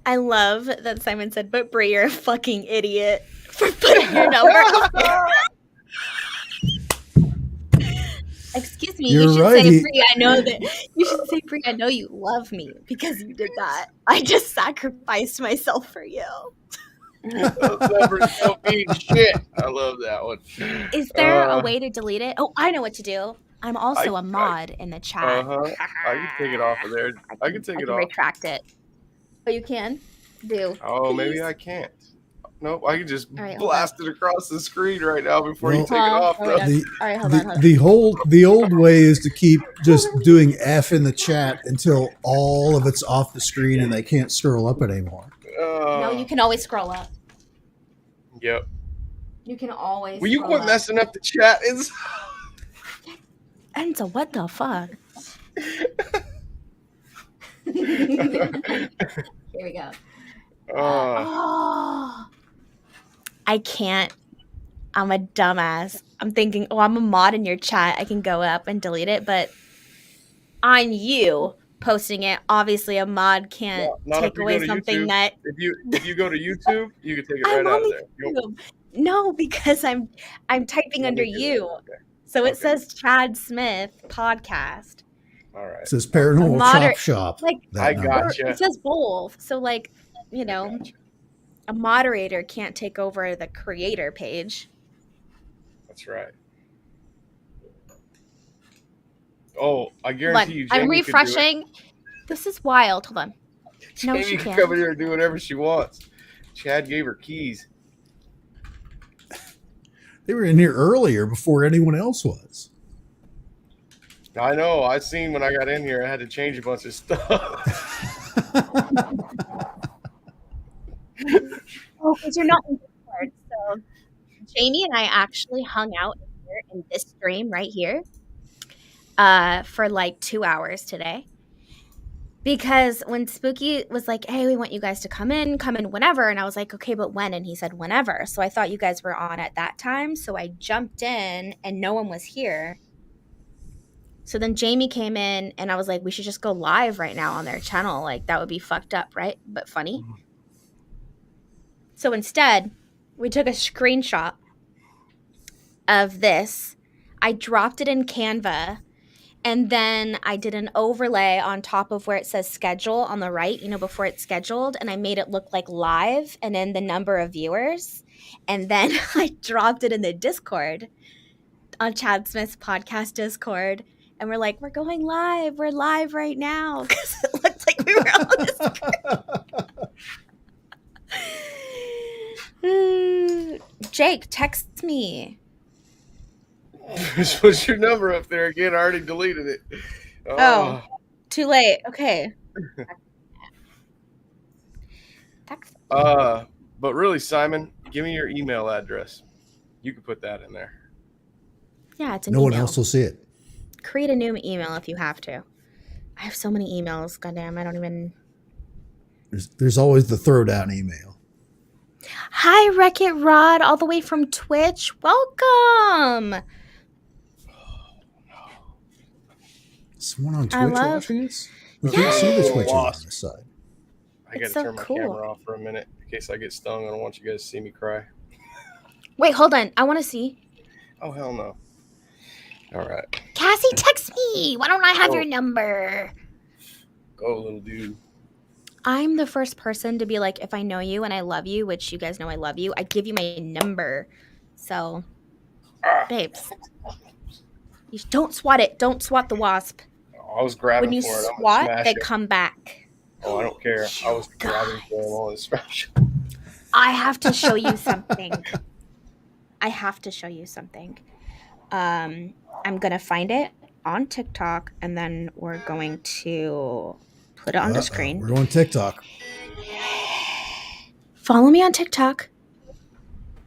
I love that Simon said, but Brie, you're a fucking idiot for putting your number up there. Excuse me, You're you should right, say, Brie, I know that you should say, Brie, I know you love me because you did that. I just sacrificed myself for you. Those numbers don't mean shit. I love that one. Is there a way to delete it? Oh, I know what to do. I'm also a mod in the chat. I can take it off of there. I can take it off. Retract it. Oh, you can? Do. Oh, maybe Please. I can't. Nope, I can just All right, hold blast it across the screen right now before you Well, take it off. hold on. The, All right, hold on. the old way is to keep just doing F in the chat until all of it's off the screen and they can't scroll up anymore. No, you can always scroll up. Yep. You can always Will you scroll quit up. messing up the chat? Enzo, what the fuck? Here we go. I can't. I'm a dumbass. I'm thinking, oh, I'm a mod in your chat. I can go up and delete it, but on you posting it, obviously a mod can't Not if take you away go to something YouTube. that If you go to YouTube, you can take it I'm right out on of there. YouTube. No, because I'm typing under you. Okay. So it Okay. says Chad Smith podcast. All right. It says Paranormal Moder- Chop Shop. like- that I number. got Or Gotcha. it says both. So like, you know, Gotcha. a moderator can't take over the creator page. That's right. Oh, I Hold guarantee on. you, I'm Jamie refreshing. This is wild. Hold on. No, Jamie she can can't. come in here and do whatever she wants. Chad gave her keys. They were in here earlier before anyone else was. I know. I seen when I got in here, I had to change a bunch of stuff. Oh, because you're not in Discord. So Jamie and I actually hung out here in this stream right here for like 2 hours today. Because when Spooky was like, hey, we want you guys to come in whenever. And I was like, okay, but when? And he said, whenever. So I thought you guys were on at that time. So I jumped in and no one was here. So then Jamie came in and I was like, we should just go live right now on their channel. Like, that would be fucked up, right? But funny. So instead, we took a screenshot of this. I dropped it in Canva. And then I did an overlay on top of where it says schedule on the right, you know, before it's scheduled. And I made it look like live and then the number of viewers. And then I dropped it in the Discord on Chad Smith's podcast Discord. And we're like, we're going live. We're live right now. Because it looked like we were on the screen. Jake, text me. What's your number up there again? I already deleted it. Oh, too late. Okay. But really, Simon, give me your email address. You can put that in there. Yeah, it's an No email. one else will see it. Create a new email if you have to. I have so many emails. Goddamn, I don't even. There's always the throwdown email. Hi, Wreck-It Rod, all the way from Twitch. Welcome. Someone on I Twitch love- watching us? We can't see the Yay! Twitches on this side. I got to It's so turn my cool. camera off for a minute in case I get stung. I don't want you guys to see me cry. Wait, hold on. I want to see. Oh, hell no. All right. Cassie, text me. Why don't I have Oh. your number? Go, little dude. I'm the first person to be like, if I know you and I love you, which you guys know I love you, I give you my number. So, babes, you don't swat it. Don't swat the wasp. I was grabbing When you for it. I'm gonna swat, smash they it. come back. Oh, I don't care. I was grabbing guys. for it on the smash. I have to show you something. I have to show you something. I'm going to find it on TikTok, and then we're going to put it on the screen. We're on TikTok. Follow me on TikTok.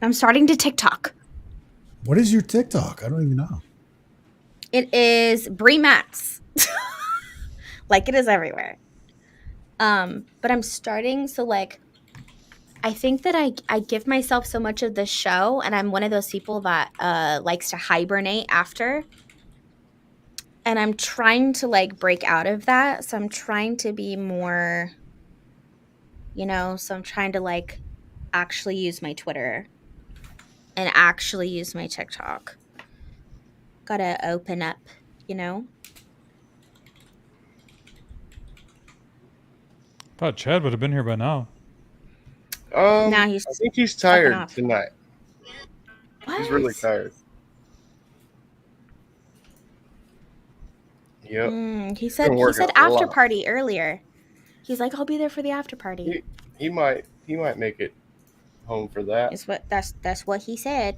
I'm starting to TikTok. What is your TikTok? I don't even know. It is Brie Mats. Like it is everywhere. But I'm starting, so like I think that I give myself so much of the show, and I'm one of those people that likes to hibernate after. And I'm trying to like break out of that. So I'm trying to be more, so I'm trying to like actually use my Twitter and actually use my TikTok. Gotta open up, Thought Chad would have been here by now. Now he's I think he's tired off. tonight. What? He's really tired. Yep. He said after party earlier. He's like, I'll be there for the after party. He might make it home for that. That's what he said.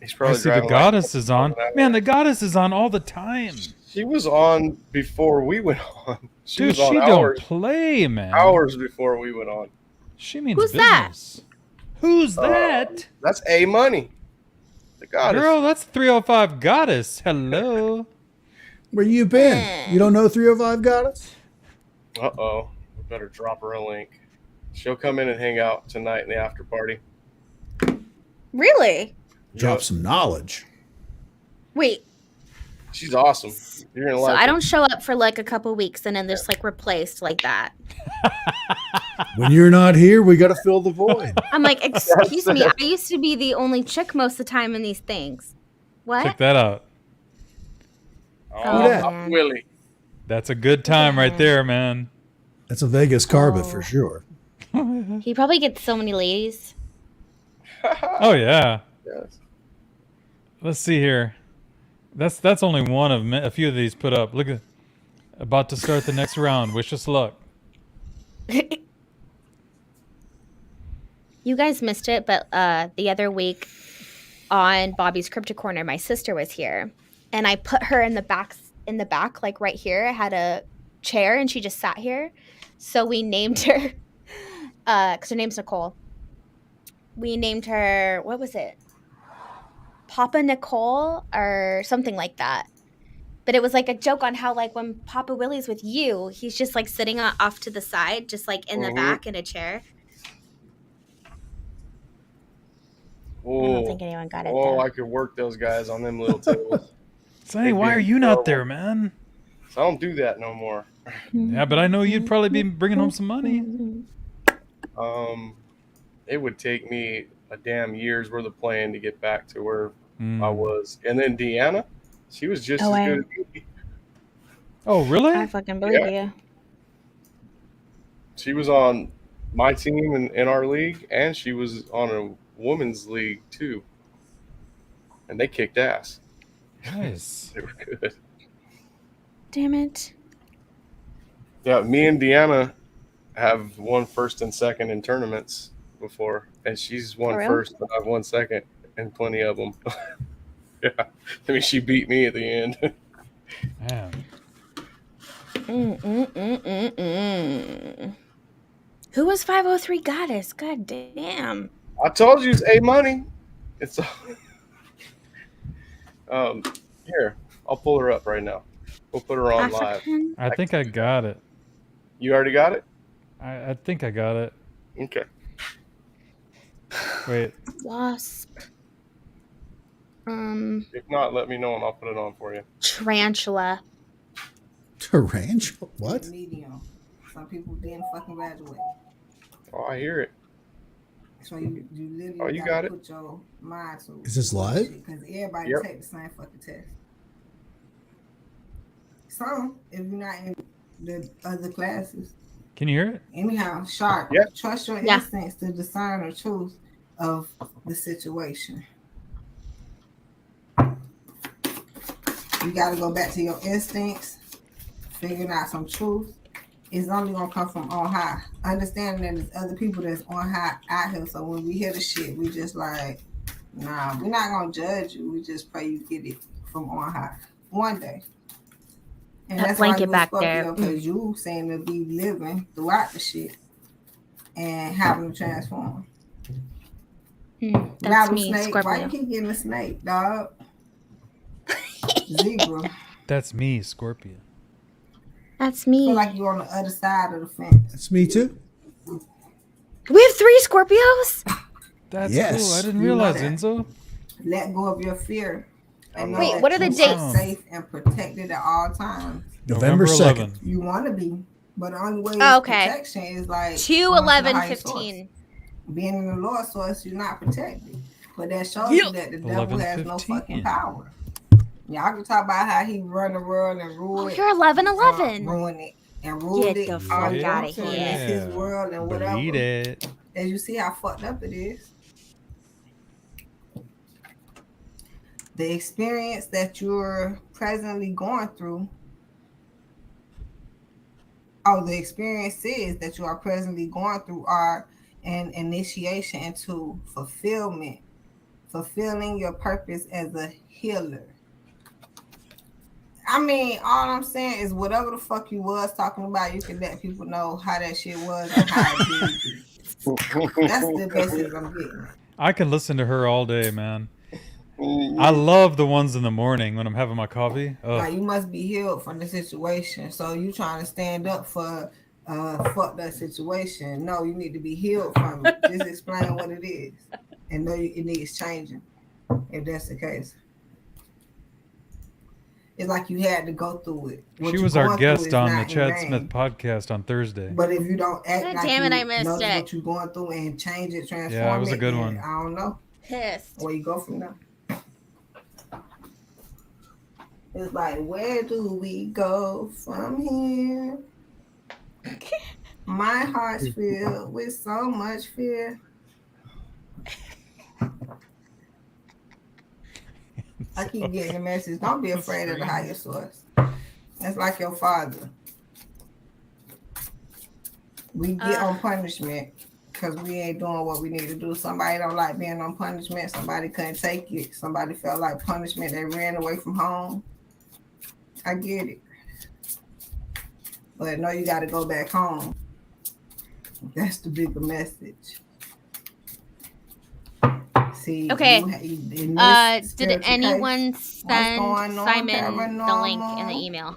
He's I probably see the driving goddess is on. Man, the goddess is on all the time. She was on before we went on. Dude, she don't play, man. Hours before we went on. She means Who's business. Who's that? That's A Money. The goddess. Girl, that's 305 goddess. Hello. Where you been? You don't know 305 Goddess? Uh-oh. We better drop her a link. She'll come in and hang out tonight in the after party. Really? Drop Yep. some knowledge. Wait. She's awesome. You're gonna So like I her. don't show up for like a couple weeks and then just like replaced like that. When you're not here, we got to fill the void. I'm like, excuse me, I used to be the only chick most of the time in these things. What? Check that out. Oh, that? I'm Willie. That's a good time right there, man. That's a Vegas carpet for sure. He probably gets so many ladies. Oh, yeah. Yes. Let's see here. That's only one of a few of these put up. Look at about to start the next round. Wish us luck. You guys missed it, but the other week on Bobby's Crypto Corner, my sister was here, and I put her in the back, like right here. I had a chair, and she just sat here. So we named her, because her name's Nicole. We named her, what was it? Papa Nicole or something like that. But it was like a joke on how like when Papa Willie's with you, he's just like sitting off to the side, just like in the back in a chair. I don't think anyone got it. Oh, though. I could work those guys on them little tables. Sonny, why are you not there, man? So I don't do that no more. Yeah, but I know you'd probably be bringing home some money. It would take me a damn year's worth of playing to get back to where I was. And then Deanna, she was just as good as me. Oh, really? I fucking believe you. She was on my team in our league, and she was on a women's league too. And they kicked ass. Nice. They were good. Damn it. Yeah, me and Deanna have won first and second in tournaments before, and she's won first, and I've won second in plenty of them. Yeah, I mean, she beat me at the end. Man. Who was 503 Goddess? God damn. I told you it's A Money. It's here. I'll pull her up right now. We'll put her on live. I think I got it. You already got it? I think I got it. Okay. Wait. Wasp. If not, let me know and I'll put it on for you. Tarantula. Tarantula? What? Medium. Some people didn't fucking graduate. Oh, I hear it. So you literally you got it. put your mind to it. Is this live? Because everybody Yep. take the same fucking test. Some, if you're not in the other classes. Can you hear it? Anyhow, sharp. Yep. Trust your Yeah. instincts to discern the truth of the situation. You got to go back to your instincts, figuring out some truth. It's only going to come from on high. Understanding that there's other people that's on high out here. So when we hear the shit, we just like, nah, we're not going to judge you. We just pray you get it from on high one day. And That that's why blanket you back there. because you seem to be living throughout the shit and having to transform. That's Rattlesnake, me, why you Scorpio. keep getting a snake, dog? Zebra. That's me, Scorpio. That's I me. feel like you're on the other side of the fence. That's me too. We have 3 Scorpios? That's Yes. cool. I didn't You know realize, that. Enzo. Let go of your fear. And know Wait, that what are the you dates? Safe and protected at all times. November 2nd. You want to be, but the only way Oh, is okay. protection is like 2, going to the 11, highest 15. source. Being in the lower source, you're not protected. But that shows Yep. you that the devil 11, has no 15. fucking power. Y'all can talk about how he run the world and rule Oh, it. you're 11, 11. Ruin it and rule Get it. the all fuck you outta want to, and here. It's his world and whatever. Beat it. As you see how fucked up it is. The experience that you're presently going through. The experiences that you are presently going through are an initiation into fulfillment, fulfilling your purpose as a healer. I mean, all I'm saying is whatever the fuck you was talking about, you can let people know how that shit was and how it did you. That's the message I'm getting. I can listen to her all day, man. I love the ones in the morning when I'm having my coffee. Oh, Like, you must be healed from the situation. So you trying to stand up for fuck that situation. No, you need to be healed from it. Just explain what it is. And know it needs changing. If that's the case. It's like you had to go through it. What she you was our going through guest is on the not in Chad vain. Smith podcast on Thursday. But if you don't act God like damn you it, I missed know it. what you're going through and change it, transform Yeah, it was a good then one. I don't know Pissed. where you go from there. It's like, where do we go from here? My heart's filled with so much fear. I keep getting the message. Don't be afraid of the higher source. That's like your father. We get on punishment because we ain't doing what we need to do. Somebody don't like being on punishment. Somebody couldn't take it. Somebody felt like punishment. They ran away from home. I get it. But no, you got to go back home. That's the bigger message. See, Okay. in this Did spiritual anyone case, send going on, Simon the link in the paranormal? email?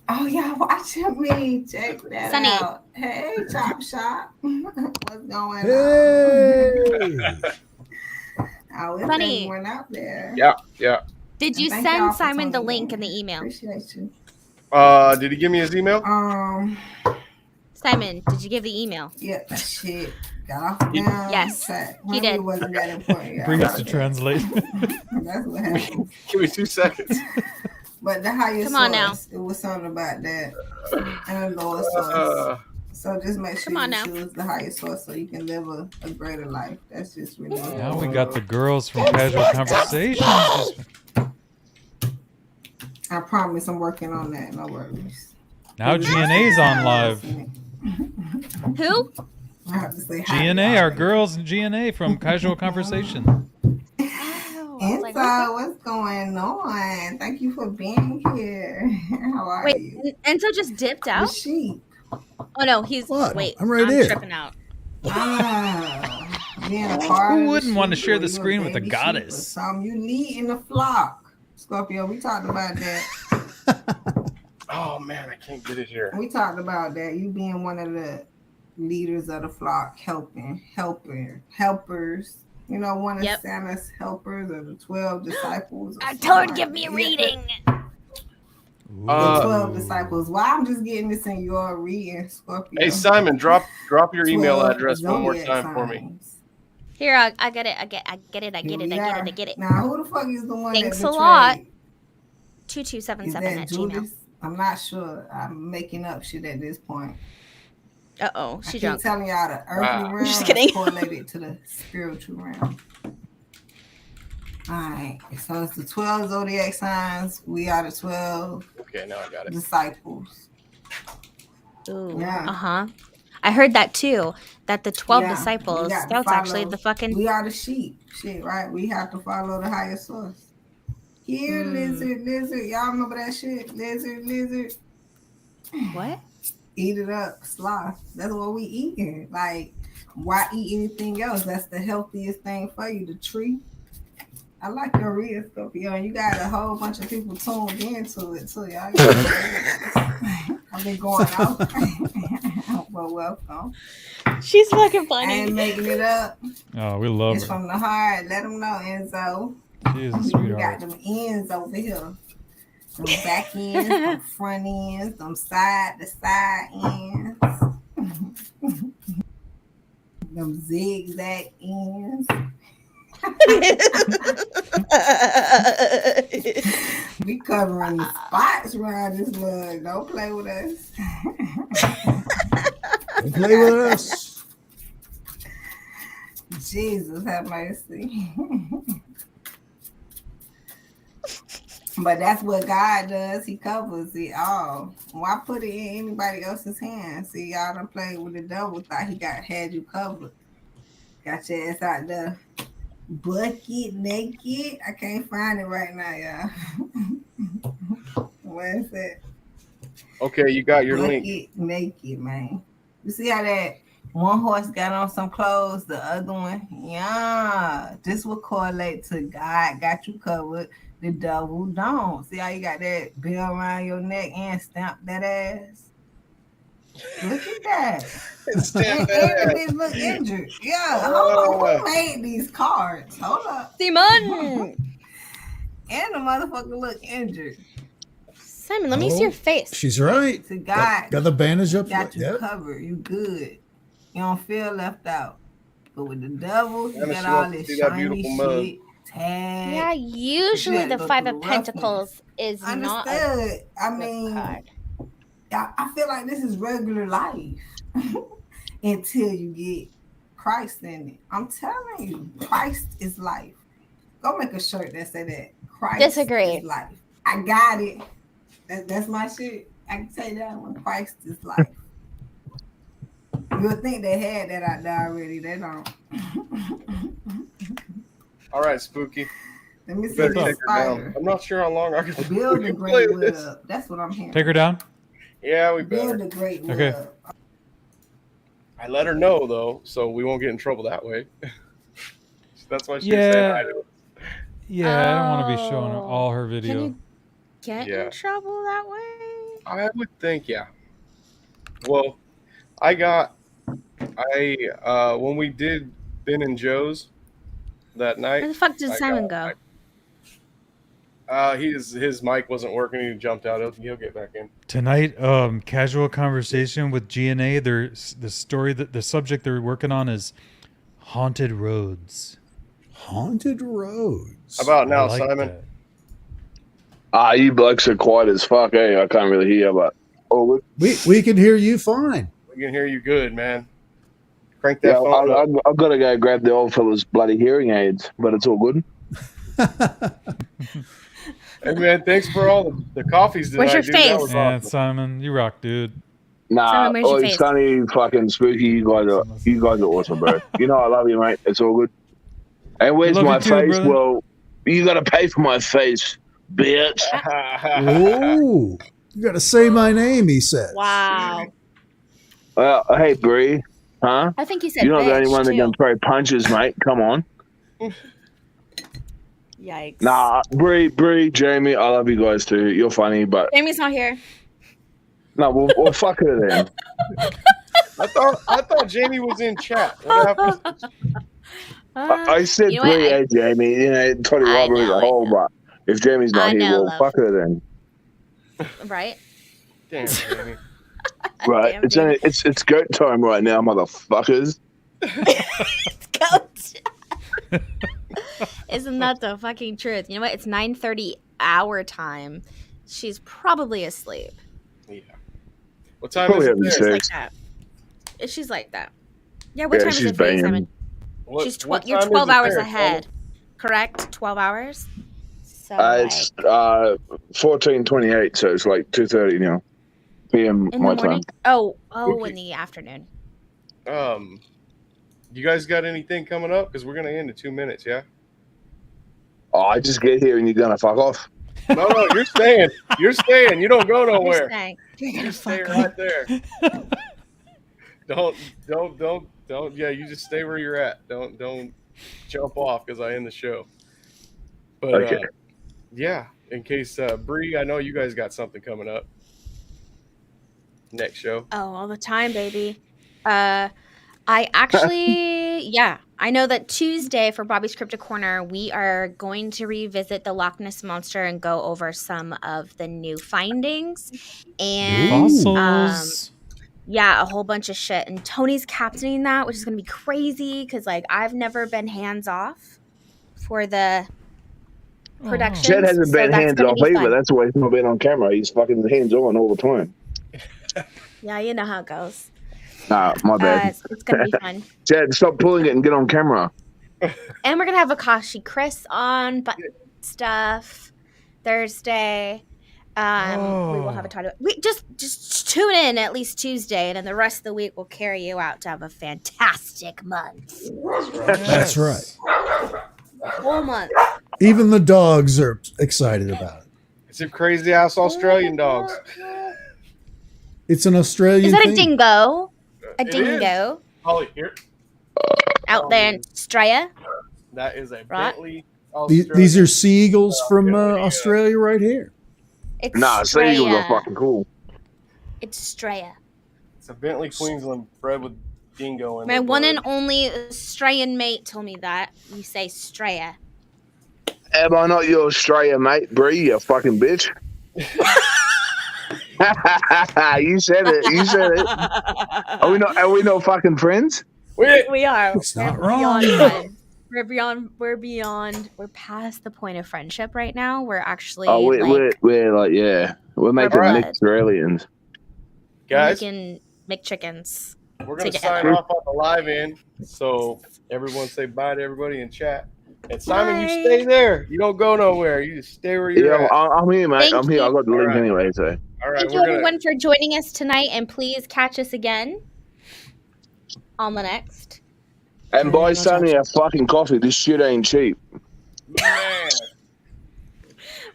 Oh, yeah, watching me. Check that Sunny. out. Hey, Chop Shop. What's going Hey. on? It's Sunny. everyone out there. Yeah. Did you Thank y'all send for Simon the tuning link in. in the email? Appreciate you. Did he give me his email? Simon, did you give the email? Yeah, shit. Got off the damn Yes, track. he Maybe did. It wasn't that important. Yeah, Bring us okay. to translate. That's what happened. Give me 2 seconds. But the higher Come source, on now. it was something about that. And the lower source. So just make sure Come on you now. choose the higher source so you can live a greater life. That's just really Now we got the girls from Casual Conversations. I promise I'm working on that. No worries. Now GNA's on live. Who? I have to say hi. GNA, our girls in GNA from Casual Conversation. Enzo, what's going on? Thank you for being here. How are Wait, you? Enzo just dipped The out? sheep. Oh no, he's What? wait. I'm right here. tripping out. Being a part Who of wouldn't want to sheep, share or the you screen with a baby sheep or goddess? something. You lead in the flock. Scorpio, we talked about that. Oh man, I can't get it here. We talked about that. You being one of the leaders of the flock, helpers. You know, one of Yep. Santa's helpers or the 12 disciples. or Tell her to something give like me a that. reading. The 12 disciples. Well, I'm just getting this in your reading, Scorpio. Hey Simon, drop your email 12 address one more zodiac time for me. signs. Here, I get it. I get it. Now, who the fuck is the one Thanks that a lot. betrayed? 2277 Is that at Gmail. Judas? I'm not sure. I'm making up shit at this point. Uh-oh, I she keep drunk. telling y'all the earthly Wow. realm Just is kidding. correlated to the spiritual realm. All right, so it's the 12 zodiac signs. We are the 12 Okay, now I got it. disciples. Ooh. Yeah. Uh-huh. I heard that too. That the 12 Yeah, we disciples, got to that's actually follow- the fucking We are the sheep. Shit, right? We have to follow the higher source. Here, lizard. Y'all remember that shit? Lizard. what? Eat it up, sloth. That's what we eating. Like, why eat anything else? That's the healthiest thing for you. The tree. I like your real Scorpio. You got a whole bunch of people tuned into it too, y'all. I've been going out. Well, welcome. She's fucking I funny. ain't making it up. Oh, we love It's her. from the heart. Let them know, Enzo. She is a We got sweetheart. them ends over here. Them back ends, them front ends, them side to side ends. Them zigzag ends. We covering the spots around this mug. Don't play with us. Don't play with us. Jesus have mercy. But that's what God does. He covers it all. Why put it in anybody else's hands? See, y'all done played with the devil. Thought he had you covered. Got your ass out there. Bucket naked. I can't find it right now, y'all. Where is it? Okay, you got your Bucket link. naked, man. You see how that one horse got on some clothes, the other one? Yeah. This will correlate to God got you covered. The devil don't. See how you got that bell around your neck and stamp that ass? Look at that. Stamp And that the ass. bitch look injured. Yeah. Hold on. Who made these cards? Hold up. Simon! And the motherfucker look injured. Simon, let me see your face. She's right. To God Got the bandage up. got you Yep. covered. You good. You don't feel left out. But with the devil, you Anna, got she all wants to this see that shiny beautiful mug. shit. Tag. Yeah, usually had to the go Five through of the roughness. Pentacles is not a Understood. I good mean, card. I feel like this is regular life until you get Christ in it. I'm telling you, Christ is life. Go make a shirt that say that. Christ Disagree. is life. I got it. That's my shit. I can say that one. Christ is life. You'll think they had that out there already. They don't. All right, Spooky. Let me You see better this take her down. spider. I'm not sure how long I can Build we the can play great this. web. That's what I'm hearing. Take her down. Yeah, we Build better. the great web. Okay. I let her know though, so we won't get in trouble that way. That's why she was Yeah. saying hi to us. Yeah, I don't want to be showing her Oh. all her Can video. you get Yeah. in trouble that way? I would think, yeah. Well, when we did Ben and Joe's that night. Where the fuck did I Simon got- go? His mic wasn't working. He jumped out. He'll get back in. Tonight, casual conversation with GNA. The subject they're working on is haunted roads. Haunted roads. How about now, I like Simon? that. You blokes are quiet as fuck, eh? I can't really hear, but We can hear you fine. We can hear you good, man. Crank that yeah, phone up. I've got to go grab the old fella's bloody hearing aids, but it's all good. Hey, man, thanks for all the coffees tonight. Where's your dude. That face? was Yeah, awesome. Simon, you rock, dude. Nah, Simon, where's your face? Sonny, fucking Spooky, you guys are awesome, bro. You know I love you, mate. It's all good. And where's Love my you too, face? brother. Well, you got to pay for my face, bitch. Oh, you got to say my name, he says. Wow. Well, hey, Bree, huh? I think you said You're not the only bitch, one that too. can throw punches, mate. Come on. Yikes. Nah, Bree, Jamie, I love you guys too. You're funny, but Jamie's not here. no, we'll fuck her then. I thought Jamie was in chat. What happened? I said You know what? Bree, hey, Jamie. You know, Toddy I Robert is a know, I whole, know. but if Jamie's not I here, know, we'll love. fuck her then. Right? Damn, Jamie. Right? Damn, It's goat time right now, motherfuckers. Goat. Isn't that the fucking truth? You know what? It's 9:30 our time. She's probably asleep. Yeah. What time Probably is it having there? She's sex. like that. She's like that. Yeah, what Yeah, time is she's it for you, banging. Simon? What- She's what you're time is 12 it hours there, ahead. Correct? 12 hours? So It's 14:28, so it's like 2:30 now. PM in my the morning? time. Oh, Okay. in the afternoon. You guys got anything coming up? Because we're gonna end in 2 minutes. Yeah. Oh, I just get here and you're gonna fuck off. No, you're staying. You're staying. You don't go You're nowhere. saying you're gonna You stay fuck right there. Don't. Yeah, you just stay where you're at. Don't jump off because I end the show. But Okay. yeah, in case Bree, I know you guys got something coming up next show. Oh, all the time, baby. I actually, yeah, I know that Tuesday for Bobby's Crypto Corner, we are going to revisit the Loch Ness Monster and go over some of the new findings and Fossils. yeah, a whole bunch of shit. And Tony's captaining that, which is going to be crazy because like I've never been hands off for the production. Chad hasn't been hands gonna off be either. fun. That's why he's not been on camera. He's fucking hands on all the time. Yeah, you know how it goes. Nah, my bad. It's going to be fun. Chad, stop pulling it and get on camera. And we're gonna have Akashi Chris on, but stuff Thursday. We will have a title. We just tune in at least Tuesday, and then the rest of the week will carry you out to have a fantastic month. That's right. Whole month. Even the dogs are excited about it. It's a crazy ass Australian dogs. It's an Australian Is that a thing. dingo? A It dingo Holly, here. out there in Australia. That is a Right. Bentley. These are seagulls from Australia right here. It's Nah, seagulls are Straya. fucking cool. It's Straya. It's a Bentley Queensland bred with dingo in My their one blood. and only Australian mate told me that. You say Straya. Am I not your Australian mate, Bree, you fucking bitch? You said it. You said it. Are we not fucking friends? We are. It's not We're wrong. beyond friends. We're past the point of friendship right now. We're actually We're like, yeah. We're making Alright. Australians. Guys, making McChickens. we're going to together. sign off on the live end. So everyone say bye to everybody in chat. And Simon, Bye. you stay there. You don't go nowhere. You just stay where you're Yeah, at. I'm here, mate. Thank I'm here. you. I got the link Alright. anyway, so. All right, Thank you we're gonna. everyone for joining us tonight, and please catch us again on the next. And buy Sonny a fucking coffee. This shit ain't cheap. Man.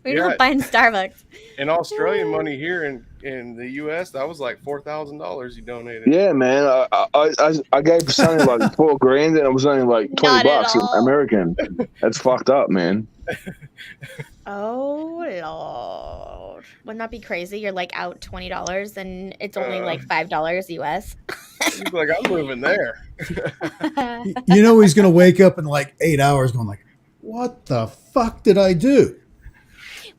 We're Yeah. not buying Starbucks. In Australian money here in the U.S., that was like $4,000 you donated. Yeah, man. I gave Sonny like $4,000 and it was only like $20 Not at all. American. That's fucked up, man. Oh Lord, wouldn't that be crazy? You're like out $20, and it's only like $5 US. He's like, I'm moving there. You know he's going to wake up in like 8 hours going like, what the fuck did I do?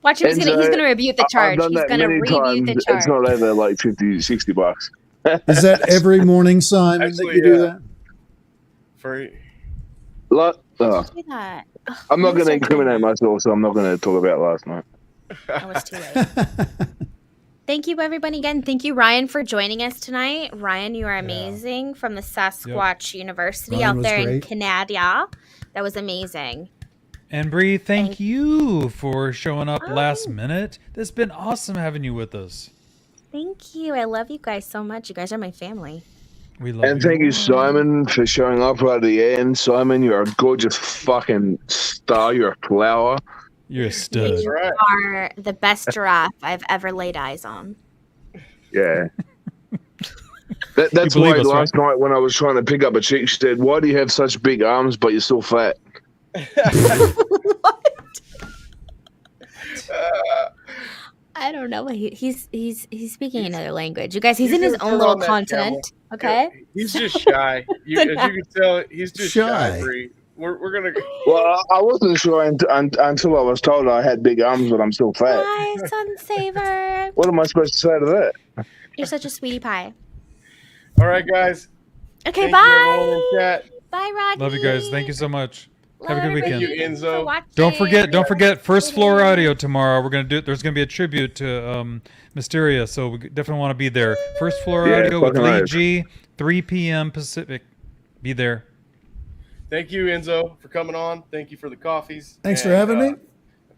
Watch him. He's And, gonna rebuke the I've charge. done He's that gonna many rebuke the times. charge. It's not over like $50-$60. Is that every morning, Simon, that Actually, you do yeah. that? For Like, Do that. Ugh, I'm not I'm going to so incriminate myself, so I'm not going to talk about last night. It was too late. Thank you, everybody, again. Thank you, Ryan, for joining us tonight. Ryan, you are amazing from the Sasquatch University Ryan out was there in great. Canada. That was amazing. And Bree, thank Thank- you for showing up last Oh. minute. It's been awesome having you with us. Thank you. I love you guys so much. You guys are my family. We love And thank you, more. Simon, for showing up right at the end. Simon, you're a gorgeous fucking star. You're a flower. You're a stud. that's right. Are the best giraffe I've ever laid eyes on. Yeah. That's You why believe us, last night when I was trying to pick up a chick, she said, "Why do you have such big arms, but you're still fat?" I don't know. He's speaking another language. You guys, he's He's in his just own put little on that continent. Okay. Yeah, he's just shy. As you can tell, he's just shy. Shy. Bree. We're gonna. Well, I wasn't sure until I was told I had big arms, but I'm still fat. Hi, Sun Saver. What am I supposed to say to that? You're such a sweetie pie. All right, guys. Okay, Thank you, everyone in bye. chat. Bye, Rodney. Love you guys. Thank you so much. Love Have a good weekend. everybody. Thank you, Enzo. for watching. Don't forget, First Floor Audio tomorrow. We're gonna do. There's gonna be a tribute to Mysteria, so we definitely want to be there. First Floor Yeah, Audio with fucking Lee right. G, 3 p.m. Pacific. Be there. Thank you, Enzo, for coming on. Thank you for the coffees. Thanks for And, having me.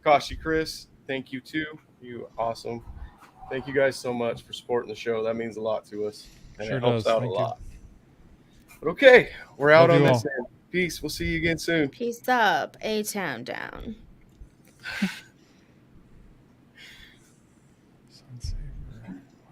Akashi, Chris, thank you too. You awesome. Thank you guys so much for supporting the show. That means a lot to us. And Sure it helps does. out Thank a you. lot. But okay, we're out Love on you this all. end. Peace. We'll see you again soon. Peace up, A-Town down.